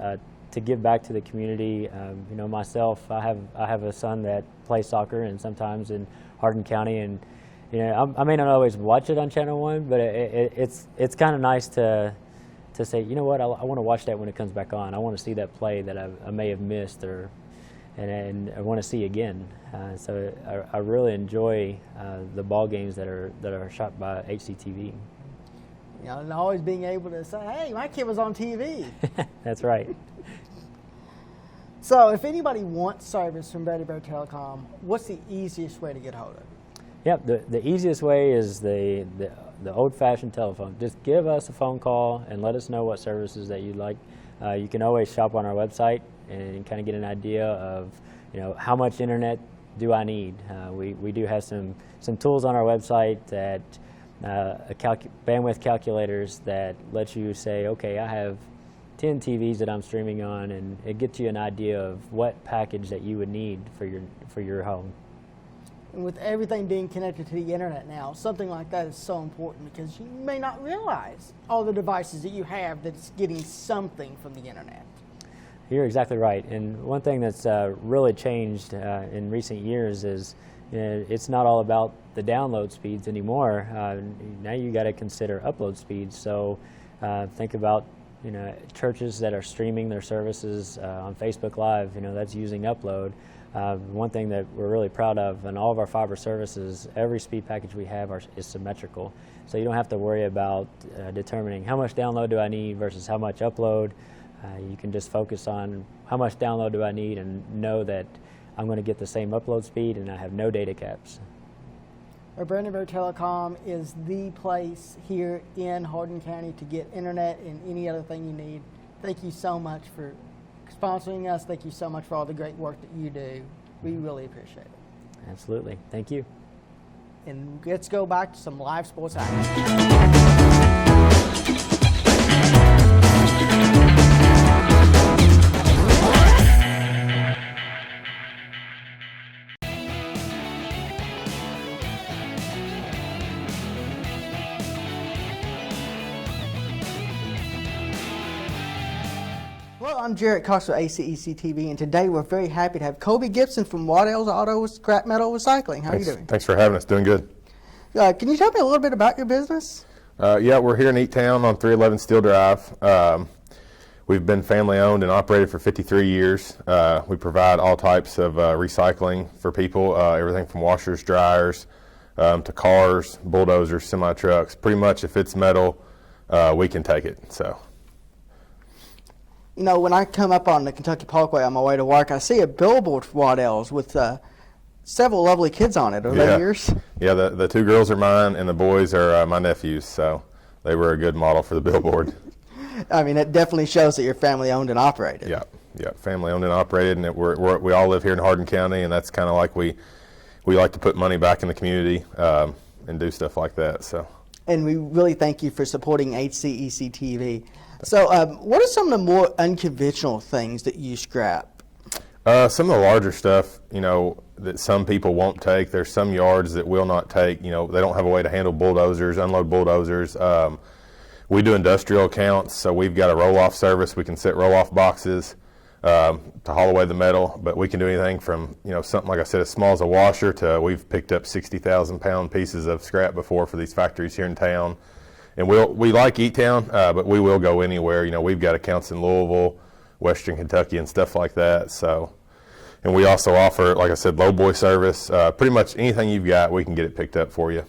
to give back to the community. You know, myself, I have a son that plays soccer, and sometimes in Hardin County, and you know, I may not always watch it on Channel 1, but it's kind of nice to say, you know what, I want to watch that when it comes back on. I want to see that play that I may have missed, and I want to see again. So I really enjoy the ball games that are shot by HCEC-TV. You know, and always being able to say, hey, my kid was on TV. That's right. So if anybody wants service from Brandenburg Telecom, what's the easiest way to get hold of it? Yep, the easiest way is the old-fashioned telephone. Just give us a phone call and let us know what services that you'd like. You can always shop on our website and kind of get an idea of, you know, how much internet do I need. We do have some tools on our website that bandwidth calculators that let you say, okay, I have 10 TVs that I'm streaming on, and it gets you an idea of what package that you would need for your home. And with everything being connected to the internet now, something like that is so important because you may not realize all the devices that you have that's getting something from the internet. You're exactly right. And one thing that's really changed in recent years is it's not all about the download speeds anymore. Now you got to consider upload speeds. So think about, you know, churches that are streaming their services on Facebook Live. You know, that's using upload. One thing that we're really proud of in all of our fiber services, every speed package we have is symmetrical. So you don't have to worry about determining how much download do I need versus how much upload. You can just focus on how much download do I need and know that I'm going to get the same upload speed and I have no data caps. Brandenburg Telecom is the place here in Hardin County to get internet and any other thing you need. Thank you so much for sponsoring us. Thank you so much for all the great work that you do. We really appreciate it. Absolutely. Thank you. And let's go back to some live sports action. Well, I'm Jarrett Cox with HCEC-TV, and today we're very happy to have Kobe Gibson from Waddell's Auto Scrap Metal Recycling. How are you doing? Thanks for having us. Doing good. Can you tell me a little bit about your business? Yeah, we're here in Eatown on 311 Steel Drive. We've been family owned and operated for 53 years. We provide all types of recycling for people, everything from washers, dryers, to cars, bulldozers, semi-trucks. Pretty much if it's metal, we can take it. So. You know, when I come up on the Kentucky Parkway on my way to work, I see a billboard for Waddell's with several lovely kids on it. Are they yours? Yeah, the two girls are mine, and the boys are my nephews, so they were a good model for the billboard. I mean, it definitely shows that you're family owned and operated. Yeah, family owned and operated, and we all live here in Hardin County, and that's kind of like we like to put money back in the community and do stuff like that. So. And we really thank you for supporting HCEC-TV. So what are some of the more unconventional things that you scrap? Some of the larger stuff, you know, that some people won't take. There's some yards that will not take. You know, they don't have a way to handle bulldozers, unload bulldozers. We do industrial accounts, so we've got a roll-off service. We can set roll-off boxes to haul away the metal, but we can do anything from, you know, something like I said, as small as a washer to we've picked up 60,000-pound pieces of scrap before for these factories here in town. And we like Eatown, but we will go anywhere. You know, we've got accounts in Louisville, Western Kentucky, and stuff like that. So, and we also offer, like I said, low boy service. Pretty much anything you've got, we can get it picked up for you.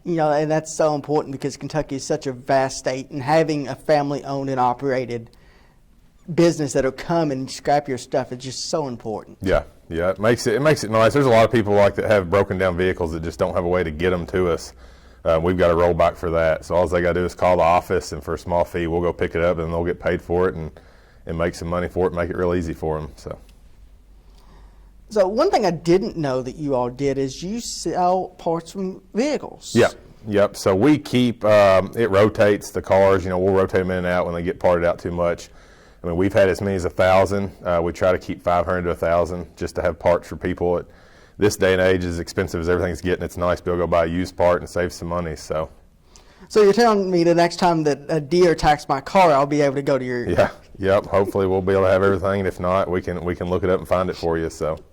You know, and that's so important because Kentucky is such a vast state, and having a family-owned and operated business that'll come and scrap your stuff is just so important. Yeah, it makes it nice. There's a lot of people like that have broken down vehicles that just don't have a way to get them to us. We've got a rollback for that, so all they got to do is call the office, and for a small fee, we'll go pick it up, and they'll get paid for it and make some money for it, make it real easy for them. So one thing I didn't know that you all did is you sell parts from vehicles. Yep. So we keep it rotates the cars. You know, we'll rotate them in and out when they get parted out too much. I mean, we've had as many as 1,000. We try to keep 500 to 1,000 just to have parts for people that this day and age, as expensive as everything's getting, it's nice to be able to go buy a used part and save some money. So you're telling me the next time that a deer attacks my car, I'll be able to go to your... Yeah, yep. Hopefully we'll be able to have everything, and if not, we can look it up and find it for you. So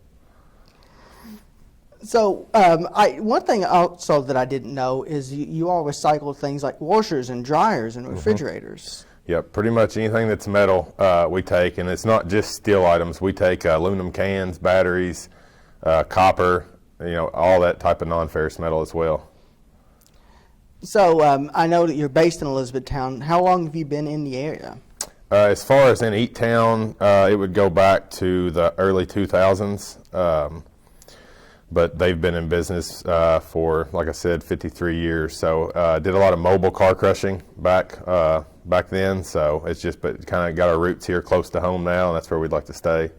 one thing also that I didn't know is you all recycle things like washers and dryers and refrigerators. Yep, pretty much anything that's metal we take, and it's not just steel items. We take aluminum cans, batteries, copper, all that type of non-ferrous metal as well. So I know that you're based in Elizabethtown. How long have you been in the area? As far as in Eaton, it would go back to the early 2000s. But they've been in business for, like I said, 53 years. So did a lot of mobile car crushing back then. So it's just, but kind of got our roots here close to home now, and that's where we'd like to stay.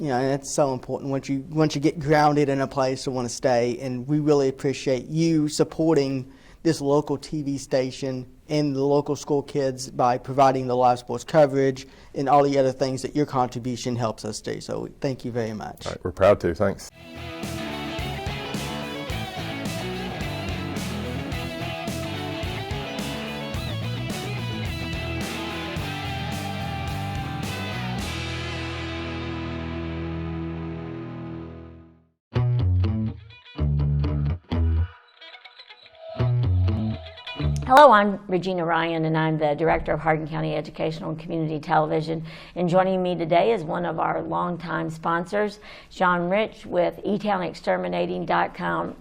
Yeah, and it's so important once you get grounded in a place to want to stay. And we really appreciate you supporting this local TV station and the local school kids by providing the live sports coverage and all the other things that your contribution helps us do. So thank you very much. All right, we're proud to. Thanks. Hello, I'm Regina Ryan, and I'm the Director of Hardin County Educational and Community Television. And joining me today is one of our longtime sponsors, Sean Rich with eTownExterminating.com.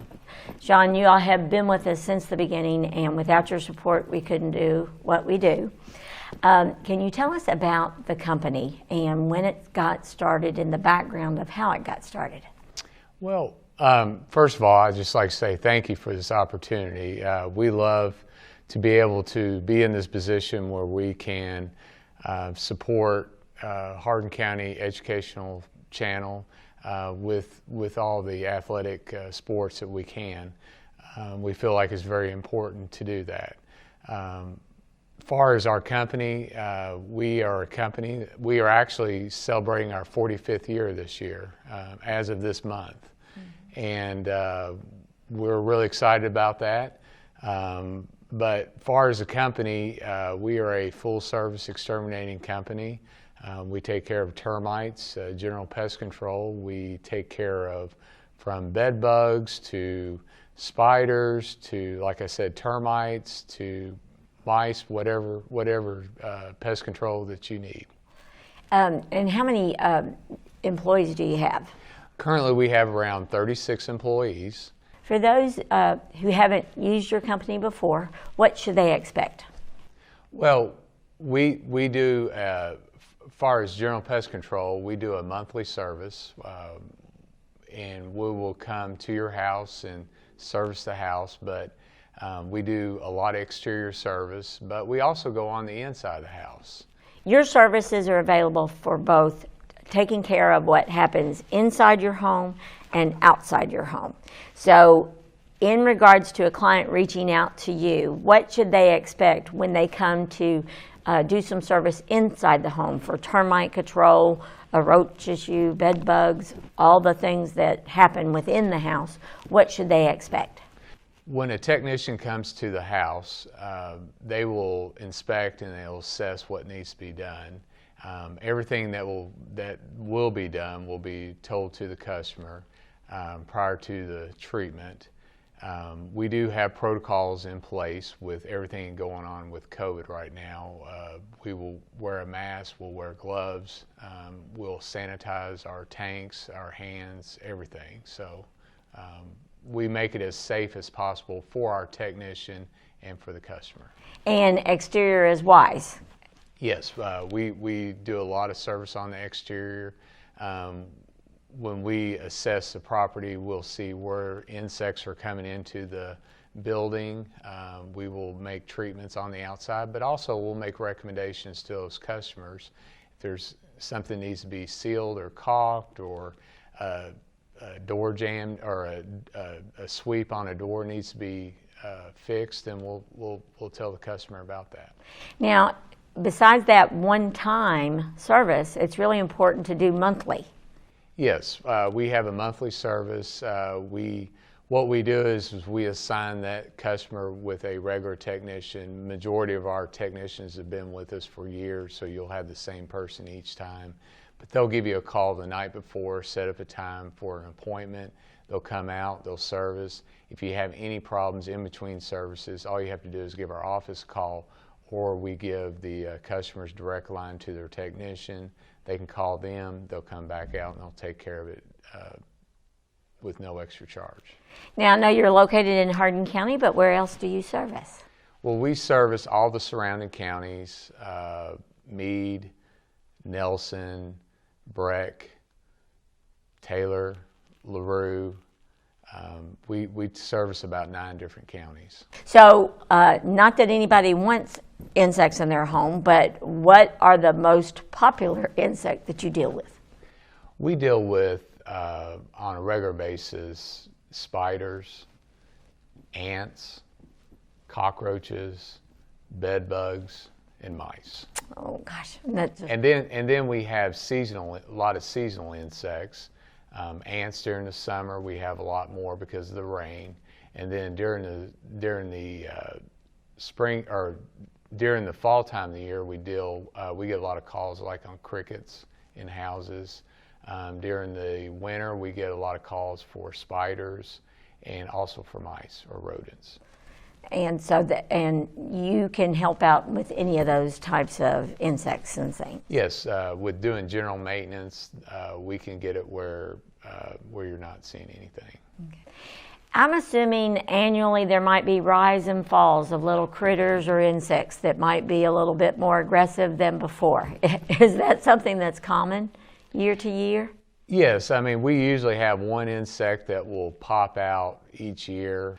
Sean, you all have been with us since the beginning, and without your support, we couldn't do what we do. Can you tell us about the company and when it got started and the background of how it got started? Well, first of all, I'd just like to say thank you for this opportunity. We love to be able to be in this position where we can support Hardin County Educational Channel with all the athletic sports that we can. We feel like it's very important to do that. As far as our company, we are actually celebrating our 45th year this year, as of this month. And we're really excited about that. But as far as the company, we are a full-service exterminating company. We take care of termites, general pest control. We take care of from bed bugs to spiders to, like I said, termites to mice, whatever pest control that you need. And how many employees do you have? Currently, we have around 36 employees. For those who haven't used your company before, what should they expect? Well, we do, as far as general pest control, we do a monthly service, and we will come to your house and service the house, but we do a lot of exterior service, but we also go on the inside of the house. Your services are available for both taking care of what happens inside your home and outside your home. So in regards to a client reaching out to you, what should they expect when they come to do some service inside the home for termite control, a roach issue, bed bugs, all the things that happen within the house? What should they expect? When a technician comes to the house, they will inspect and they'll assess what needs to be done. Everything that will be done will be told to the customer prior to the treatment. We do have protocols in place with everything going on with COVID right now. We will wear a mask, we'll wear gloves, we'll sanitize our tanks, our hands, everything. So we make it as safe as possible for our technician and for the customer. And exterior is wise. Yes, we do a lot of service on the exterior. When we assess the property, we'll see where insects are coming into the building. We will make treatments on the outside, but also we'll make recommendations to those customers. If there's something that needs to be sealed or caulked, or a door jammed, or a sweep on a door needs to be fixed, then we'll tell the customer about that. Now, besides that one-time service, it's really important to do monthly. Yes, we have a monthly service. What we do is we assign that customer with a regular technician. Majority of our technicians have been with us for years, so you'll have the same person each time. But they'll give you a call the night before, set up a time for an appointment. They'll come out, they'll service. If you have any problems in between services, all you have to do is give our office a call, or we give the customer's direct line to their technician. They can call them, they'll come back out, and they'll take care of it with no extra charge. Now, I know you're located in Hardin County, but where else do you service? Well, we service all the surrounding counties, Meade, Nelson, Breck, Taylor, LaRue. We service about 9 different counties. So, not that anybody wants insects in their home, but what are the most popular insect that you deal with? We deal with, on a regular basis, spiders, ants, cockroaches, bed bugs, and mice. Oh gosh, and then we have a lot of seasonal insects. Ants during the summer, we have a lot more because of the rain, and then during the spring or during the fall time of the year, we get a lot of calls like on crickets in houses. During the winter, we get a lot of calls for spiders and also for mice or rodents. And so, and you can help out with any of those types of insects and things? Yes, with doing general maintenance, we can get it where you're not seeing anything. Okay. I'm assuming annually there might be rise and falls of little critters or insects that might be a little bit more aggressive than before. Is that something that's common year to year? Yes, I mean, we usually have one insect that will pop out each year,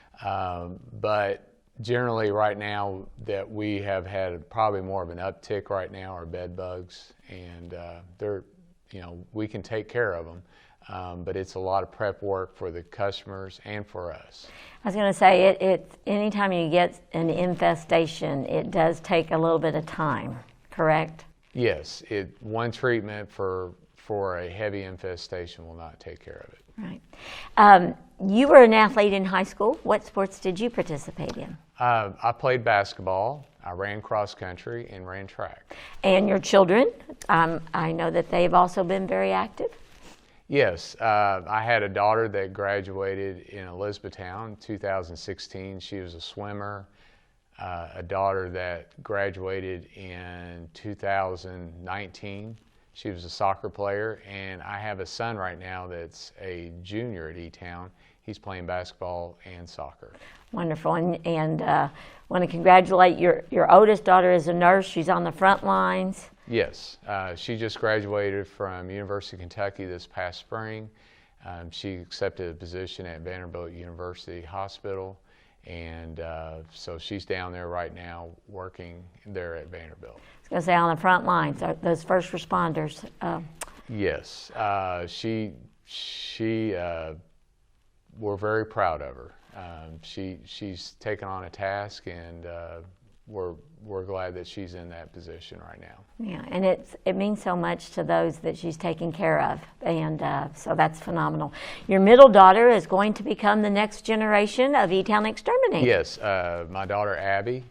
but generally right now that we have had probably more of an uptick right now are bed bugs, and we can take care of them, but it's a lot of prep work for the customers and for us. I was going to say, anytime you get an infestation, it does take a little bit of time, correct? Yes, one treatment for a heavy infestation will not take care of it. Right. You were an athlete in high school. What sports did you participate in? I played basketball, I ran cross country, and ran track. And your children, I know that they've also been very active? Yes, I had a daughter that graduated in Elizabethtown in 2016. She was a swimmer. A daughter that graduated in 2019. She was a soccer player, and I have a son right now that's a junior at E-Town. He's playing basketball and soccer. Wonderful, and want to congratulate your oldest daughter is a nurse. She's on the front lines. Yes, she just graduated from University of Kentucky this past spring. She accepted a position at Vanderbilt University Hospital, and so she's down there right now working there at Vanderbilt. I was going to say, on the front lines, those first responders. Yes, we're very proud of her. She's taken on a task, and we're glad that she's in that position right now. Yeah, and it means so much to those that she's taking care of, and so that's phenomenal. Your middle daughter is going to become the next generation of E-Town Exterminator. Yes, my daughter Abby,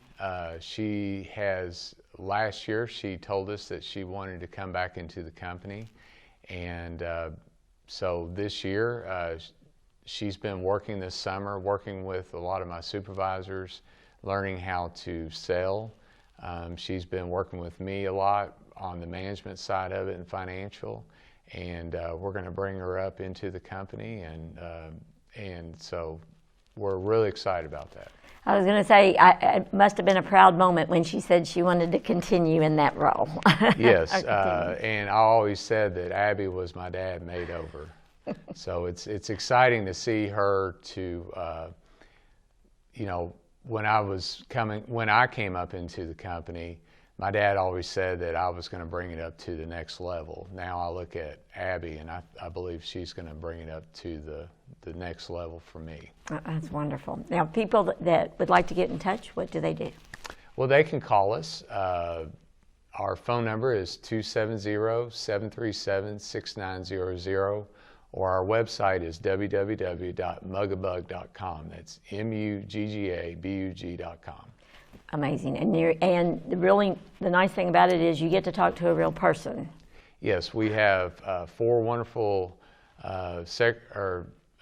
last year she told us that she wanted to come back into the company, and so this year she's been working this summer, working with a lot of my supervisors, learning how to sell. She's been working with me a lot on the management side of it and financial, and we're going to bring her up into the company, and so we're really excited about that. I was going to say, it must have been a proud moment when she said she wanted to continue in that role. Yes, and I always said that Abby was my dad made over. So it's exciting to see her to, when I came up into the company, my dad always said that I was going to bring it up to the next level. Now I look at Abby, and I believe she's going to bring it up to the next level for me. That's wonderful. Now, people that would like to get in touch, what do they do? Well, they can call us. Our phone number is 270-737-6900. or our website is www.muggabug.com. That's muggabug.com. Amazing. And really the nice thing about it is you get to talk to a real person. Yes, we have 4 wonderful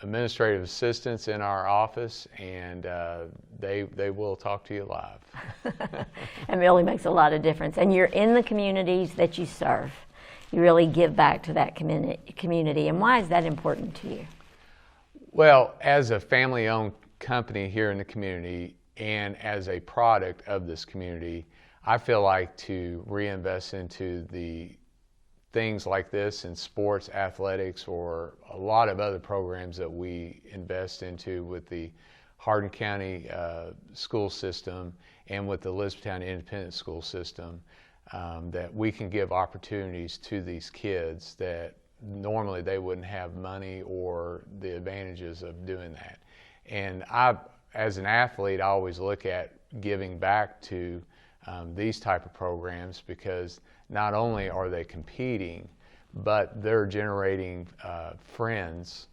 administrative assistants in our office, and they will talk to you live. It really makes a lot of difference. And you're in the communities that you serve. You really give back to that community. And why is that important to you? Well, as a family-owned company here in the community and as a product of this community, I feel like to reinvest into the things like this in sports, athletics, or a lot of other programs that we invest into with the Hardin County school system and with the Elizabethtown Independent School System, that we can give opportunities to these kids that normally they wouldn't have money or the advantages of doing that. And as an athlete, I always look at giving back to these type of programs, because not only are they competing, but they're generating friends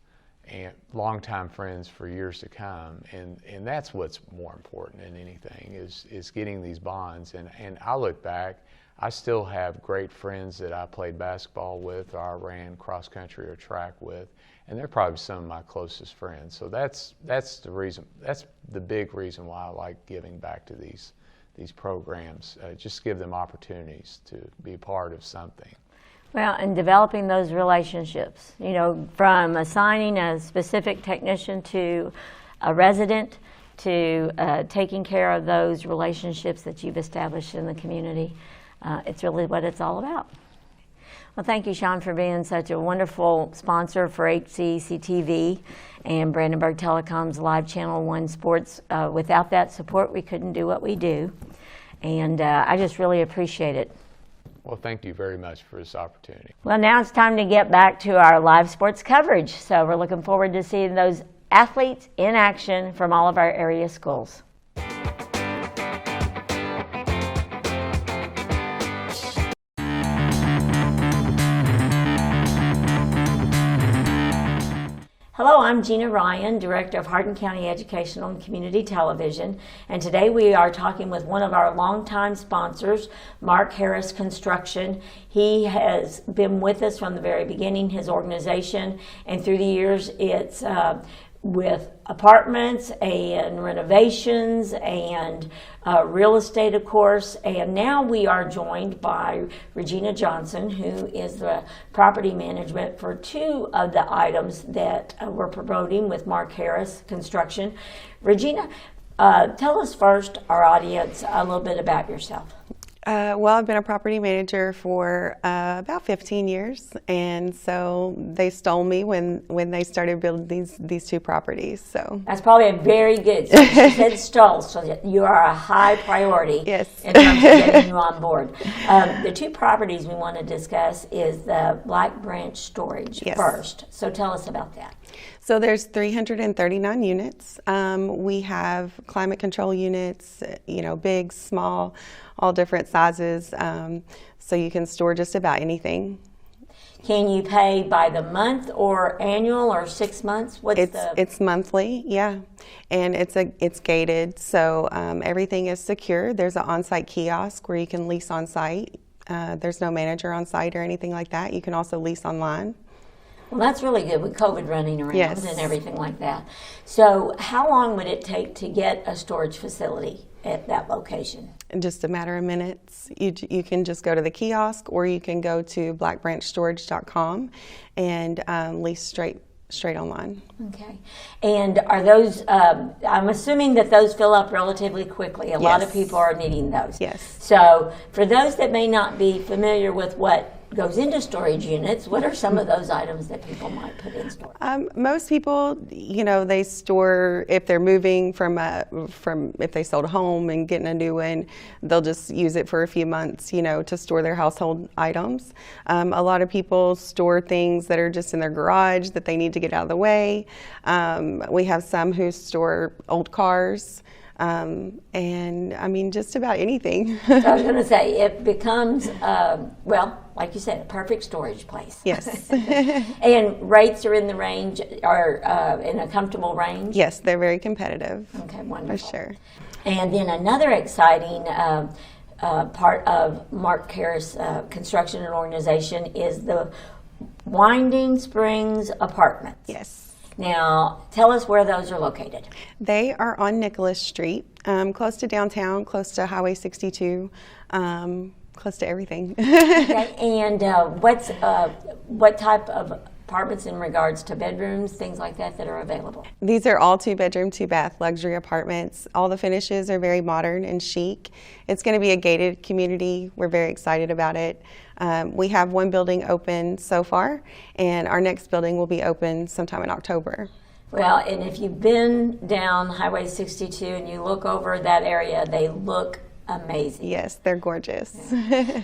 and longtime friends for years to come, and that's what's more important than anything is getting these bonds. And I look back, I still have great friends that I played basketball with, or I ran cross country or track with, and they're probably some of my closest friends. So that's the reason. That's the big reason why I like giving back to these programs. Just give them opportunities to be part of something. Well, and developing those relationships, you know, from assigning a specific technician to a resident to taking care of those relationships that you've established in the community. It's really what it's all about. Well, thank you, Sean, for being such a wonderful sponsor for HCEC-TV and Brandenburg Telecom's Live Channel 1 Sports. Without that support, we couldn't do what we do. And I just really appreciate it. Well, thank you very much for this opportunity. Well, now it's time to get back to our live sports coverage. So we're looking forward to seeing those athletes in action from all of our area schools. Hello, I'm Gina Ryan, Director of Hardin County Educational and Community Television, and today we are talking with one of our longtime sponsors, Mark Harris Construction. He has been with us from the very beginning, his organization, and through the years it's with apartments and renovations and real estate, of course. And now we are joined by Regina Johnson, who is the property management for 2 of the items that we're promoting with Mark Harris Construction. Regina, tell us first, our audience, a little bit about yourself. Well, I've been a property manager for about 15 years, and so they stole me when they started building these 2 properties. So that's probably a very good. So she said stole, so you are a high priority. Yes. In terms of getting you on board. The 2 properties we want to discuss is the Black Branch Storage first. So tell us about that. So there's 339 units. We have climate control units, big, small, all different sizes. So you can store just about anything. Can you pay by the month or annual or 6 months? It's monthly, yeah, and it's gated, so everything is secure. There's an on-site kiosk where you can lease on site. There's no manager on site or anything like that. You can also lease online. Well, that's really good with COVID running around and everything like that. So how long would it take to get a storage facility at that location? In just a matter of minutes. You can just go to the kiosk, or you can go to blackbranchstorage.com and lease straight online. Okay. And are those, I'm assuming that those fill up relatively quickly. A lot of people are needing those. Yes. So for those that may not be familiar with what goes into storage units, what are some of those items that people might put in storage? Most people, they store, if they're moving from if they sold a home and getting a new one, they'll just use it for a few months, to store their household items. A lot of people store things that are just in their garage that they need to get out of the way. We have some who store old cars. And I mean, just about anything. So I was going to say, it becomes, like you said, a perfect storage place. Yes. And rates are in the range, are in a comfortable range? Yes, they're very competitive. Okay, wonderful. For sure. And then another exciting part of Mark Harris Construction and Organization is the Winding Springs Apartments. Yes. Now, tell us where those are located. They are on Nicholas Street, close to downtown, close to Highway 62, close to everything. Okay, and what type of apartments in regards to bedrooms, things like that are available? These are all 2-bedroom, 2-bath luxury apartments. All the finishes are very modern and chic. It's going to be a gated community. We're very excited about it. We have one building open so far, and our next building will be open sometime in October. Well, and if you've been down Highway 62 and you look over that area, they look amazing. Yes, they're gorgeous.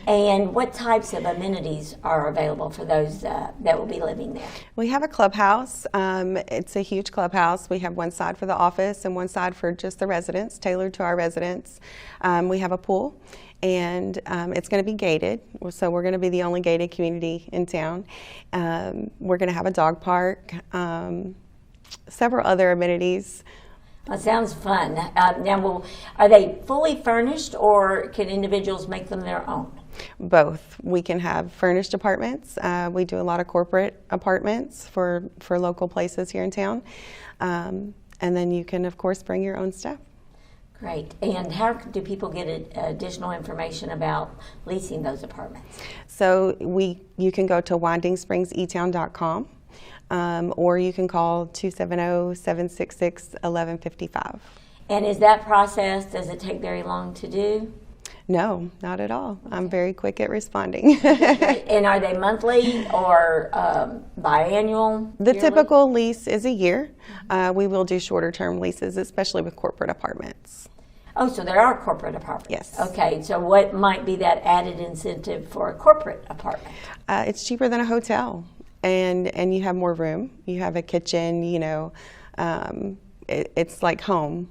And what types of amenities are available for those that will be living there? We have a clubhouse. It's a huge clubhouse. We have one side for the office and one side for just the residents, tailored to our residents. We have a pool, and it's going to be gated, so we're going to be the only gated community in town. We're going to have a dog park, several other amenities. That sounds fun. Now, are they fully furnished, or can individuals make them their own? Both. We can have furnished apartments. We do a lot of corporate apartments for local places here in town. And then you can, of course, bring your own stuff. Great. And how do people get additional information about leasing those apartments? So you can go to WindingSpringsEtown.com. Or you can call 270-766-1155. And is that process, does it take very long to do? No, not at all. I'm very quick at responding. And are they monthly or biannual? The yearly? typical lease is a year. We will do shorter term leases, especially with corporate apartments. Oh, so there are corporate apartments? Yes. Okay, so what might be that added incentive for a corporate apartment? It's cheaper than a hotel. And you have more room. You have a kitchen, it's like home.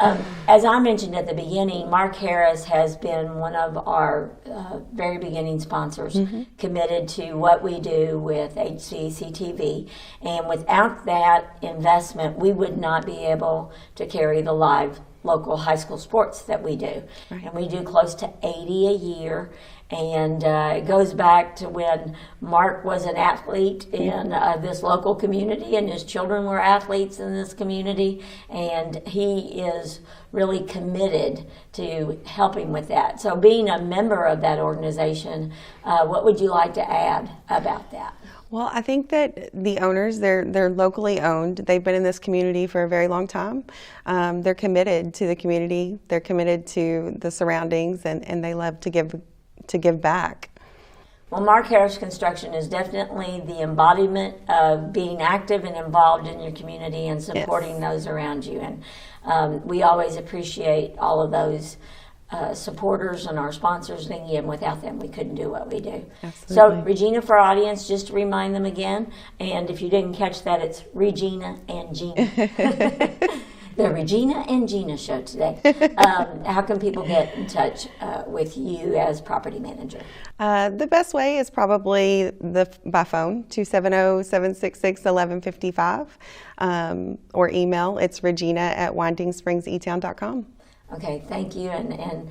As I mentioned at the beginning, Mark Harris has been one of our very beginning sponsors, committed to what we do with HCEC-TV. And without that investment, we would not be able to carry the live local high school sports that we do. Right. And we do close to 80 a year. And it goes back to when Mark was an athlete in this local community, and his children were athletes in this community, and he is really committed to helping with that. So being a member of that organization, what would you like to add about that? Well, I think that the owners, they're locally owned. They've been in this community for a very long time. They're committed to the community. They're committed to the surroundings, and they love to give back. Well, Mark Harris Construction is definitely the embodiment of being active and involved in your community and supporting those around you. And we always appreciate all of those supporters and our sponsors. And again, without them, we couldn't do what we do. Absolutely. So, Regina, for our audience, just to remind them again, and if you didn't catch that, it's Regina and Gina. The Regina and Gina show today. How can people get in touch with you as property manager? The best way is probably by phone, 270-766-1155, or email. It's regina@WindingSpringsEtown.com. Okay, thank you, and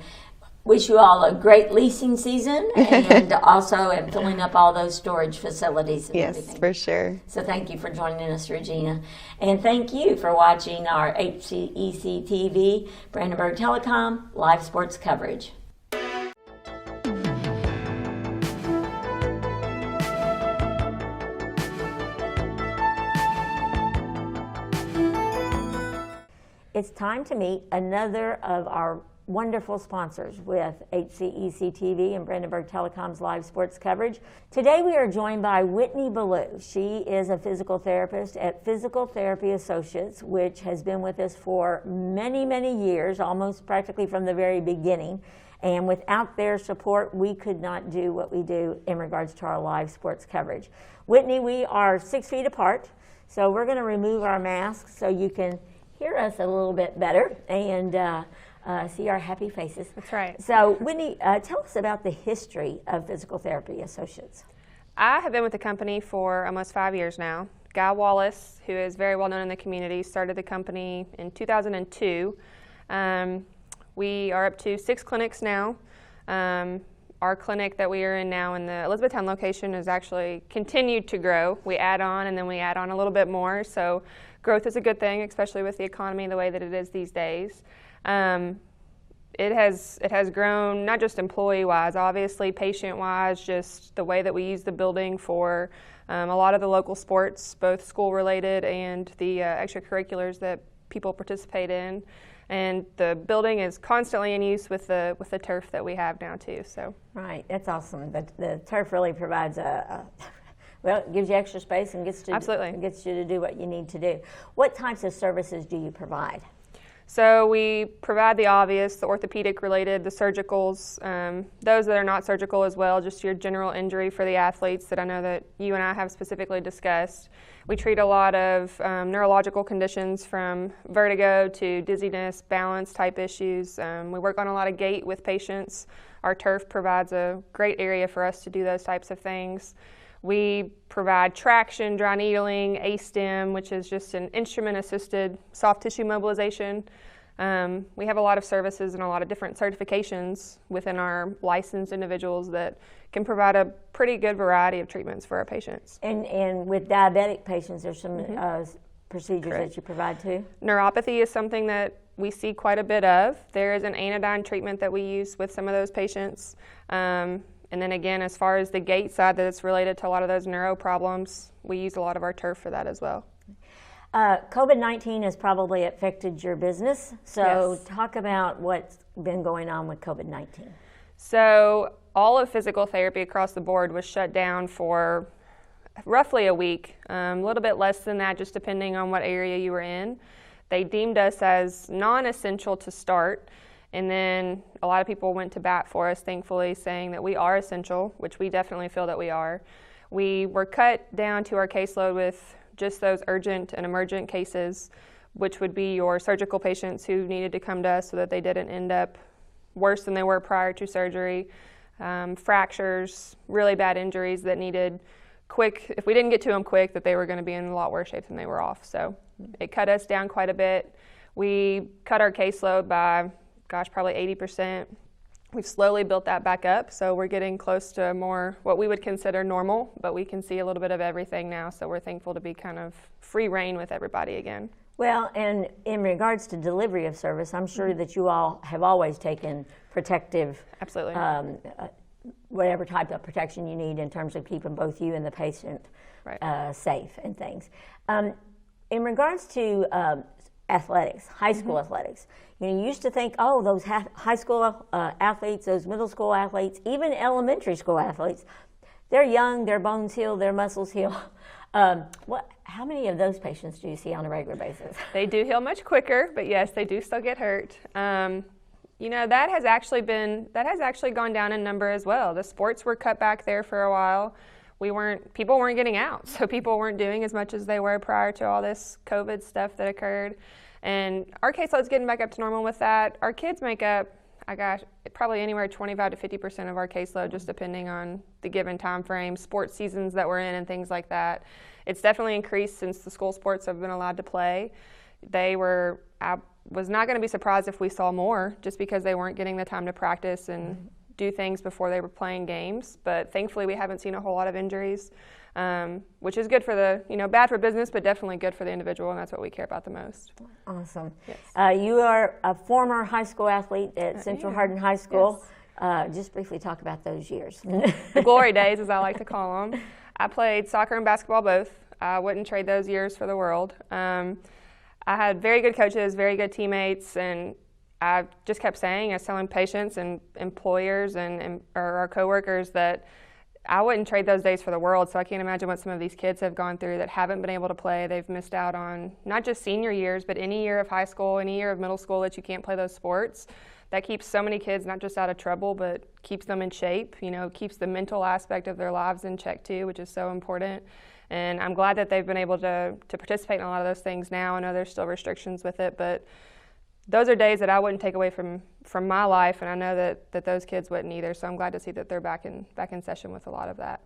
wish you all a great leasing season, and also in filling up all those storage facilities and everything. Yes, for sure. So thank you for joining us, Regina. And thank you for watching our HCEC-TV, Brandenburg Telecom, live sports coverage. It's time to meet another of our wonderful sponsors with HCEC-TV and Brandenburg Telecom's live sports coverage. Today we are joined by Whitney Ballou. She is a physical therapist at Physical Therapy Associates, which has been with us for many, many years, almost practically from the very beginning. And without their support, we could not do what we do in regards to our live sports coverage. Whitney, we are 6 feet apart, so we're going to remove our masks so you can hear us a little bit better. And see our happy faces. That's right. So, Whitney, tell us about the history of Physical Therapy Associates. I have been with the company for almost 5 years now. Guy Wallace, who is very well known in the community, started the company in 2002. We are up to 6 clinics now. Our clinic that we are in now in the Elizabethtown location has actually continued to grow. We add on and then we add on a little bit more. So growth is a good thing, especially with the economy the way that it is these days. It has grown not just employee-wise, obviously patient-wise, just the way that we use the building for a lot of the local sports, both school-related and the extracurriculars that people participate in. And the building is constantly in use with the turf that we have now too. So right, that's awesome. The turf really provides well, it gives you extra space and gets you to do what you need to do. What types of services do you provide? So we provide the obvious, the orthopedic related, the surgicals, those that are not surgical as well, just your general injury for the athletes that I know that you and I have specifically discussed. We treat a lot of neurological conditions from vertigo to dizziness, balance type issues. We work on a lot of gait with patients. Our turf provides a great area for us to do those types of things. We provide traction, dry needling, A-stem, which is just an instrument-assisted soft tissue mobilization. We have a lot of services and a lot of different certifications within our licensed individuals that can provide a pretty good variety of treatments for our patients. And with diabetic patients, there's some procedures that you provide too? Neuropathy is something that we see quite a bit of. There is an anodyne treatment that we use with some of those patients. And then again, as far as the gait side that it's related to a lot of those neuro problems, we use a lot of our turf for that as well. COVID-19 has probably affected your business, so Yes. talk about what's been going on with COVID-19. So all of physical therapy across the board was shut down for roughly a week, a little bit less than that just depending on what area you were in. They deemed us as non-essential to start. And then a lot of people went to bat for us, thankfully, saying that we are essential, which we definitely feel that we are. We were cut down to our caseload with just those urgent and emergent cases, which would be your surgical patients who needed to come to us so that they didn't end up worse than they were prior to surgery, fractures, really bad injuries that needed quick, if we didn't get to them quick, that they were going to be in a lot worse shape than they were off. So it cut us down quite a bit. We cut our caseload by probably 80%. We've slowly built that back up, so we're getting close to more what we would consider normal, but we can see a little bit of everything now, so we're thankful to be kind of free reign with everybody again. Well, and in regards to delivery of service, I'm sure that you all have always taken protective, absolutely, whatever type of protection you need in terms of keeping both you and the patient safe and things. In regards to athletics, high school athletics, you used to think, oh, those high school athletes, those middle school athletes, even elementary school athletes, they're young, their bones heal, their muscles heal. How many of those patients do you see on a regular basis? They do heal much quicker, but yes, they do still get hurt. That has actually gone down in number as well. The sports were cut back there for a while. People weren't getting out, so people weren't doing as much as they were prior to all this COVID stuff that occurred. And our caseload's getting back up to normal with that. Our kids make up, probably anywhere 25 to 50% of our caseload, just depending on the given time frame, sports seasons that we're in and things like that. It's definitely increased since the school sports have been allowed to play. I was not going to be surprised if we saw more, just because they weren't getting the time to practice and do things before they were playing games. But thankfully we haven't seen a whole lot of injuries, which is good for bad for business, but definitely good for the individual, and that's what we care about the most. Awesome. Yes. You are a former high school athlete at Central Hardin High School. Yes. Just briefly talk about those years. The glory days, as I like to call them. I played soccer and basketball both. I wouldn't trade those years for the world. I had very good coaches, very good teammates, and I just kept saying, I was telling patients and employers or our coworkers that I wouldn't trade those days for the world. So I can't imagine what some of these kids have gone through that haven't been able to play. They've missed out on not just senior years, but any year of high school, any year of middle school that you can't play those sports. That keeps so many kids not just out of trouble, but keeps them in shape, keeps the mental aspect of their lives in check too, which is so important. And I'm glad that they've been able to participate in a lot of those things now. I know there's still restrictions with it, but those are days that I wouldn't take away from my life, and I know that those kids wouldn't either. So I'm glad to see that they're back in session with a lot of that.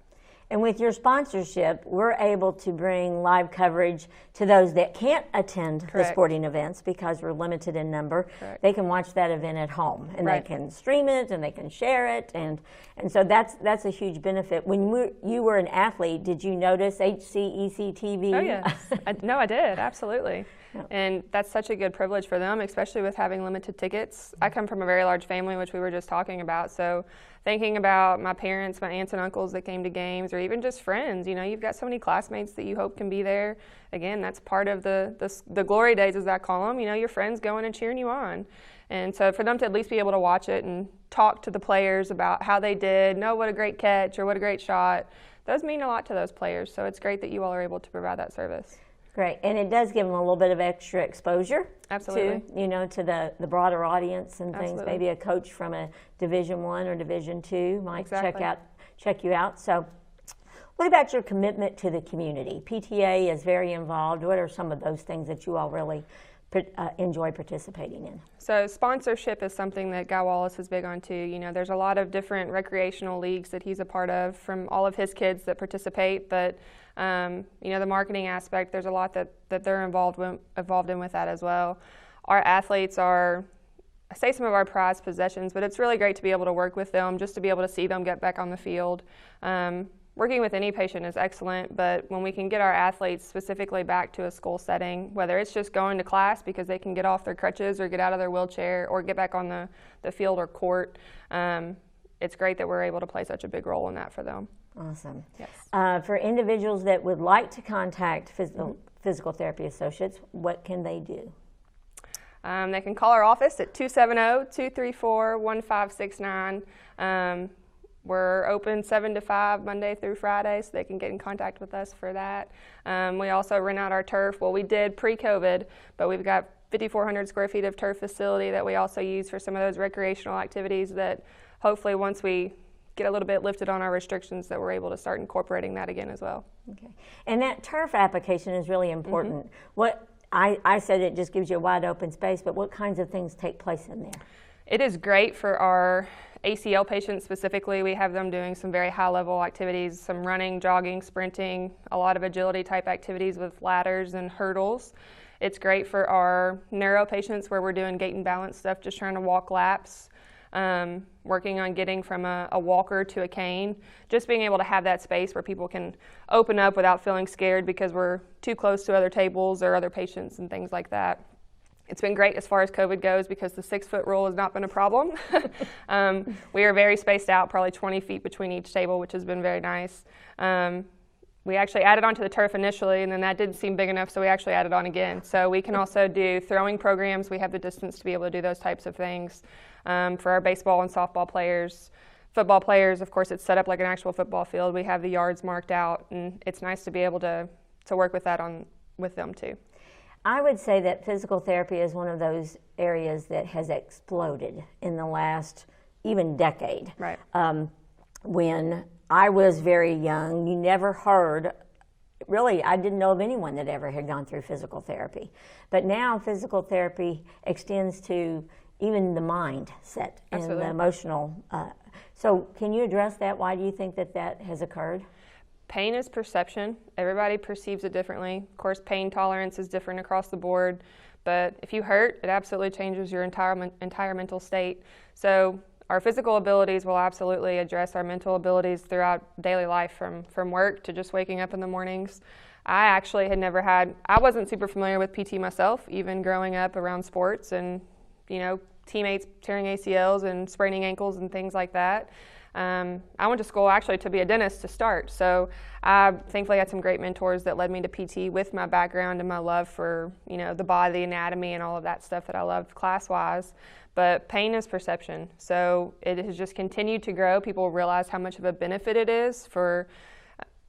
And with your sponsorship, we're able to bring live coverage to those that can't attend the sporting events because we're limited in number. Correct. They can watch that event at home, and Right. they can stream it, and they can share it, and so that's a huge benefit. When you were an athlete, did you notice HCEC-TV? Oh yes, I did, absolutely. And that's such a good privilege for them, especially with having limited tickets. I come from a very large family, which we were just talking about. So thinking about my parents, my aunts and uncles that came to games, or even just friends, you've got so many classmates that you hope can be there. Again, that's part of the glory days, as I call them. Your friends going and cheering you on. And so for them to at least be able to watch it and talk to the players about how they did, know what a great catch or what a great shot, those mean a lot to those players. So it's great that you all are able to provide that service. Great, and it does give them a little bit of extra exposure. Absolutely. To the broader audience and things. Absolutely. Maybe a coach from a Division I or Division II might Exactly. check you out. So, what about your commitment to the community? PTA is very involved. What are some of those things that you all really enjoy participating in? So sponsorship is something that Guy Wallace is big on too. There's a lot of different recreational leagues that he's a part of from all of his kids that participate, but the marketing aspect, there's a lot that they're involved in with that as well. Our athletes are, I say, some of our prized possessions, but it's really great to be able to work with them, just to be able to see them get back on the field. Working with any patient is excellent, but when we can get our athletes specifically back to a school setting, whether it's just going to class because they can get off their crutches or get out of their wheelchair or get back on the field or court, it's great that we're able to play such a big role in that for them. Awesome. Yes. For individuals that would like to contact physical therapy associates, what can they do? They can call our office at 270-234-1569. We're open 7 to 5 Monday through Friday, so they can get in contact with us for that. We also rent out our turf. Well, we did pre-COVID, but we've got 5,400 square feet of turf facility that we also use for some of those recreational activities that hopefully once we get a little bit lifted on our restrictions that we're able to start incorporating that again as well. Okay. And that turf application is really important. Mm-hmm. What I said it just gives you a wide open space, but what kinds of things take place in there? It is great for our ACL patients specifically. We have them doing some very high level activities, some running, jogging, sprinting, a lot of agility type activities with ladders and hurdles. It's great for our neuro patients where we're doing gait and balance stuff, just trying to walk laps, working on getting from a walker to a cane, just being able to have that space where people can open up without feeling scared because we're too close to other tables or other patients and things like that. It's been great as far as COVID goes because the 6-foot rule has not been a problem. We are very spaced out, probably 20 feet between each table, which has been very nice. We actually added onto the turf initially, and then that didn't seem big enough, so we actually added on again. So we can also do throwing programs. We have the distance to be able to do those types of things. For our baseball and softball players, football players, of course, it's set up like an actual football field. We have the yards marked out, and it's nice to be able to work with that with them too. I would say that physical therapy is one of those areas that has exploded in the last even decade. Right. When I was very young, you never heard, really, I didn't know of anyone that ever had gone through physical therapy. But now physical therapy extends to even the mindset and Absolutely. the emotional. So can you address that? Why do you think that has occurred? Pain is perception. Everybody perceives it differently. Of course, pain tolerance is different across the board, but if you hurt, it absolutely changes your entire mental state. So our physical abilities will absolutely address our mental abilities throughout daily life, from work to just waking up in the mornings. I actually I wasn't super familiar with PT myself, even growing up around sports and, teammates tearing ACLs and spraining ankles and things like that. I went to school actually to be a dentist to start, so I thankfully had some great mentors that led me to PT with my background and my love for the body, the anatomy, and all of that stuff that I loved class-wise. But pain is perception, so it has just continued to grow. People realize how much of a benefit it is for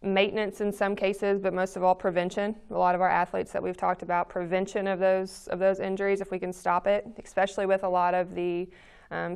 maintenance in some cases, but most of all prevention. A lot of our athletes that we've talked about, prevention of those injuries, if we can stop it, especially with a lot of the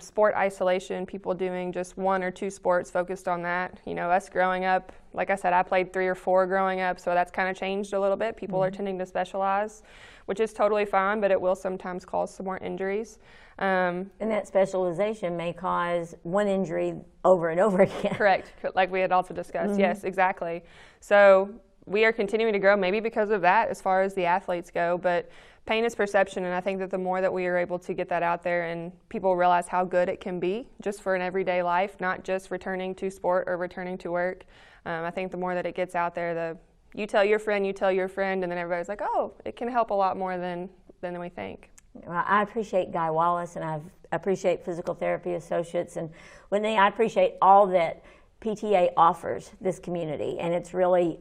Sport isolation, people doing just 1 or 2 sports focused on that. You know, us growing up, like I said, I played 3 or 4 growing up, so that's kind of changed a little bit. People are tending to specialize, which is totally fine, but it will sometimes cause some more injuries. And that specialization may cause one injury over and over again. Correct, like we had also discussed. Yes, exactly. So we are continuing to grow, maybe because of that as far as the athletes go, but pain is perception, and I think that the more that we are able to get that out there and people realize how good it can be just for an everyday life, not just returning to sport or returning to work, I think the more that it gets out there, you tell your friend, and then everybody's like, oh, it can help a lot more than we think. Well, I appreciate Guy Wallace, and I appreciate Physical Therapy Associates, and Whitney, I appreciate all that PTA offers this community, and it's really,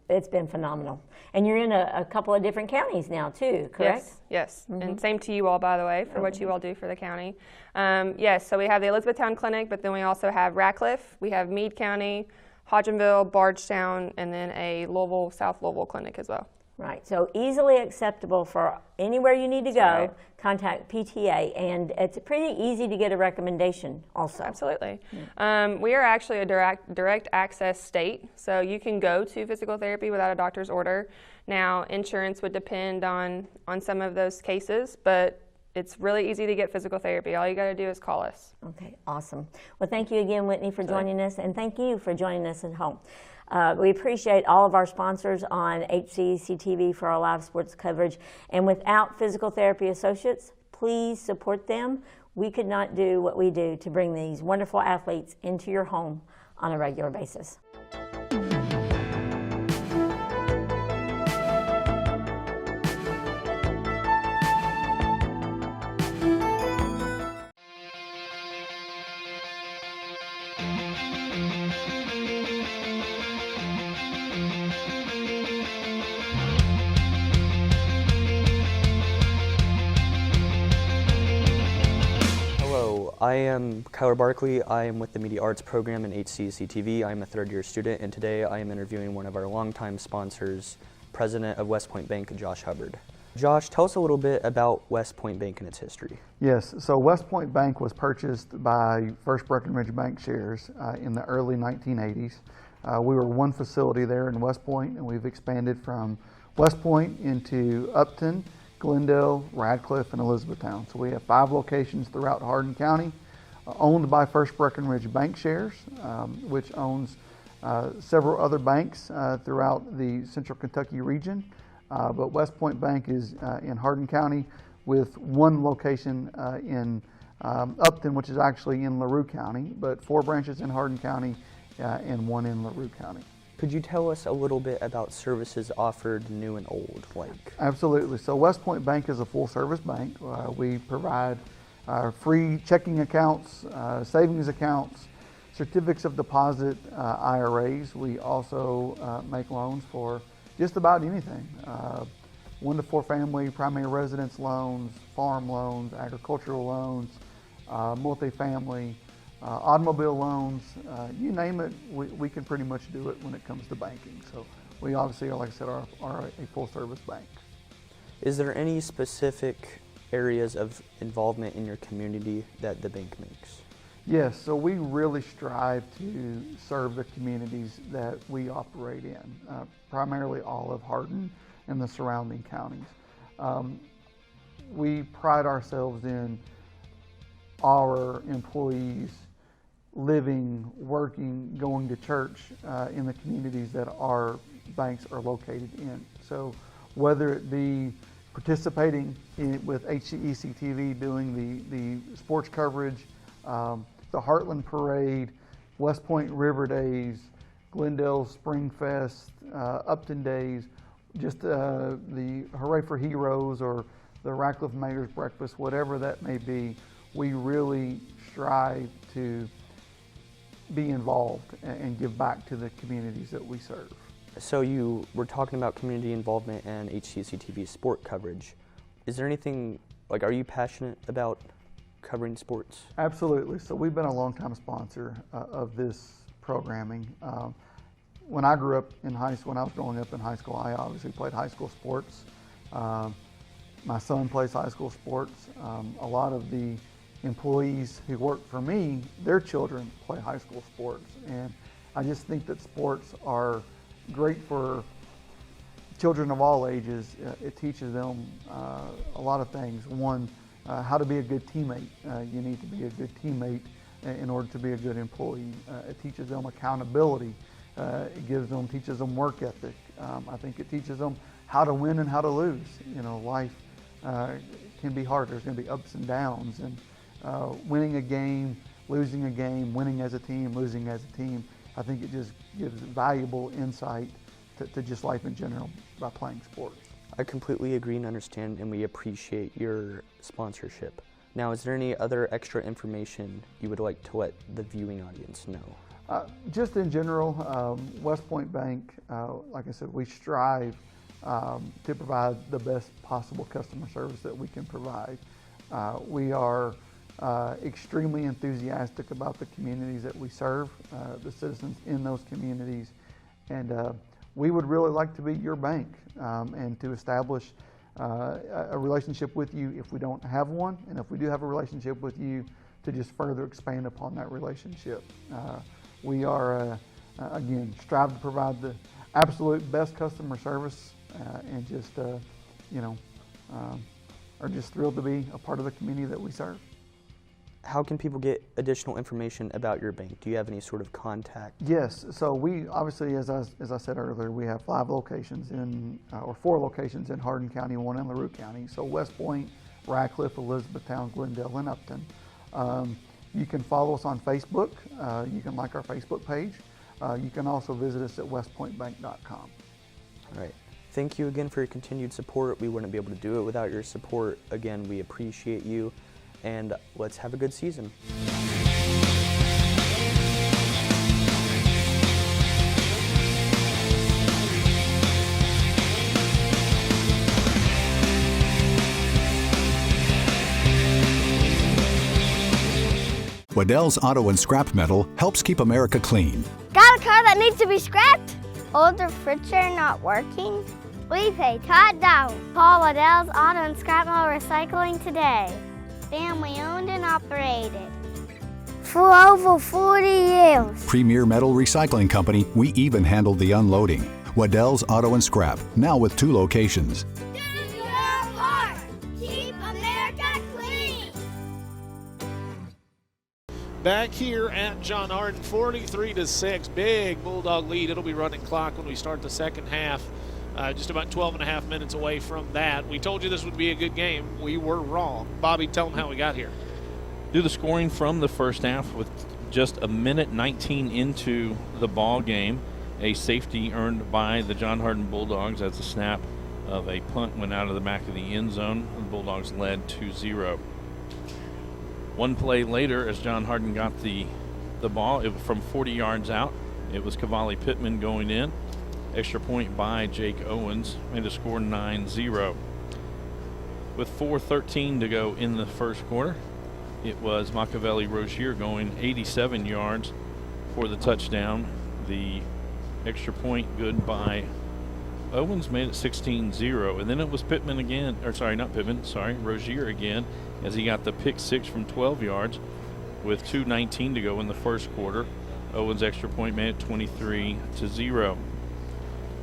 it's been phenomenal. And you're in a couple of different counties now too, correct? Yes. And same to you all, by the way, for what you all do for the county. Yes, so we have the Elizabethtown Clinic, but then we also have Ratcliffe, we have Meade County, Hodgenville, Bardstown, and then a Louisville, South Louisville clinic as well. Right, so easily accessible for anywhere you need to go. Right. Contact PTA, and it's pretty easy to get a recommendation also. Absolutely. We are actually a direct access state, so you can go to physical therapy without a doctor's order. Now, insurance would depend on some of those cases, but it's really easy to get physical therapy. All you got to do is call us. Okay, awesome. Well, thank you again, Whitney, for joining us, and thank you for joining us at home. We appreciate all of our sponsors on HCEC-TV for our live sports coverage. And without Physical Therapy Associates, please support them. We could not do what we do to bring these wonderful athletes into your home on a regular basis. I am Kyler Barkley. I am with the Media Arts program in HCEC-TV. I am a third-year student, and today I am interviewing one of our longtime sponsors, President of West Point Bank, Josh Hubbard. Josh, tell us a little bit about West Point Bank and its history. Yes, so West Point Bank was purchased by First Breckenridge Bank shares in the early 1980s. We were one facility there in West Point, and we've expanded from West Point into Upton, Glendale, Radcliffe, and Elizabethtown. So we have 5 locations throughout Hardin County, owned by First Breckenridge Bank shares, which owns several other banks throughout the Central Kentucky region. But West Point Bank is in Hardin County with one location in Upton, which is actually in LaRue County, but 4 branches in Hardin County and 1 in LaRue County. Could you tell us a little bit about services offered new and old? Absolutely. So West Point Bank is a full-service bank. We provide free checking accounts, savings accounts, certificates of deposit, IRAs. We also make loans for just about anything. 1 to 4 family, primary residence loans, farm loans, agricultural loans, multifamily, automobile loans, you name it, we can pretty much do it when it comes to banking. So we obviously, like I said, are a full-service bank. Is there any specific areas of involvement in your community that the bank makes? Yes, so we really strive to serve the communities that we operate in, primarily all of Hardin and the surrounding counties. We pride ourselves in our employees living, working, going to church in the communities that our banks are located in. So whether it be participating with HCEC-TV, doing the sports coverage, the Heartland Parade, West Point River Days, Glendale Spring Fest, Upton Days, just the Hooray for Heroes or the Radcliffe Mayor's Breakfast, whatever that may be, we really strive to be involved and give back to the communities that we serve. So you were talking about community involvement and HCEC-TV sport coverage. Is there anything, are you passionate about covering sports? Absolutely. So we've been a longtime sponsor of this programming. When I grew up in high school, when I was growing up in high school, I obviously played high school sports. My son plays high school sports. A lot of the employees who work for me, their children play high school sports. And I just think that sports are great for children of all ages. It teaches them a lot of things. One, how to be a good teammate. You need to be a good teammate in order to be a good employee. It teaches them accountability. It teaches them work ethic. I think it teaches them how to win and how to lose. You know, life can be hard. There's going to be ups and downs, and winning a game, losing a game, winning as a team, losing as a team. I think it just gives valuable insight to just life in general by playing sports. I completely agree and understand, and we appreciate your sponsorship. Now, is there any other extra information you would like to let the viewing audience know? Just in general, West Point Bank, like I said, we strive to provide the best possible customer service that we can provide. We are extremely enthusiastic about the communities that we serve, the citizens in those communities, and we would really like to be your bank and to establish a relationship with you if we don't have one, and if we do have a relationship with you, to just further expand upon that relationship. We are, again, strive to provide the absolute best customer service and just, are just thrilled to be a part of the community that we serve. How can people get additional information about your bank? Do you have any sort of contact? Yes, so we obviously, as I said earlier, we have 5 locations or 4 locations in Hardin County, 1 in LaRue County. So West Point, Radcliffe, Elizabethtown, Glendale, and Upton. You can follow us on Facebook. You can like our Facebook page. You can also visit us at westpointbank.com. All right. Thank you again for your continued support. We wouldn't be able to do it without your support. Again, we appreciate you, and let's have a good season. Waddell's Auto and Scrap Metal helps keep America clean. Got a car that needs to be scrapped? Older friction not working? We pay top dollar. Call Waddell's Auto and Scrap Metal Recycling today. Family owned and operated for over 40 years. Premier Metal Recycling Company, we even handle the unloading. Waddell's Auto and Scrap, now with 2 locations. Do your part. Keep America clean. Back here at John Hardin, 43-6, big Bulldog lead. It'll be running clock when we start the second half. Just about 12 and a half minutes away from that. We told you this would be a good game. We were wrong. Bobby, tell them how we got here. Do the scoring from the first half with just a minute 19 into the ball game. A safety earned by the John Hardin Bulldogs as a snap of a punt went out of the back of the end zone. The Bulldogs led 2-0. One play later, as John Hardin got the ball from 40 yards out, it was Cavalli Pittman going in. Extra point by Jake Owens, made the score 9-0. With 4:13 to go in the first quarter, it was Machiavelli Rozier going 87 yards for the touchdown. The extra point good by Owens made it 16-0. And then it was Pittman again, or sorry, not Pittman, sorry, Rozier again, as he got the pick 6 from 12 yards with 2:19 to go in the first quarter. Owens' extra point made it 23-0.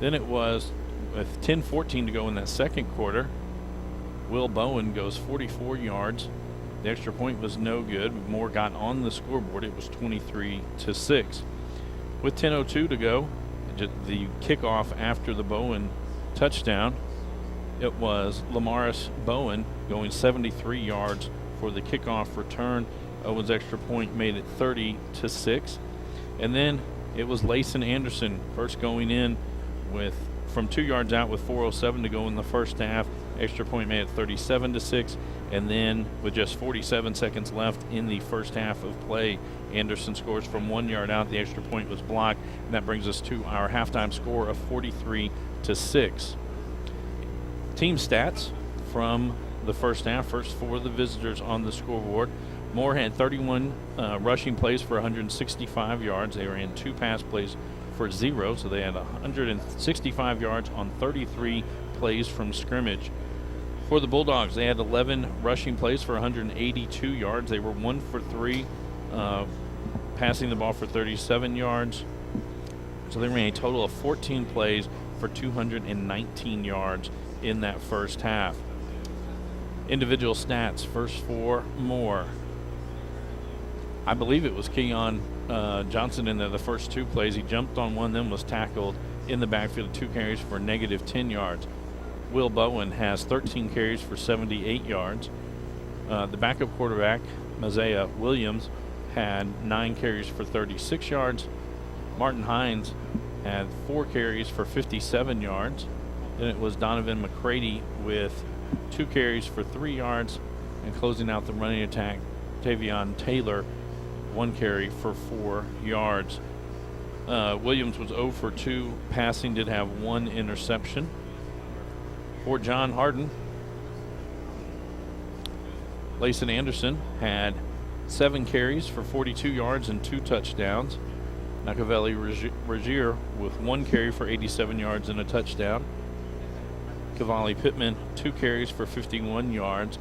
Then it was with 10:14 to go in that second quarter. Will Bowen goes 44 yards. The extra point was no good. Moore got on the scoreboard. It was 23-6. With 10:02 to go, the kickoff after the Bowen touchdown, it was Lamaris Bowen going 73 yards for the kickoff return. Owens' extra point made it 30-6. And then it was Layson Anderson first going in from 2 yards out with 4:07 to go in the first half. Extra point made it 37-6. And then with just 47 seconds left in the first half of play, Anderson scores from 1 yard out. The extra point was blocked, and that brings us to our halftime score of 43-6. Team stats from the first half. First for the visitors on the scoreboard. Moore had 31 rushing plays for 165 yards. They ran 2 pass plays for 0, so they had 165 yards on 33 plays from scrimmage. For the Bulldogs, they had 11 rushing plays for 182 yards. They were 1 for 3, passing the ball for 37 yards. So they ran a total of 14 plays for 219 yards in that first half. Individual stats, first for Moore. I believe it was Keon Johnson in there the first 2 plays. He jumped on one, then was tackled in the backfield, 2 carries for negative 10 yards. Will Bowen has 13 carries for 78 yards. The backup quarterback, Mosiah Williams, had 9 carries for 36 yards. Martin Hines had 4 carries for 57 yards. Then it was Donovan McCready with 2 carries for 3 yards. And closing out the running attack, Tavion Taylor, 1 carry for 4 yards. Williams was 0 for 2 passing, did have 1 interception. For John Harden, Layson Anderson had 7 carries for 42 yards and 2 touchdowns. Nakavelli Regier with 1 carry for 87 yards and a touchdown. Cavalli Pittman, 2 carries for 51 yards.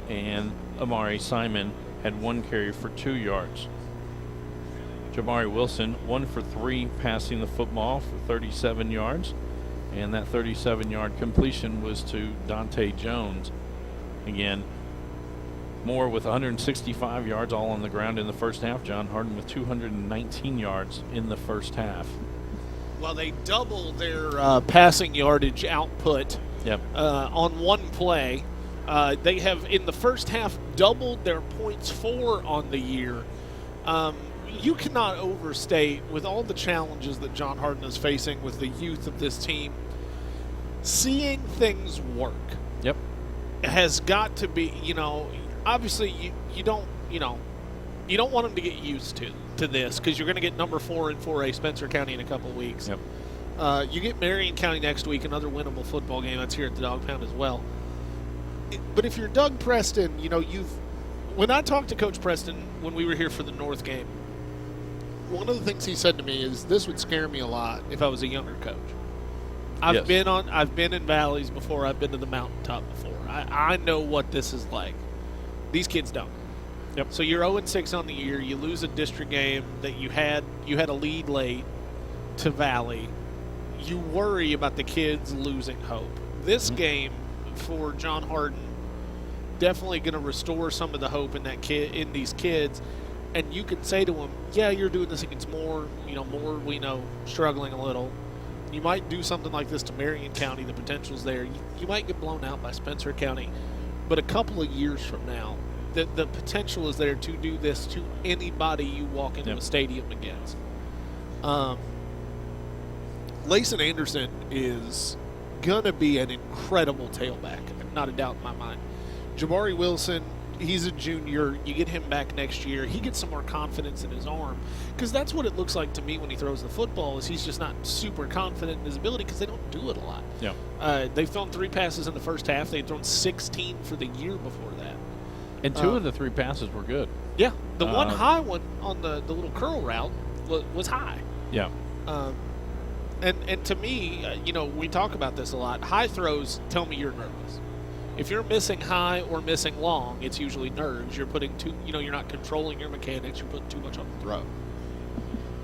And Amari Simon had 1 carry for 2 yards. Jabari Wilson, 1 for 3 passing the football for 37 yards. And that 37-yard completion was to Dante Jones. Again, Moore with 165 yards all on the ground in the first half. John Harden with 219 yards in the first half. Well, they double their passing yardage output on one play. They have, in the first half, doubled their points for on the year. You cannot overstate, with all the challenges that John Harden is facing with the youth of this team, seeing things work. Yep. Has got to be, obviously you don't want them to get used to this, because you're going to get number 4 in 4A Spencer County in a couple of weeks. Yep. You get Marion County next week, another winnable football game. That's here at the Dog Pound as well. But if you're Doug Preston, when I talked to Coach Preston when we were here for the North game, one of the things he said to me is, this would scare me a lot if I was a younger coach. I've been in valleys before. I've been to the mountaintop before. I know what this is like. These kids don't. Yep. So you're 0-6 on the year. You lose a district game that you had a lead late to Valley. You worry about the kids losing hope. This game for John Harden definitely going to restore some of the hope in these kids. And you can say to them, yeah, you're doing this against Moore, we know, struggling a little. You might do something like this to Marion County. The potential's there. You might get blown out by Spencer County. But a couple of years from now, the potential is there to do this to anybody you walk into a stadium against. Layson Anderson is going to be an incredible tailback, not a doubt in my mind. Jabari Wilson, he's a junior. You get him back next year. He gets some more confidence in his arm, because that's what it looks like to me when he throws the football, is he's just not super confident in his ability, because they don't do it a lot. Yeah. They've thrown 3 passes in the first half. They'd thrown 16 for the year before that. And 2 of the 3 passes were good. Yeah. The one high one on the little curl route was high. Yeah. And to me, we talk about this a lot. High throws tell me you're nervous. If you're missing high or missing long, it's usually nerves. You're putting you're not controlling your mechanics. You're putting too much on the throw.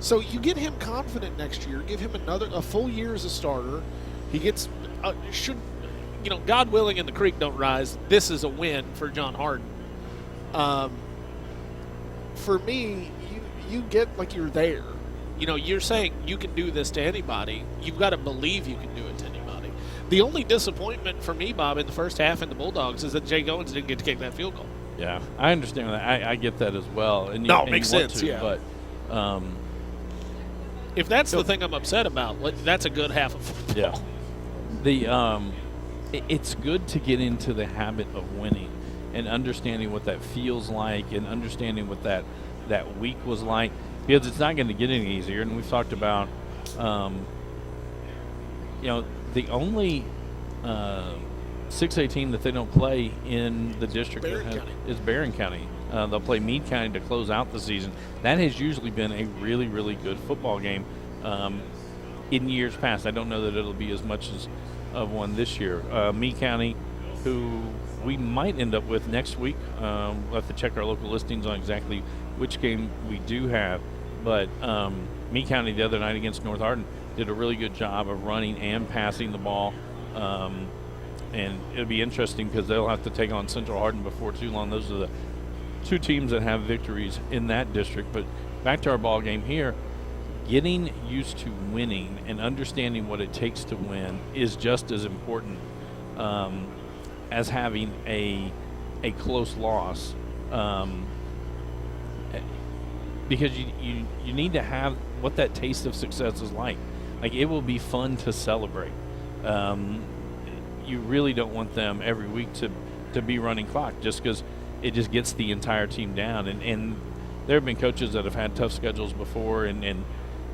So you get him confident next year. Give him a full year as a starter. He gets God willing and the creek don't rise. This is a win for John Harden. For me, you get like you're there. You're saying you can do this to anybody. You've got to believe you can do it to anybody. The only disappointment for me, Bob, in the first half in the Bulldogs is that Jay Goins didn't get to kick that field goal. Yeah, I understand that. I get that as well. And makes sense. But if that's the thing I'm upset about, that's a good half of football. Yeah. It's good to get into the habit of winning and understanding what that feels like and understanding what that week was like, because it's not going to get any easier. And we've talked about, the only 6A team that they don't play in the district is Barron County. They'll play Meade County to close out the season. That has usually been a really, really good football game in years past. I don't know that it'll be as much of one this year. Meade County who we might end up with next week. We'll have to check our local listings on exactly which game we do have. But Meade County the other night against North Hardin did a really good job of running and passing the ball. And it'll be interesting because they'll have to take on Central Hardin before too long. Those are the two teams that have victories in that district. But back to our ball game here, getting used to winning and understanding what it takes to win is just as important as having a close loss, because you need to have what that taste of success is like. Like, it will be fun to celebrate. You really don't want them every week to be running clock, just because it just gets the entire team down. And there have been coaches that have had tough schedules before, and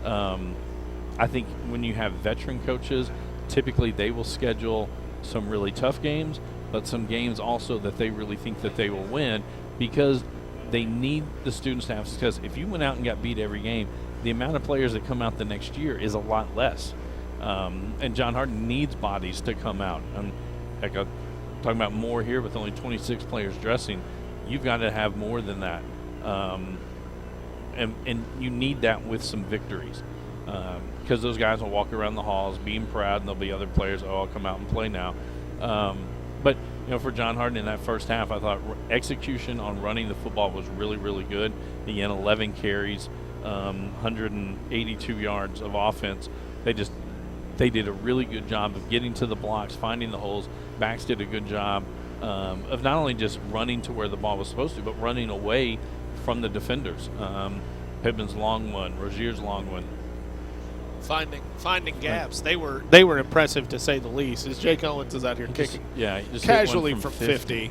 I think when you have veteran coaches, typically they will schedule some really tough games, but some games also that they really think that they will win, because they need the students to have success. If you went out and got beat every game, the amount of players that come out the next year is a lot less. And John Hardin needs bodies to come out. Heck, I'm talking about more here with only 26 players dressing. You've got to have more than that. And you need that with some victories, because those guys will walk around the halls being proud, and there'll be other players, I'll come out and play now. But for John Hardin in that first half, I thought execution on running the football was really, really good. Again, 11 carries, 182 yards of offense. They did a really good job of getting to the blocks, finding the holes. Backs did a good job of not only just running to where the ball was supposed to, but running away from the defenders. Pittman's long one, Rozier's long one. Finding gaps. They were impressive, to say the least, as Jake Owens is out here kicking just casually from 50.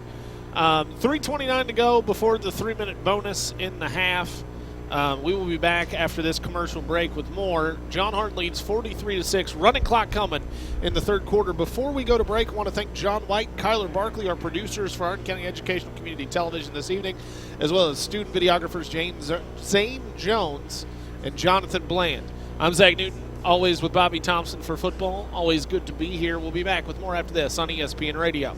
3:29 to go before the 3-minute bonus in the half. We will be back after this commercial break with more. John Hardin leads 43-6. Running clock coming in the third quarter. Before we go to break, I want to thank John White and Kyler Barkley, our producers for Hardin County Educational Community Television this evening, as well as student videographers Zane Jones and Jonathan Bland. I'm Zach Newton, always with Bobby Thompson for football. Always good to be here. We'll be back with more after this on ESPN Radio.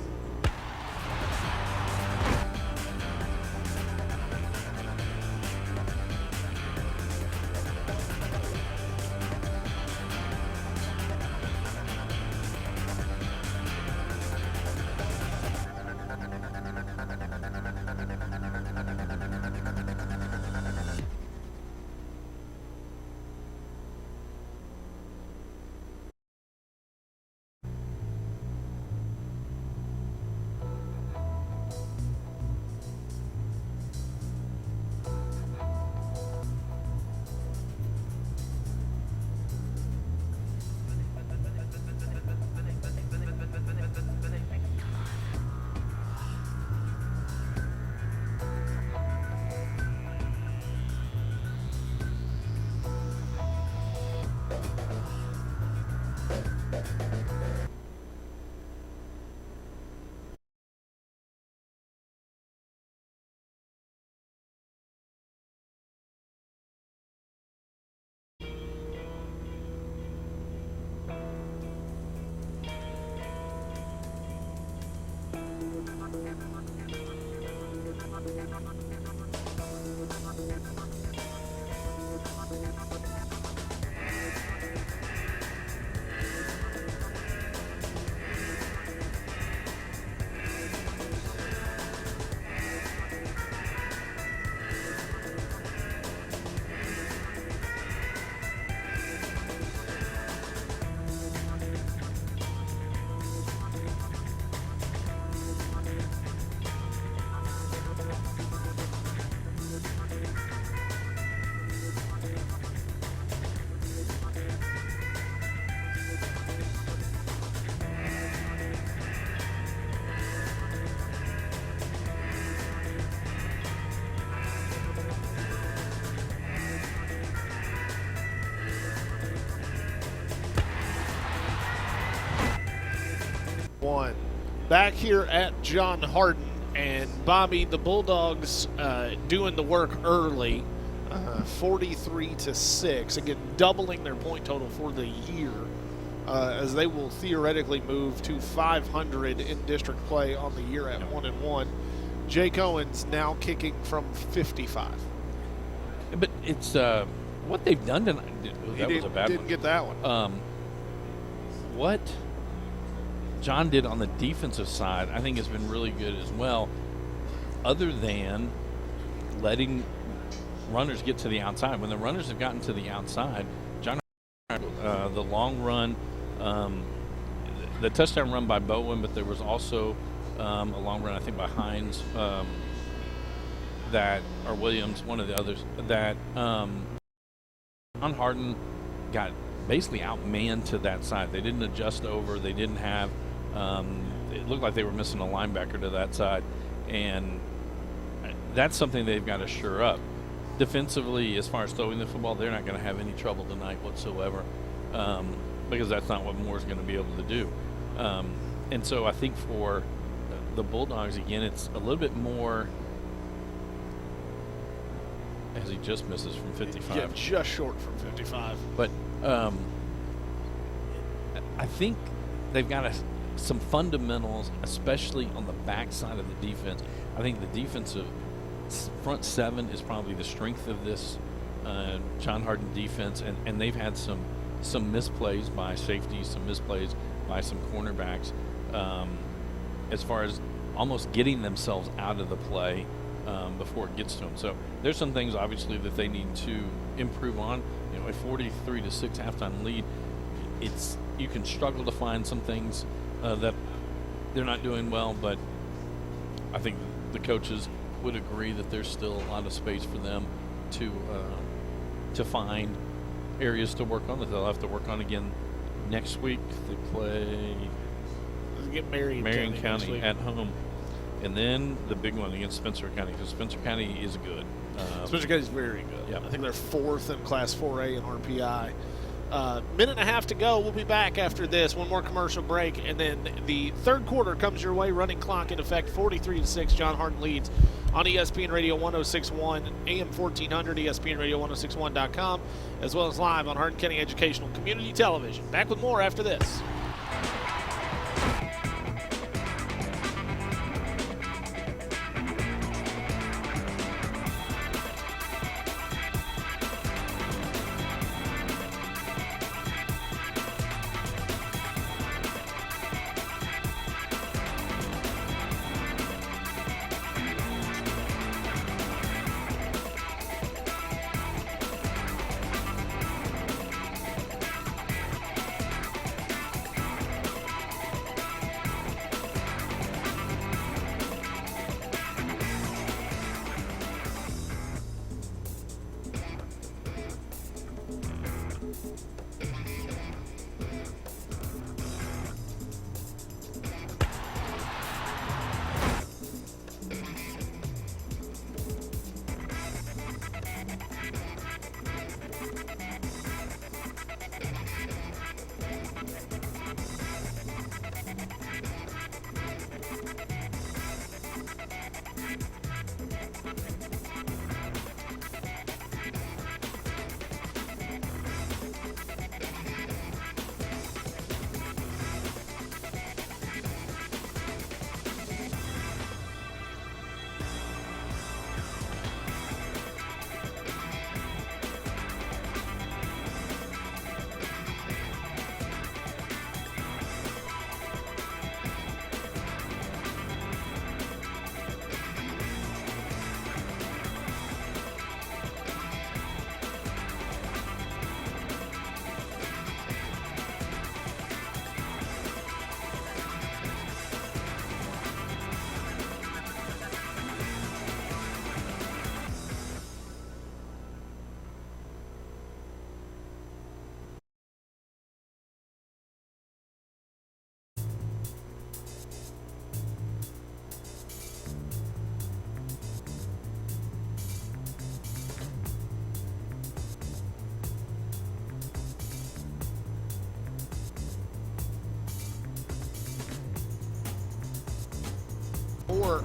Back here at John Hardin, and Bobby, the Bulldogs doing the work early, 43-6, again doubling their point total for the year. as they will theoretically move to 500 in district play on the year at 1-1. Jake Owens now kicking from 55. But it's what they've done tonight. That was a bad one. Didn't get that one. What John did on the defensive side, I think, has been really good as well, other than letting runners get to the outside. When the runners have gotten to the outside, John, the long run, the touchdown run by Bowen, but there was also a long run, I think, by Hines, or Williams, one of the others, that John Harden got basically outmanned to that side. They didn't adjust over. They didn't have it looked like they were missing a linebacker to that side, and that's something they've got to shore up. Defensively, as far as throwing the football, they're not going to have any trouble tonight whatsoever, because that's not what Moore's going to be able to do. And so I think for the Bulldogs, again, it's a little bit more, as he just misses from 55. Yeah, just short from 55. But I think they've got some fundamentals, especially on the backside of the defense. I think the defensive front seven is probably the strength of this John Harden defense, and they've had some misplays by safeties, some misplays by some cornerbacks, as far as almost getting themselves out of the play before it gets to them. So there's some things obviously that they need to improve on. You know, a 43-6 halftime lead, you can struggle to find some things that they're not doing well, but I think the coaches would agree that there's still a lot of space for them to find areas to work on that they'll have to work on again next week. They play Marion County at home, and then the big one against Spencer County, because Spencer County is good. Spencer County is very good. Yep. I think they're 4th in Class 4A in RPI. Minute and a half to go. We'll be back after this. One more commercial break, and then the third quarter comes your way. Running clock in effect, 43-6. John Harden leads on ESPN Radio 106.1, AM 1400, ESPNRadio1061.com, as well as live on Hardin County Educational Community Television. Back with more after this.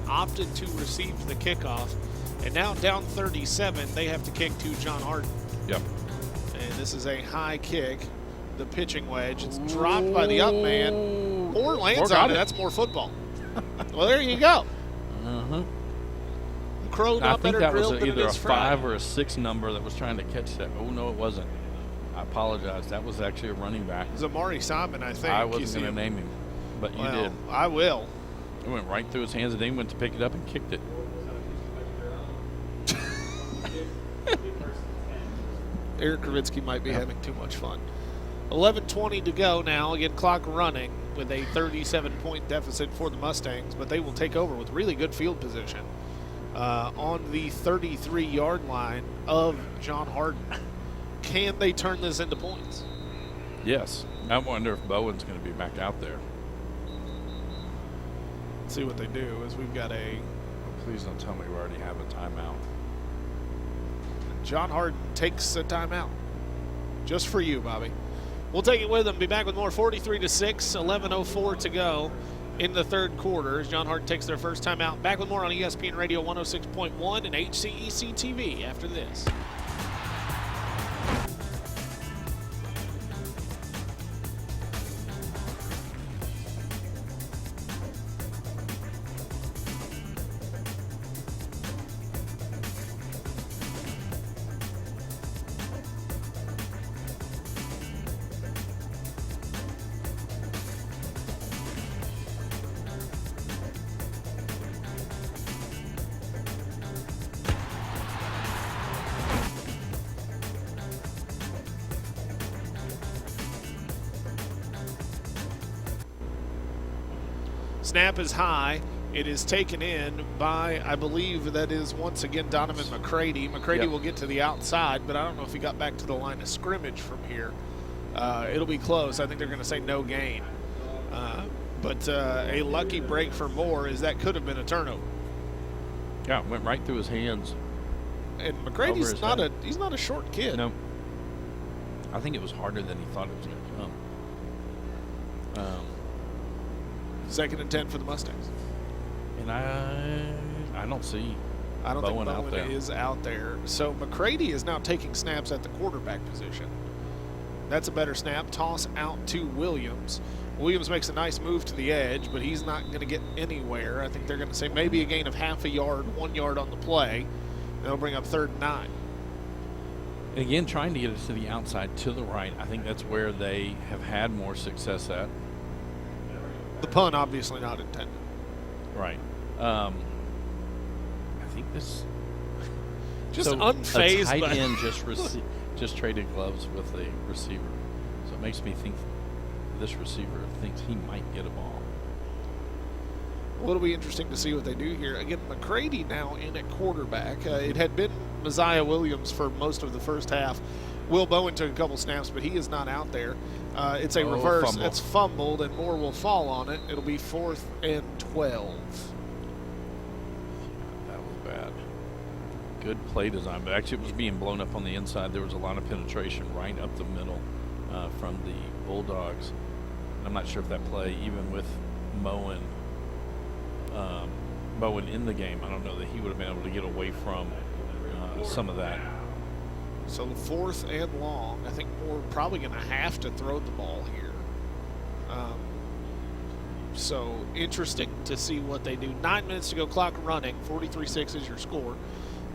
Opted to receive the kickoff, and now down 37, they have to kick to John Harden. Yep. And this is a high kick. the pitching wedge. It's dropped by the up man. Moore lands on it. That's more football. Well, there you go. Crow not better grilled than it is fried. I think that was either a 5 or a 6 number that was trying to catch that. Oh, no, it wasn't. I apologize. That was actually a running back. It was Amari Simon, I think. I wasn't going to name him, but you did. I will. It went right through his hands, and then he went to pick it up and kicked it. Eric Kravitsky might be having too much fun. 11:20 to go now. Again, clock running with a 37-point deficit for the Mustangs, but they will take over with really good field position on the 33-yard line of John Harden. Can they turn this into points? Yes. I wonder if Bowen's going to be back out there. Let's see what they do as we've got a... Please don't tell me we already have a timeout. John Harden takes a timeout. Just for you, Bobby. We'll take it with him. Be back with more. 43-6, 11:04 to go in the third quarter as John Harden takes their first timeout. Back with more on ESPN Radio 106.1 and HCEC-TV after this. Snap is high. It is taken in by, I believe that is once again Donovan McCready. McCready will get to the outside, but I don't know if he got back to the line of scrimmage from here. It'll be close. I think they're going to say no gain. But a lucky break for Moore as that could have been a turnover. Yeah, it went right through his hands. And McCready's not a short kid. No. I think it was harder than he thought it was going to come. 2nd and 10 for the Mustangs. And I don't see Bowen think Bowen is out there. So McCready is now taking snaps at the quarterback position. That's a better snap. Toss out to Williams. Williams makes a nice move to the edge, but he's not going to get anywhere. I think they're going to say maybe a gain of half a yard, 1 yard on the play. And they'll bring up 3rd and 9. And again, trying to get it to the outside, to the right. I think that's where they have had more success at. The pun obviously not intended. Right. I think this just unfazed. A tight end just traded gloves with a receiver, so it makes me think this receiver thinks he might get a ball. Well, it'll be interesting to see what they do here. Again, McCready now in at quarterback. It had been Messiah Williams for most of the first half. Will Bowen took a couple snaps, but he is not out there. It's a reverse. Fumble. It's fumbled, and Moore will fall on it. It'll be 4th and 12. That was bad. Good play design, but actually it was being blown up on the inside. There was a lot of penetration right up the middle from the Bulldogs. I'm not sure if that play, even with Bowen in the game, I don't know that he would have been able to get away from some of that. So 4th and long. I think we're probably going to have to throw the ball here. So interesting to see what they do. 9 minutes to go, clock running. 43-6 is your score.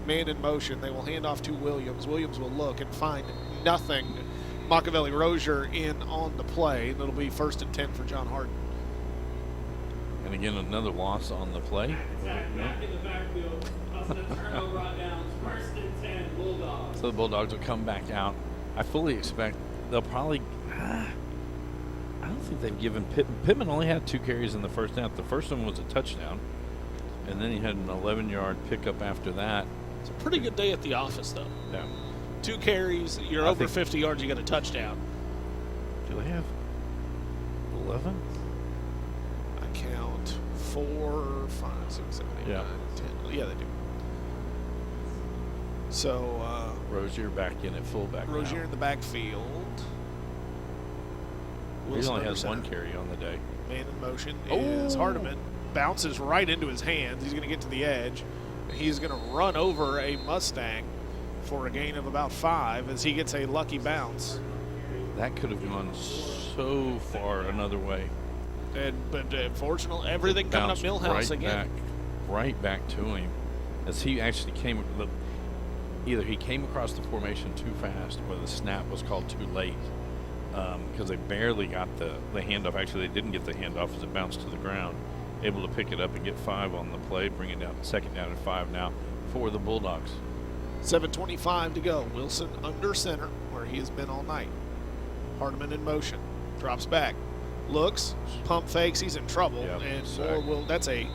Man in motion. They will hand off to Williams. Williams will look and find nothing. Machiavelli Rozier in on the play, and it'll be 1st and 10 for John Harden. And again, another loss on the play. Back in the backfield. Turnover on downs. 1st and 10, Bulldogs. So the Bulldogs will come back out. I fully expect they'll probably. I don't think they've given Pittman only had 2 carries in the first half. The first one was a touchdown, and then he had an 11-yard pickup after that. It's a pretty good day at the office, though. Yeah. 2 carries, you're over 50 yards, you got a touchdown. Do they have 11? I count 4, 5, 6, 7, 8, 9, 10. Yeah, they do. So Rozier back in at fullback. Rozier now. in the backfield. He only has 1 carry on the day. Man in motion is Hardiman. Bounces right into his hands. He's going to get to the edge. He's going to run over a Mustang for a gain of about 5 as he gets a lucky bounce. That could have gone so far another way. But fortunately, everything coming up Millhouse again. Right back to him, as he actually either he came across the formation too fast, or the snap was called too late, because they barely got the handoff. Actually, they didn't get the handoff as it bounced to the ground. Able to pick it up and get 5 on the play, bring it down, second down and 5 now for the Bulldogs. 7:25 to go. Wilson under center, where he has been all night. Hardeman in motion, drops back, looks, pump fakes. He's in trouble, and Moore that's a.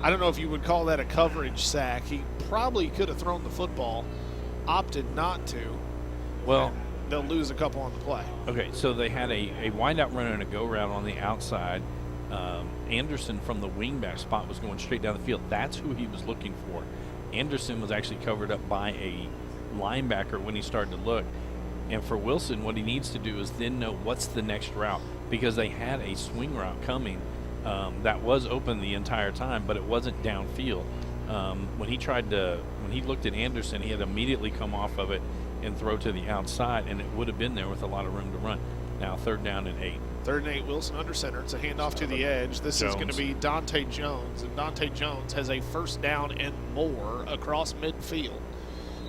I don't know if you would call that a coverage sack. He probably could have thrown the football, opted not to. Well, they'll lose a couple on the play. Okay, so they had a wideout run and a go route on the outside. Anderson from the wingback spot was going straight down the field. That's who he was looking for. Anderson was actually covered up by a linebacker when he started to look. And for Wilson, what he needs to do is then know what's the next route, because they had a swing route coming that was open the entire time, but it wasn't downfield. When he looked at Anderson, he had immediately come off of it and throw to the outside, and it would have been there with a lot of room to run. Now 3rd down and 8. 3rd and 8, Wilson under center. It's a handoff to the edge. This is going to be Dante Jones, and Dante Jones has a 1st down and more across midfield.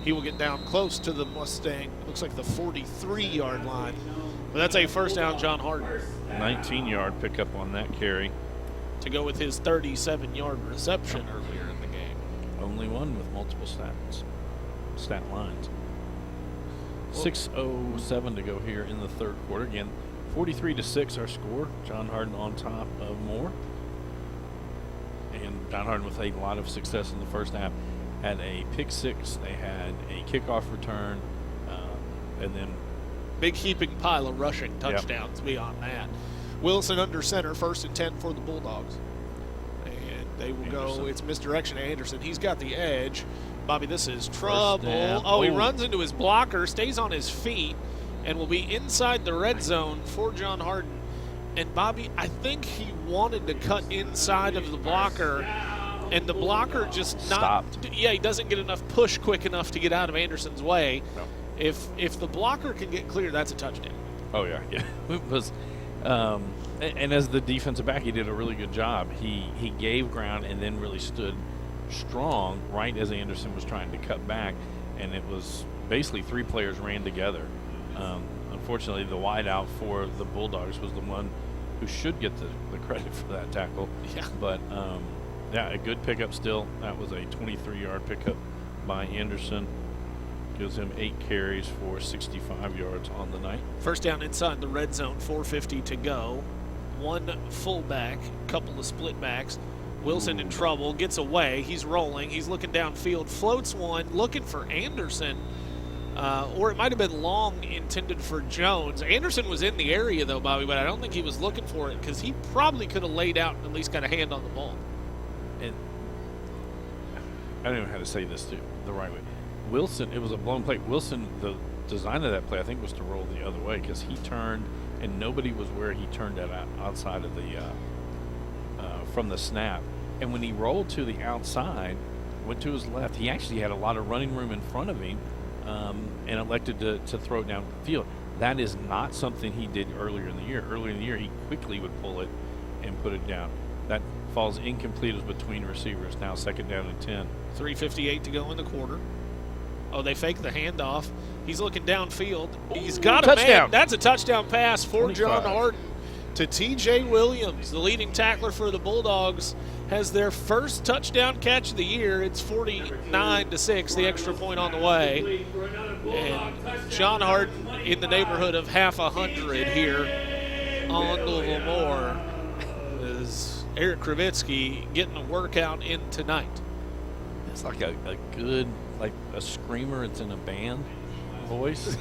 He will get down close to the Mustang, looks like the 43-yard line. But that's a 1st down, John Harden. 19-yard pickup on that carry. To go with his 37-yard reception earlier in the game. Only one with multiple stat lines. 6:07 to go here in the 3rd quarter. Again, 43-6 our score. John Harden on top of Moore. And John Harden with a lot of success in the first half. Had a pick 6. They had a kickoff return. And then big heaping pile of rushing touchdowns beyond that. Wilson under center, 1st and 10 for the Bulldogs. And they will go, it's misdirection to Anderson. He's got the edge. Bobby, this is trouble. Oh, he runs into his blocker, stays on his feet, and will be inside the red zone for John Harden. And Bobby, I think he wanted to cut inside of the blocker, and the blocker just stopped. Yeah, he doesn't get enough push quick enough to get out of Anderson's way. No. If the blocker can get clear, that's a touchdown. Oh, yeah. It was, and as the defensive back, he did a really good job. He gave ground and then really stood strong right as Anderson was trying to cut back, and it was basically 3 players ran together. Unfortunately, the wideout for the Bulldogs was the one who should get the credit for that tackle. Yeah. But, a good pickup still. That was a 23-yard pickup by Anderson. Gives him 8 carries for 65 yards on the night. 1st down inside the red zone, 4:50 to go. 1 fullback, couple of split backs. Wilson in trouble, gets away. He's rolling. He's looking downfield, floats one, looking for Anderson. Or it might have been long intended for Jones. Anderson was in the area, though, Bobby, but I don't think he was looking for it because he probably could have laid out and at least got a hand on the ball. And I don't know how to say this the right way. Wilson, it was a blown play. Wilson, the design of that play, I think, was to roll the other way because he turned and nobody was where he turned at outside of the from the snap. And when he rolled to the outside, went to his left, he actually had a lot of running room in front of him and elected to throw it downfield. That is not something he did earlier in the year. Earlier in the year, he quickly would pull it and put it down. That falls incomplete as between receivers. Now 2nd down and 10. 3:58 to go in the quarter. Oh, they fake the handoff. He's looking downfield. He's got a man. That's a touchdown pass for 25. John Harden to T.J. Williams. The leading tackler for the Bulldogs has their first touchdown catch of the year. It's 49-6, the extra point on the way. And John Harden in the neighborhood of half 100 here on Louisville Moore. Is Eric Kravitsky getting a workout in tonight. It's like a good, like a screamer. It's in a band voice.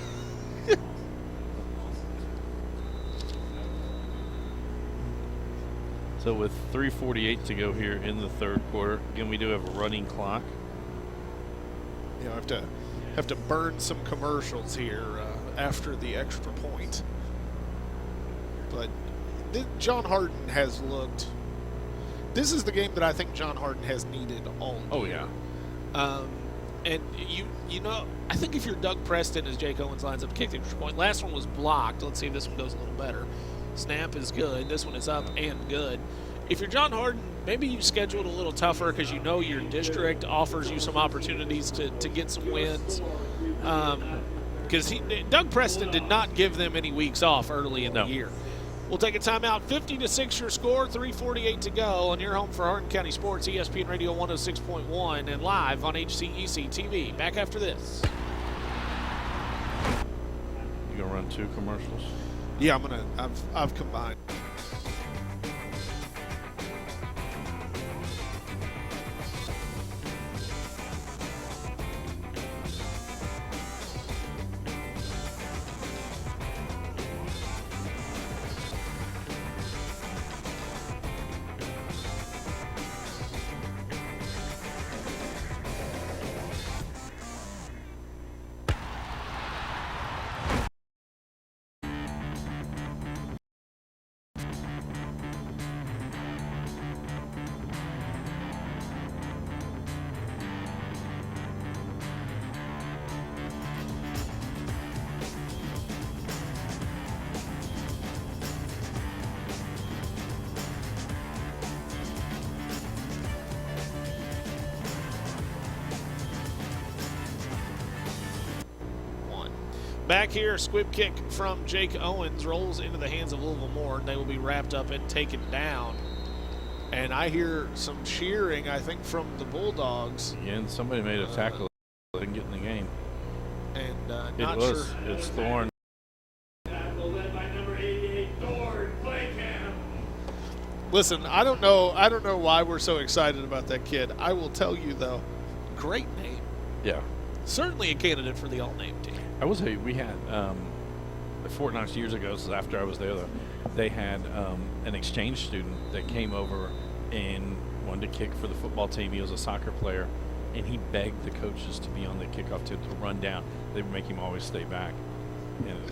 So with 3:48 to go here in the 3rd quarter, again we do have a running clock. You know, have to burn some commercials here after the extra point. But John Harden has looked. This is the game that I think John Harden has needed all year. Oh yeah. And you know, I think if you're Doug Preston as Jake Owens lines up kick the extra point, last one was blocked. Let's see if this one goes a little better. Snap is good. This one is up and good. If you're John Harden, maybe you schedule it a little tougher because you know your district offers you some opportunities to get some wins. Because Doug Preston did not give them any weeks off early in the year. We'll take a timeout. 50-6 your score, 3:48 to go on your home for Hardin County Sports, ESPN Radio 106.1 and live on HCEC-TV. Back after this. You gonna run 2 commercials? Yeah, I've combined. Back here, squib kick from Jake Owens rolls into the hands of Louisville Moore, and they will be wrapped up and taken down. And I hear some cheering, I think, from the Bulldogs. Yeah, and somebody made a tackle and get in the game. And not sure. It's Thorne. Tackle led by number 88, Thorne Claycam. Listen, I don't know why we're so excited about that kid. I will tell you, though, great name. Yeah. Certainly a candidate for the all-name team. I will tell you, we had Fort Knox years ago, this is after I was there, though, they had an exchange student that came over and wanted to kick for the football team. He was a soccer player, and he begged the coaches to be on the kickoff to run down. They would make him always stay back. And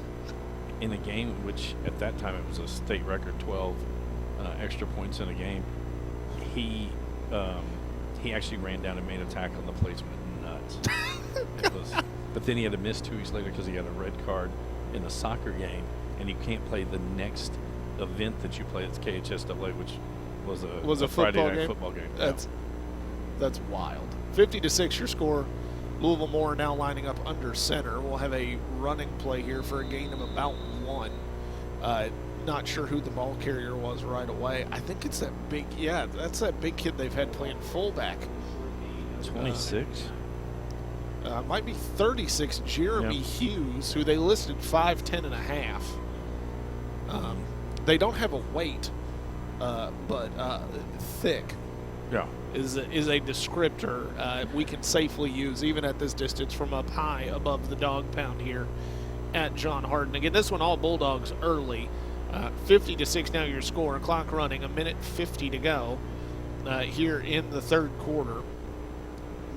in a game, which at that time it was a state record, 12 extra points in a game, he actually ran down and made a tackle, and the place went nuts. But then he had to miss 2 weeks later because he had a red card in the soccer game, and you can't play the next event that you play at KHSAA, which was a Friday night football game. That's wild. 50-6 your score. Louisville Moore now lining up under center. We'll have a running play here for a gain of about 1. Not sure who the ball carrier was right away. I think it's that big, that's that big kid they've had playing fullback. 26? Might be 36, Jeremy Hughes, who they listed 5'10 and a half. They don't have a weight, but thick is a descriptor we can safely use even at this distance from up high above the dog pound here at John Harden. Again, this one all Bulldogs early. 50-6 now your score. Clock running, 1:50 to go here in the third quarter.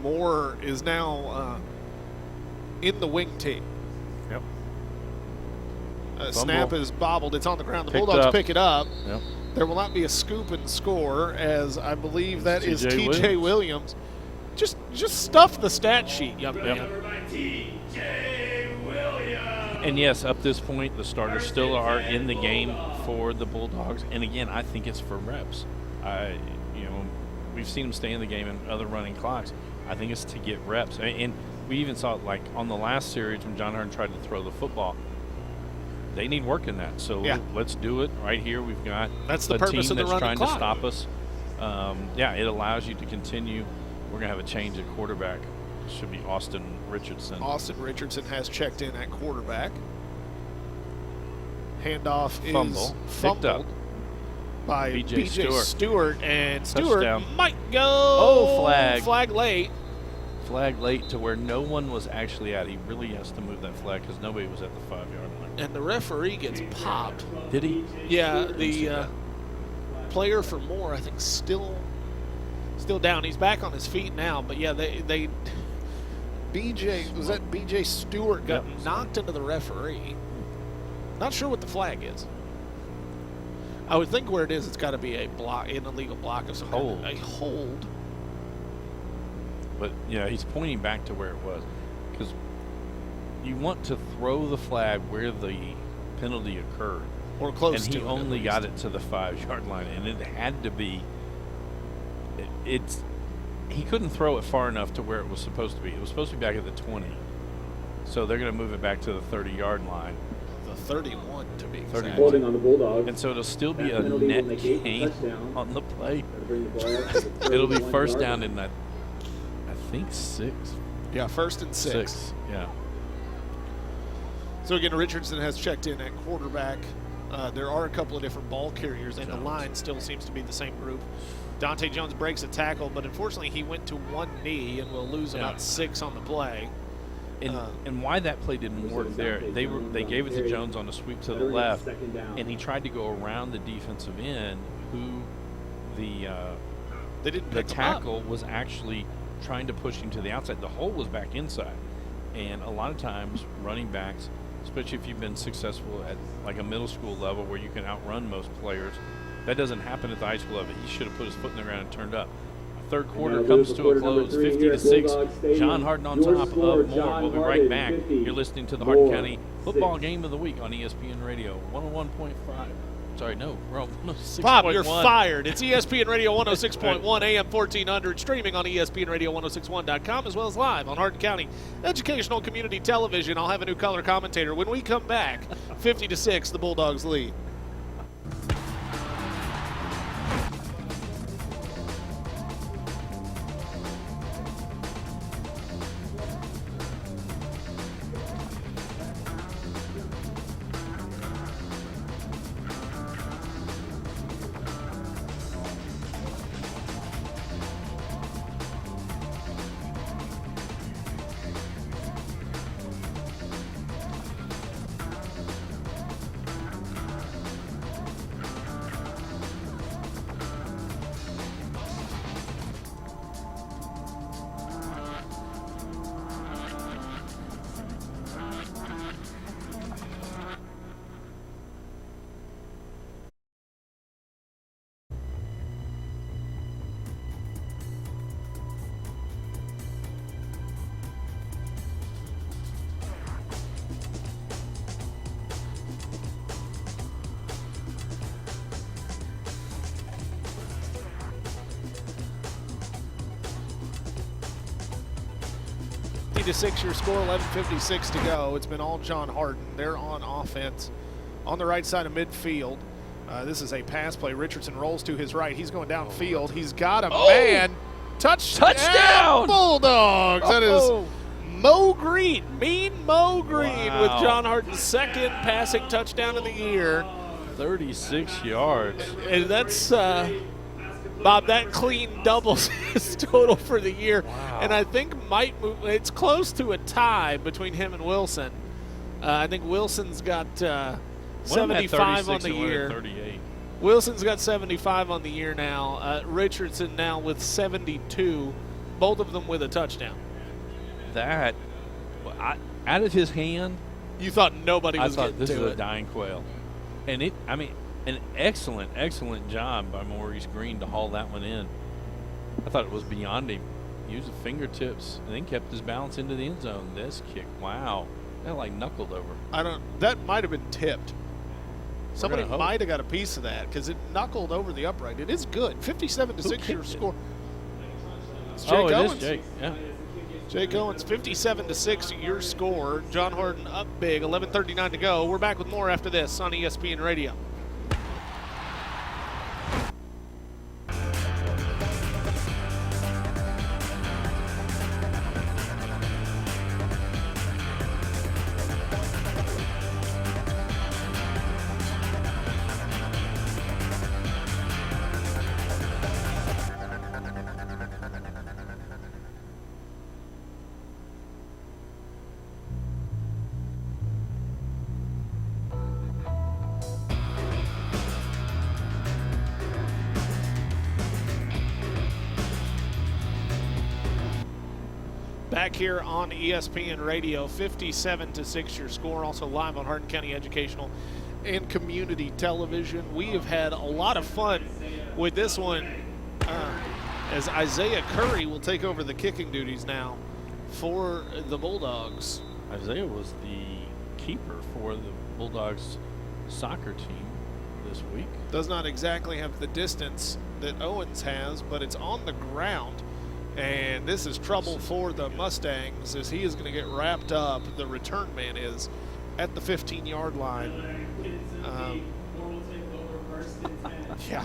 Moore is now in the wing tee. Yep. Snap is bobbled. It's on the ground. The Bulldogs pick it up. Yep. There will not be a scoop and score, as I believe that is T.J. Williams. Just stuff the stat sheet, young man. And yes, up this point, the starters still are in the game for the Bulldogs. And again, I think it's for reps. We've seen them stay in the game in other running clocks. I think it's to get reps. And we even saw it like on the last series when John Harden tried to throw the football. They need work in that. So let's do it right here. We've got a team that's trying to stop us. It allows you to continue. We're going to have a change at quarterback. It should be Austin Richardson. Austin Richardson has checked in at quarterback. Handoff is fumbled by B.J. Stewart, and Stewart might go. Oh, flag. Flag late. Flag late to where no one was actually at. He really has to move that flag because nobody was at the 5-yard line. And the referee gets popped. Did he? Yeah, the player for Moore, I think, still down. He's back on his feet now, but yeah, they B.J. Stewart got knocked into the referee. Not sure what the flag is. I would think where it is, it's got to be a block, an illegal block of some kind. A hold. But, he's pointing back to where it was. Because you want to throw the flag where the penalty occurred. Or close and to he it, only got it to the 5-yard line, and it had to be he couldn't throw it far enough to where it was supposed to be. It was supposed to be back at the 20. So they're going to move it back to the 30-yard line. The 31 to be exact. Holding on the Bulldogs. And so it'll still be a net gain on the play. It'll be first down in that, I think, 6. Yeah, 1st and 6. Yeah. So again, Richardson has checked in at quarterback. There are a couple of different ball carriers, and the line still seems to be the same group. Dante Jones breaks a tackle, but unfortunately he went to one knee and will lose about 6 on the play. And why that play didn't work there, they gave it to Jones on a sweep to the left, and he tried to go around the defensive end, who the tackle was actually trying to push him to the outside. The hole was back inside, and a lot of times running backs, especially if you've been successful at like a middle school level where you can outrun most players, that doesn't happen at the high school level. He should have put his foot in the ground and turned up. Third quarter comes to a close, 50-6. John Hardin on top of more. We'll be right back. You're listening to the Hardin County Football Game of the Week on ESPN Radio 101.5. Sorry, no, we're on 106.1. Bob, you're fired. It's ESPN Radio 106.1 AM 1400, streaming on ESPNRadio1061.com, as well as live on Hardin County Educational Community Television. I'll have a new color commentator when we come back. 50-6, the Bulldogs lead. To 6 your score, 11:56 to go. It's been all John Hardin. They're on offense on the right side of midfield. This is a pass play. Richardson rolls to his right. He's going downfield. He's got a man. Touchdown! Bulldogs. That is Mo Green, mean Mo Green, with John Hardin's second passing touchdown of the year. 36 yards. And that's Bob, that clean doubles his total for the year. Wow. And I think might move, it's close to a tie between him and Wilson. I think Wilson's got 75 on the year. 38. Wilson's got 75 on the year now. Richardson now with 72, both of them with a touchdown. That, out of his hand, you thought nobody was getting to it. I thought this is a dying quail. And an excellent, excellent job by Maurice Green to haul that one in. I thought it was beyond him. He used the fingertips and then kept his balance into the end zone. This kick, wow. That like knuckled over. That might have been tipped. Somebody might have got a piece of that because it knuckled over the upright. It is good. 57-6 your score. It's Jake Owens. It is Jake, yeah. Jake Owens, 57-6 your score. John Hardin up big, 11:39 to go. We're back with more after this on ESPN Radio. Back here on ESPN Radio, 57-6 your score. Also live on Hardin County Educational and Community Television. We have had a lot of fun with this one. as Isaiah Curry will take over the kicking duties now for the Bulldogs. Isaiah was the keeper for the Bulldogs soccer team this week. Does not exactly have the distance that Owens has, but it's on the ground. And this is trouble for the Mustangs as he is going to get wrapped up. The return man is at the 15-yard line. Yeah.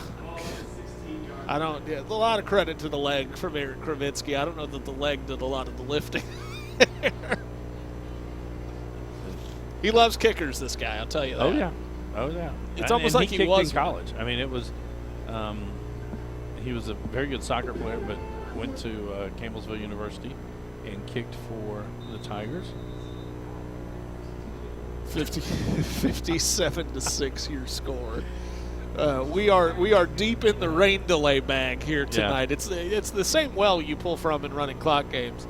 I don't. Yeah, a lot of credit to the leg from Eric Kravitsky. I don't know that the leg did a lot of the lifting. He loves kickers, this guy. I'll tell you that. Oh yeah. Oh yeah. It's almost like he was in college. I mean, it was. He was a very good soccer player, but went to Campbellsville University and kicked for the Tigers. 57-6 your score. We are deep in the rain delay bag here tonight. Yeah. It's the same well you pull from in running clock games.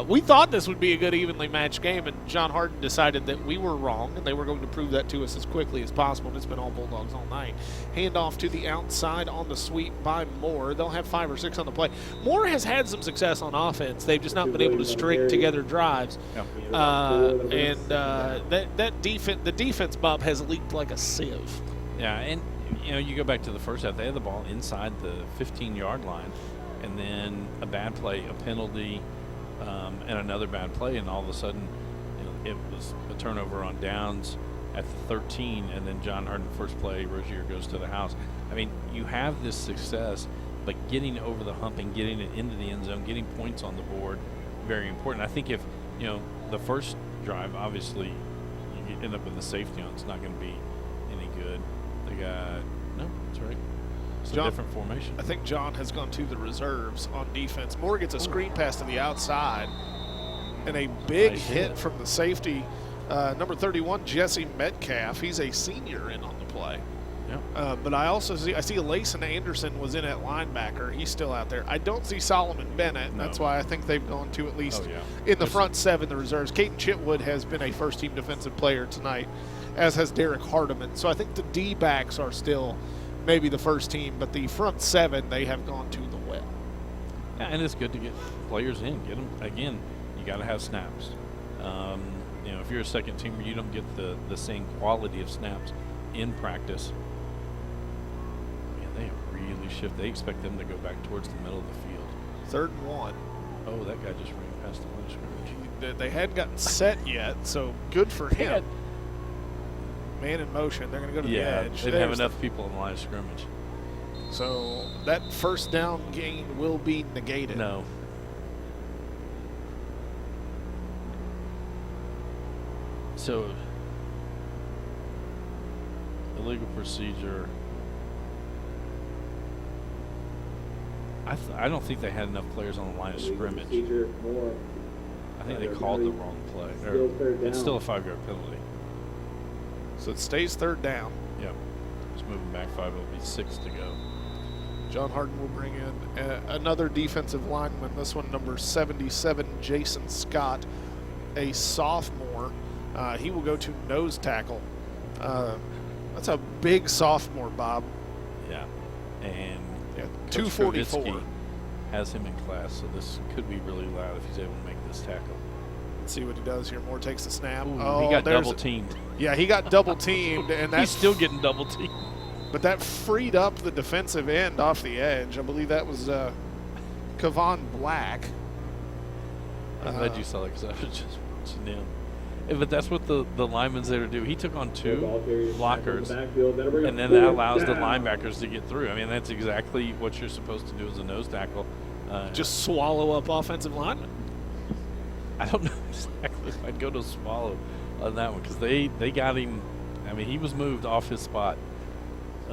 We thought this would be a good evenly matched game, and John Harden decided that we were wrong, and they were going to prove that to us as quickly as possible, and it's been all Bulldogs all night. Handoff to the outside on the sweep by Moore. They'll have 5 or 6 on the play. Moore has had some success on offense. They've just not been able to string together drives. Yeah. The defense, Bob, has leaked like a sieve. Yeah, and you go back to the first half. They had the ball inside the 15-yard line, and then a bad play, a penalty, and another bad play, and all of a sudden it was a turnover on downs at the 13, and then John Harden first play, Rozier goes to the house. I mean, you have this success, but getting over the hump and getting it into the end zone, getting points on the board, very important. I think if, the first drive, obviously, you end up with a safety on, it's not going to be any good. No, that's right. It's a different formation. I think John has gone to the reserves on defense. Moore gets a screen pass to the outside, and a big hit from the safety, number 31, Jesse Metcalf. He's a senior in on the play. Yeah. But I also see Layson Anderson was in at linebacker. He's still out there. I don't see Solomon Bennett. No. That's why I think they've gone to at least in the front 7, the reserves. Caden Chitwood has been a first-team defensive player tonight, as has Derek Hardiman. So I think the D-backs are still maybe the first team, but the front 7, they have gone to the well. Yeah, and it's good to get players in. Get them, again, you got to have snaps. If you're a second teamer, you don't get the same quality of snaps in practice. Man, they have really shifted. They expect them to go back towards the middle of the field. 3rd and 1. Oh, that guy just ran past the line of scrimmage. They hadn't gotten set yet, so good for him. Man in motion. They're going to go to the edge. They didn't have enough people in the line of scrimmage. So that first down gain will be negated. No. So illegal procedure. I don't think they had enough players on the line of scrimmage. I think they called the wrong play. It's still a 5-yard penalty. So it stays 3rd down. Yep. Just moving back 5. It'll be 6 to go. John Harden will bring in another defensive lineman. This one, number 77, Jason Scott, a sophomore. He will go to nose tackle. That's a big sophomore, Bob. Yeah. And 244. Has him in class, so this could be really loud if he's able to make this tackle. Let's see what he does here. Moore takes the snap. Ooh, he got double teamed. Yeah, he got double teamed, and he's still getting double teamed. But that freed up the defensive end off the edge. I believe that was Kavon Black. I'm glad you saw that because I was just watching him. But that's what the linemen's there to do. He took on 2 blockers, and then that allows the linebackers to get through. I mean, that's exactly what you're supposed to do as a nose tackle. Just swallow up offensive linemen. I don't know exactly if I'd go to swallow on that one because they got him. I mean, he was moved off his spot.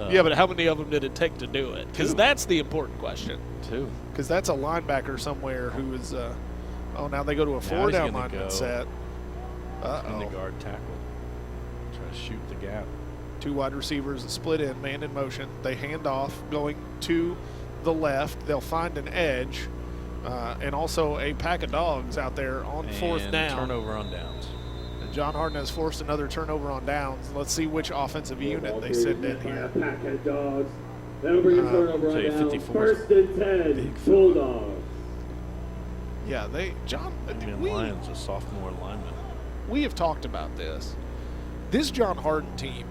Yeah, but how many of them did it take to do it? Because that's the important question. 2. Because that's a linebacker somewhere who is now they go to a 4-down lineman set. In the guard tackle. Try to shoot the gap. 2 wide receivers, a split in, man in motion. They hand off, going to the left. They'll find an edge, and also a pack of dogs out there on 4th down. Turnover on downs. And John Harden has forced another turnover on downs. Let's see which offensive unit they send in here. Pack of dogs. That'll bring us turnover right now. 1st and 10, Bulldogs. Yeah, John. Lyon's a sophomore lineman. We have talked about this. This John Harden team,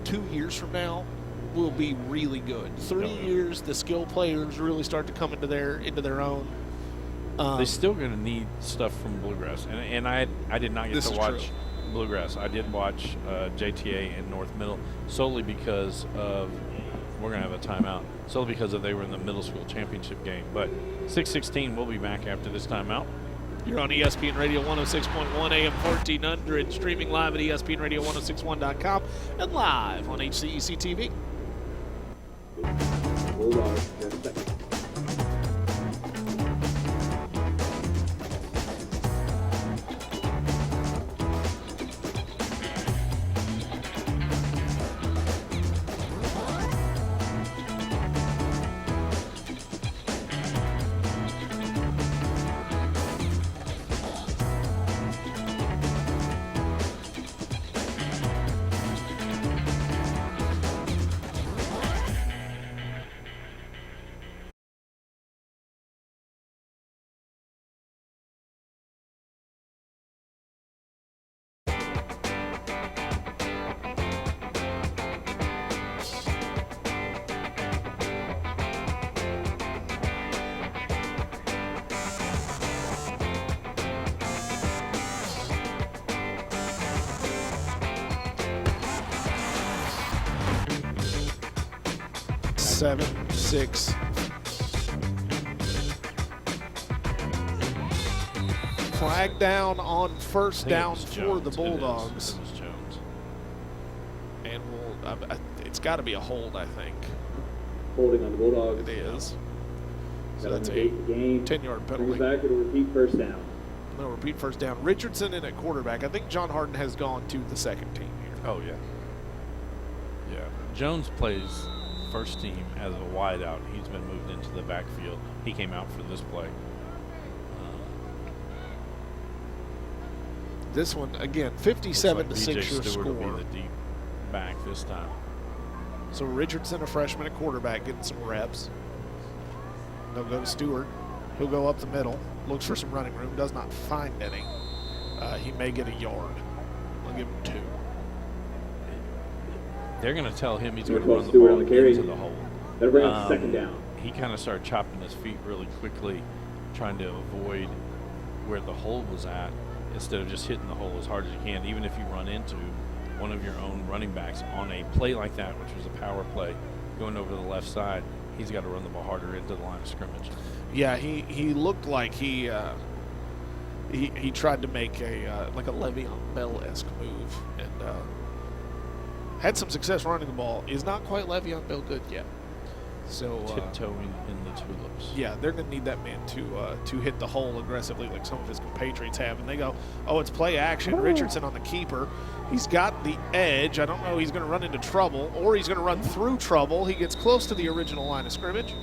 2 years from now, will be really good. 3 years, the skill players really start to come into their own. They're still going to need stuff from Bluegrass, and I did not get to watch Bluegrass. I did watch JTA and North Middle solely because of we're going to have a timeout. Solely because they were in the middle school championship game. But 6:16, we'll be back after this timeout. You're on ESPN Radio 106.1 AM 1400, streaming live at ESPNRadio1061.com and live on HCEC-TV. Bulldogs, just a second. Seven, 6. Flag down on first down for the Bulldogs. It is Jones. And it's got to be a hold, I think. Holding on the Bulldogs. It is. So That'll that's a negate the game. 10-yard penalty. Brings back, it'll repeat first down. No, repeat first down. Richardson in at quarterback. I think John Harden has gone to the second team here. Oh, yeah. Yeah. Jones plays first team as a wideout. He's been moved into the backfield. He came out for this play. This one, again, 57-6 your Stewart score. will be the deep back this time. So Richardson, a freshman at quarterback, getting some reps. They'll go to Stewart. He'll go up the middle, looks for some running room, does not find any. He may get a yard. I'll give him 2. They're going to tell him he's going to run the ball into the hole. That'll bring up second down. He kind of started chopping his feet really quickly, trying to avoid where the hole was at, instead of just hitting the hole as hard as you can. Even if you run into one of your own running backs on a play like that, which was a power play, going over to the left side, he's got to run the ball harder into the line of scrimmage. Yeah, he looked like he tried to make a like a Le'Veon Bell-esque move and had some success running the ball. Is not quite Le'Veon Bell good yet. So tiptoeing in the tulips. Yeah, they're going to need that man to hit the hole aggressively like some of his compatriots have. And they go, oh, it's play action. Richardson on the keeper. He's got the edge. I don't know. He's going to run into trouble or he's going to run through trouble. He gets close to the original line of scrimmage.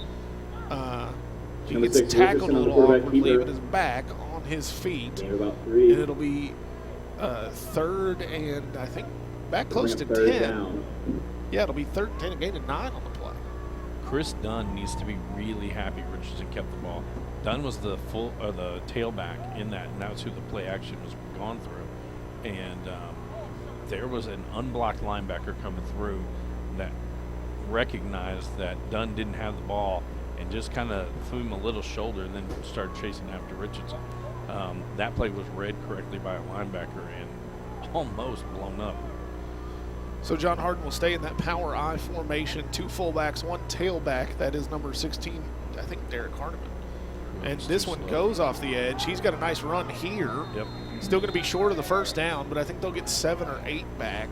He gets tackled a little awkwardly, but is back on his feet. And it'll be third and I think back close to 10. Down. Yeah, it'll be third and 10, a gain of 9 on the play. Chris Dunn needs to be really happy Richardson kept the ball. Dunn was the the tailback in that, and that's who the play action was gone through. And there was an unblocked linebacker coming through that recognized that Dunn didn't have the ball and just kind of threw him a little shoulder and then started chasing after Richardson. That play was read correctly by a linebacker and almost blown up. So John Harden will stay in that power I formation, 2 fullbacks, 1 tailback. That is number 16, I think, Derek Hardiman. And this one goes off the edge. He's got a nice run here. Yep. Still going to be short of the first down, but I think they'll get 7 or 8 back.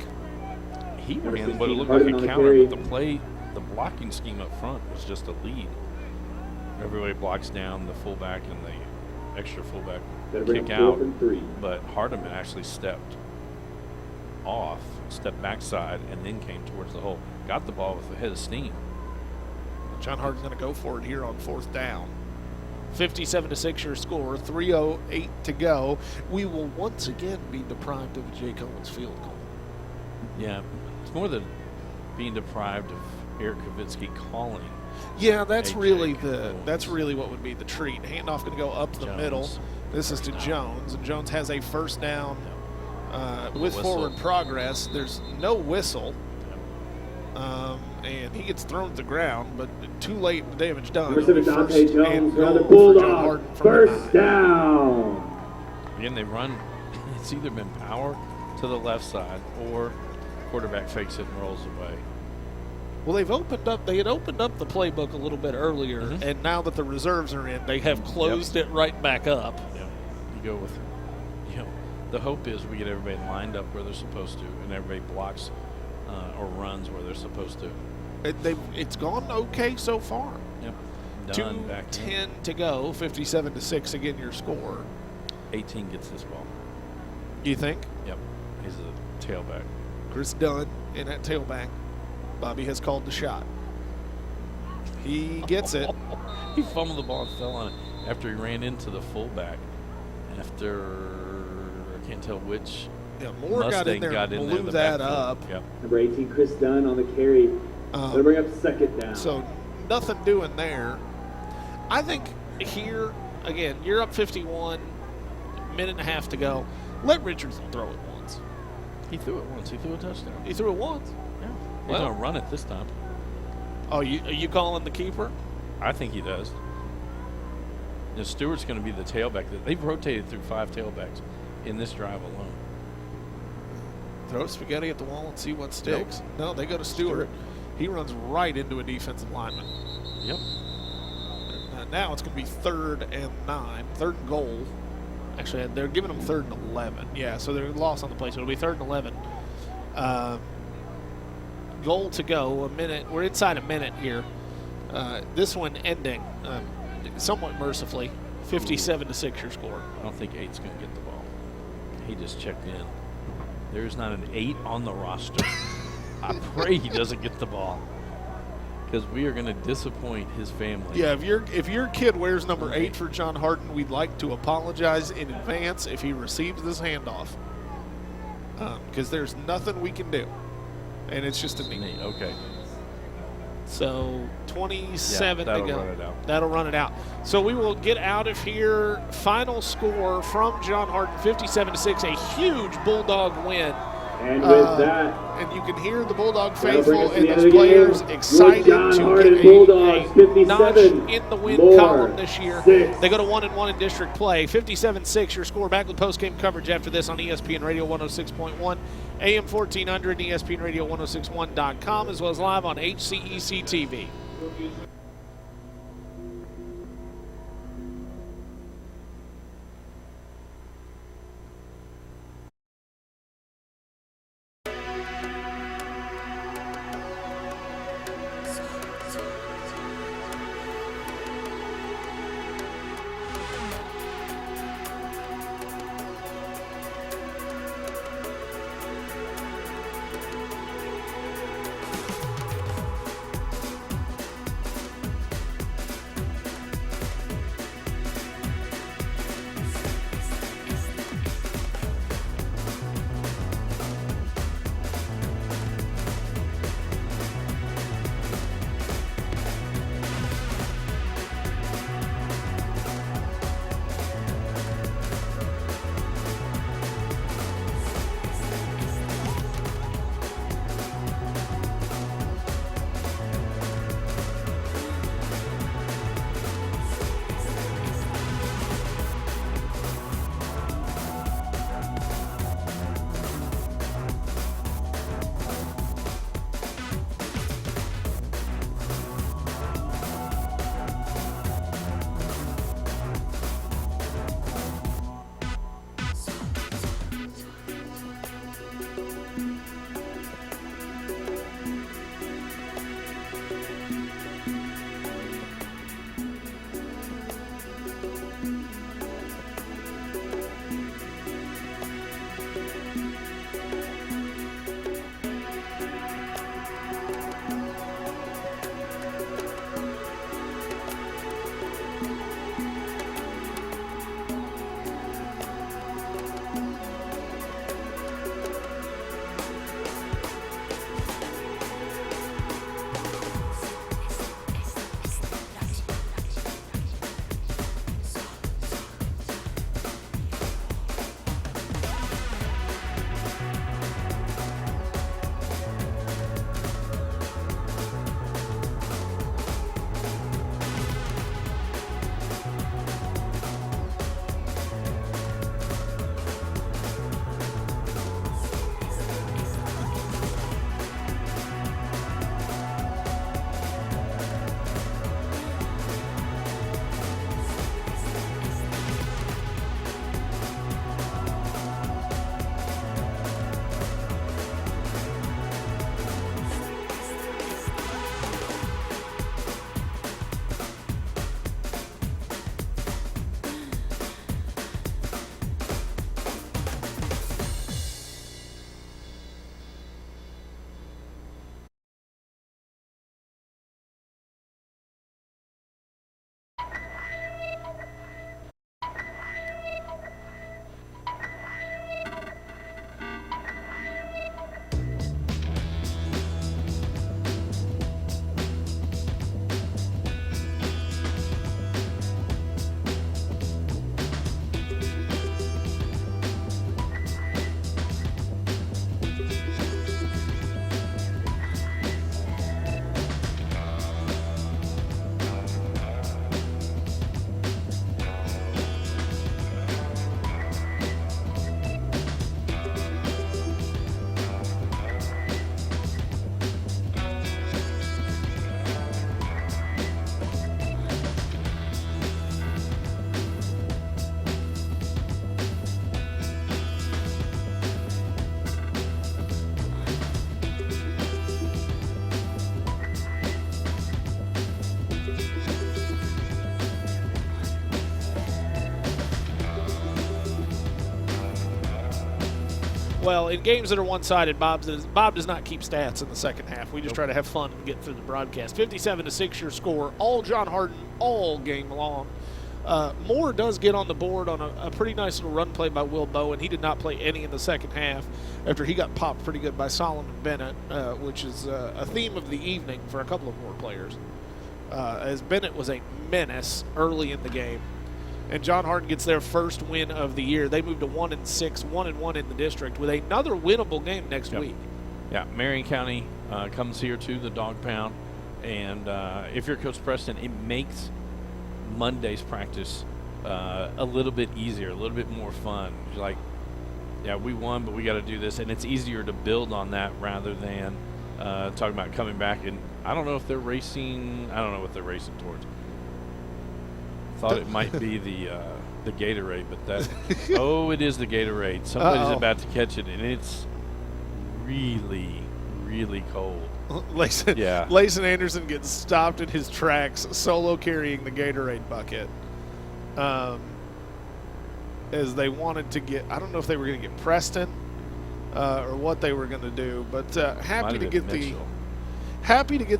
He ran what it looked like a counter, but the blocking scheme up front was just a lead. Everybody blocks down the fullback and the extra fullback kick out, but Hardiman actually stepped off, stepped backside, and then came towards the hole. Got the ball with a head of steam. John Harden's going to go for it here on 4th down. 57-6 your score, 3:08 to go. We will once again be deprived of a Jake Owens field goal. Yeah, it's more than being deprived of Eric Kavitsky calling. Yeah, that's AJ really Combs. that's really what would be the treat. Handoff going to go up the middle. This is to Jones, and Jones has a first down with forward progress. There's no whistle, and he gets thrown to the ground, but too late, the damage done. Number 7, Dante First Jones, and goal another for John Bulldog. Harden from the First 9. down. Again, they run. It's either been power to the left side or quarterback fakes it and rolls away. Well, they had opened up the playbook a little bit earlier, and now that the reserves are in, they have closed it right back up. Yeah, you go with, the hope is we get everybody lined up where they're supposed to, and everybody blocks or runs where they're supposed to. It's gone okay so far. Yep. 2:10 to go, 57-6 again your score. 18 gets this ball. You think? Yep. He's a tailback. Chris Dunn in at tailback. Bobby has called the shot. He gets it. He fumbled the ball and fell on it after he ran into the fullback. After, I can't tell which Moore got in there and blew that up. Yep. Number 18, Chris Dunn on the carry. They'll bring up second down. So nothing doing there. I think here, again, you're up 51, minute and a half to go. Let Richardson throw it once. He threw it once. He threw a touchdown. He threw it once? Yeah. He's going to run it this time. Oh, are you calling the keeper? I think he does. Stewart's going to be the tailback. They've rotated through 5 tailbacks in this drive alone. Throw spaghetti at the wall and see what sticks. Nope. No, they go to Stewart. He runs right into a defensive lineman. Yep. Now it's going to be 3rd and 9, 3rd and goal. Actually, they're giving them 3rd and 11. Yeah, so they're lost on the play, so it'll be 3rd and 11. Goal to go, a minute. We're inside a minute here. This one ending somewhat mercifully, 57-6 your score. I don't think 8's going to get the ball. He just checked in. There's not an 8 on the roster. I pray he doesn't get the ball, because we are going to disappoint his family. Yeah, if your kid wears number 8 for John Harden, we'd like to apologize in advance if he receives this handoff, because there's nothing we can do, and it's just a knee. Okay. So 27 that'll to go. run it out. That'll run it out. So we will get out of here. Final score from John Harden, 57-6, a huge Bulldog win. And with that, and you can hear the Bulldog that'll bring faithful us to and the end those of the players game. excited John to Harden get Bulldogs, a 57, notch in the win more, column this year. 6. They go to 1-1 in district play. 57-6 your score. Back with post-game coverage after this on ESPN Radio 106.1, AM 1400, ESPNRadio1061.com, as well as live on HCEC-TV. Well, in games that are one-sided, Bob does not keep stats in the second half. We just try to have fun and get through the broadcast. 57-6 your score, all John Harden, all game long. Moore does get on the board on a pretty nice little run play by Will Bowen. He did not play any in the second half after he got popped pretty good by Solomon Bennett, which is a theme of the evening for a couple of Moore players, as Bennett was a menace early in the game. And John Harden gets their first win of the year. They moved to 1-6, 1-1 in the district with another winnable game next week. Yeah, Marion County comes here to the Dog Pound, and if you're Coach Preston, it makes Monday's practice a little bit easier, a little bit more fun. You're like, yeah, we won, but we got to do this, and it's easier to build on that rather than talking about coming back. And I don't know if they're racing. I don't know what they're racing towards. Thought it might be the Gatorade, but that it is the Gatorade. Somebody's about to catch it, and it's really, really cold. Layson Anderson gets stopped in his tracks, solo carrying the Gatorade bucket, as they wanted to get. I don't know if they were going to get Preston or what they were going to do, but happy to get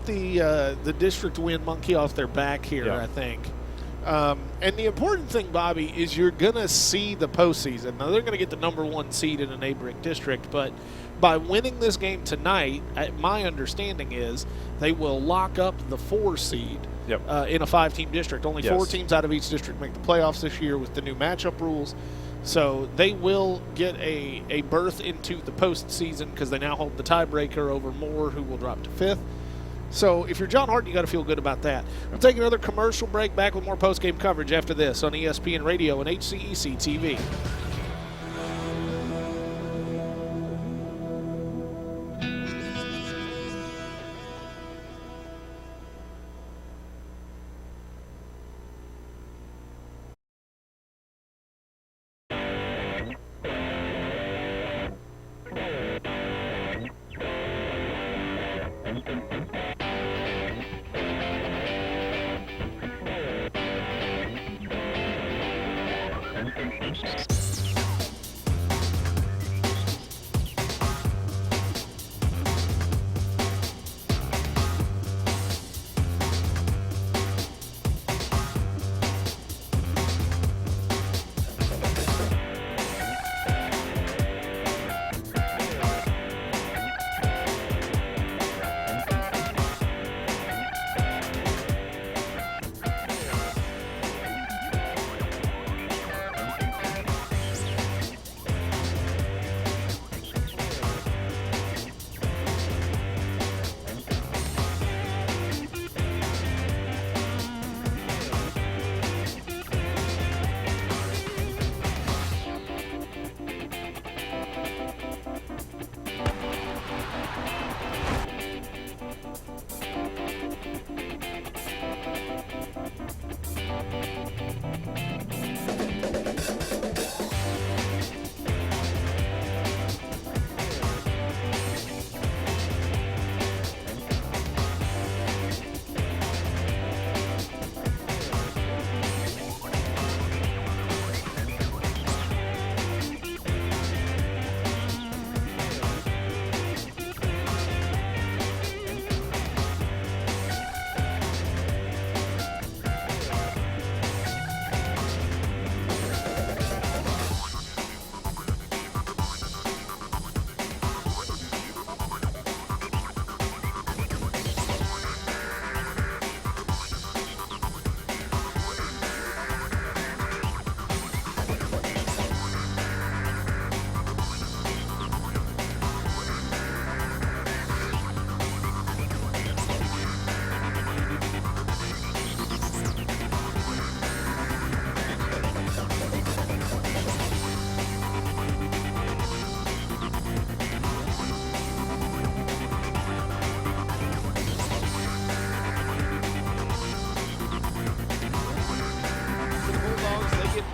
the district win monkey off their back here. I think. And the important thing, Bobby, is you're going to see the postseason. Now, they're going to get the number 1 seed in a neighboring district, but by winning this game tonight, my understanding is they will lock up the 4 seed in a 5-team district. Only 4 teams out of each district make the playoffs this year with the new matchup rules. So they will get a berth into the postseason because they now hold the tiebreaker over Moore, who will drop to 5th. So if you're John Harden, you got to feel good about that. We'll take another commercial break, back with more post-game coverage after this on ESPN Radio and HCEC-TV.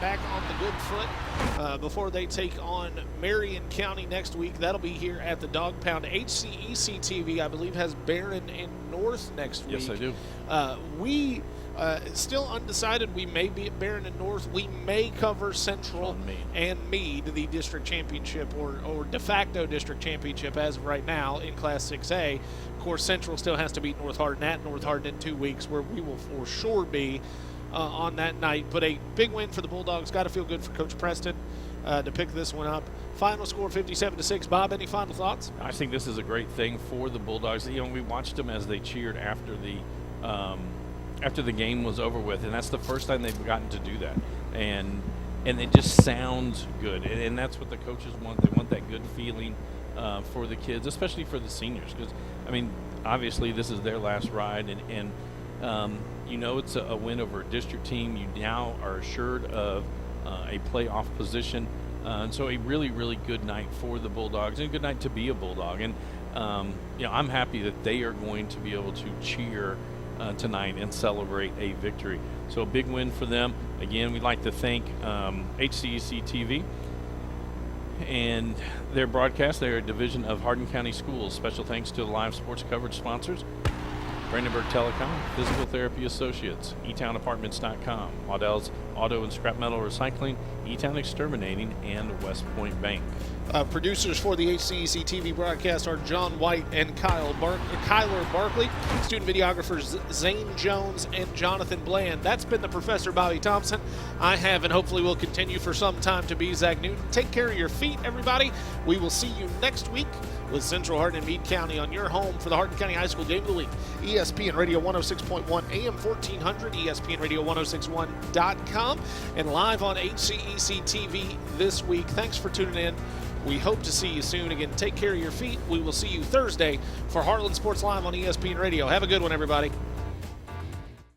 back on the good foot before they take on Marion County next week. That'll be here at the Dog Pound. HCEC-TV, I believe, has Barron and North next week. Yes, I do. We still undecided. We may be at Barron and North. We may cover Central and Meade, the district championship or de facto district championship as of right now in Class 6A. Of course, Central still has to beat North Hardin at North Hardin in 2 weeks, where we will for sure be on that night. But a big win for the Bulldogs. Got to feel good for Coach Preston to pick this one up. Final score 57-6. Bob, any final thoughts? I think this is a great thing for the Bulldogs. You know, we watched them as they cheered after the game was over with, and that's the first time they've gotten to do that. And it just sounds good, and that's what the coaches want. They want that good feeling for the kids, especially for the seniors, because I mean, obviously this is their last ride, and you know, it's a win over a district team. You now are assured of a playoff position, and so a really, really good night for the Bulldogs, and a good night to be a Bulldog. And you know, I'm happy that they are going to be able to cheer tonight and celebrate a victory. So a big win for them. Again, we'd like to thank HCEC-TV and their broadcast. They're a division of Hardin County Schools. Special thanks to the live sports coverage sponsors: Brandenburg Telecom, Physical Therapy Associates, eTownApartments.com, Waddell's Auto and Scrap Metal Recycling, eTown Exterminating, and West Point Bank. Producers for the HCEC-TV broadcast are John White and Kyler Barkley. Student videographers Zane Jones and Jonathan Bland. That's been the Professor Bobby Thompson. I have and hopefully will continue for some time to be Zach Newton. Take care of your feet, everybody. We will see you next week with Central Hardin and Meade County on your home for the Hardin County High School Game of the Week. ESPN Radio 106.1 AM 1400, ESPNRadio1061.com, and live on HCEC-TV this week. Thanks for tuning in. We hope to see you soon. Again, take care of your feet. We will see you Thursday for Heartland Sports Live on ESPN Radio. Have a good one, everybody.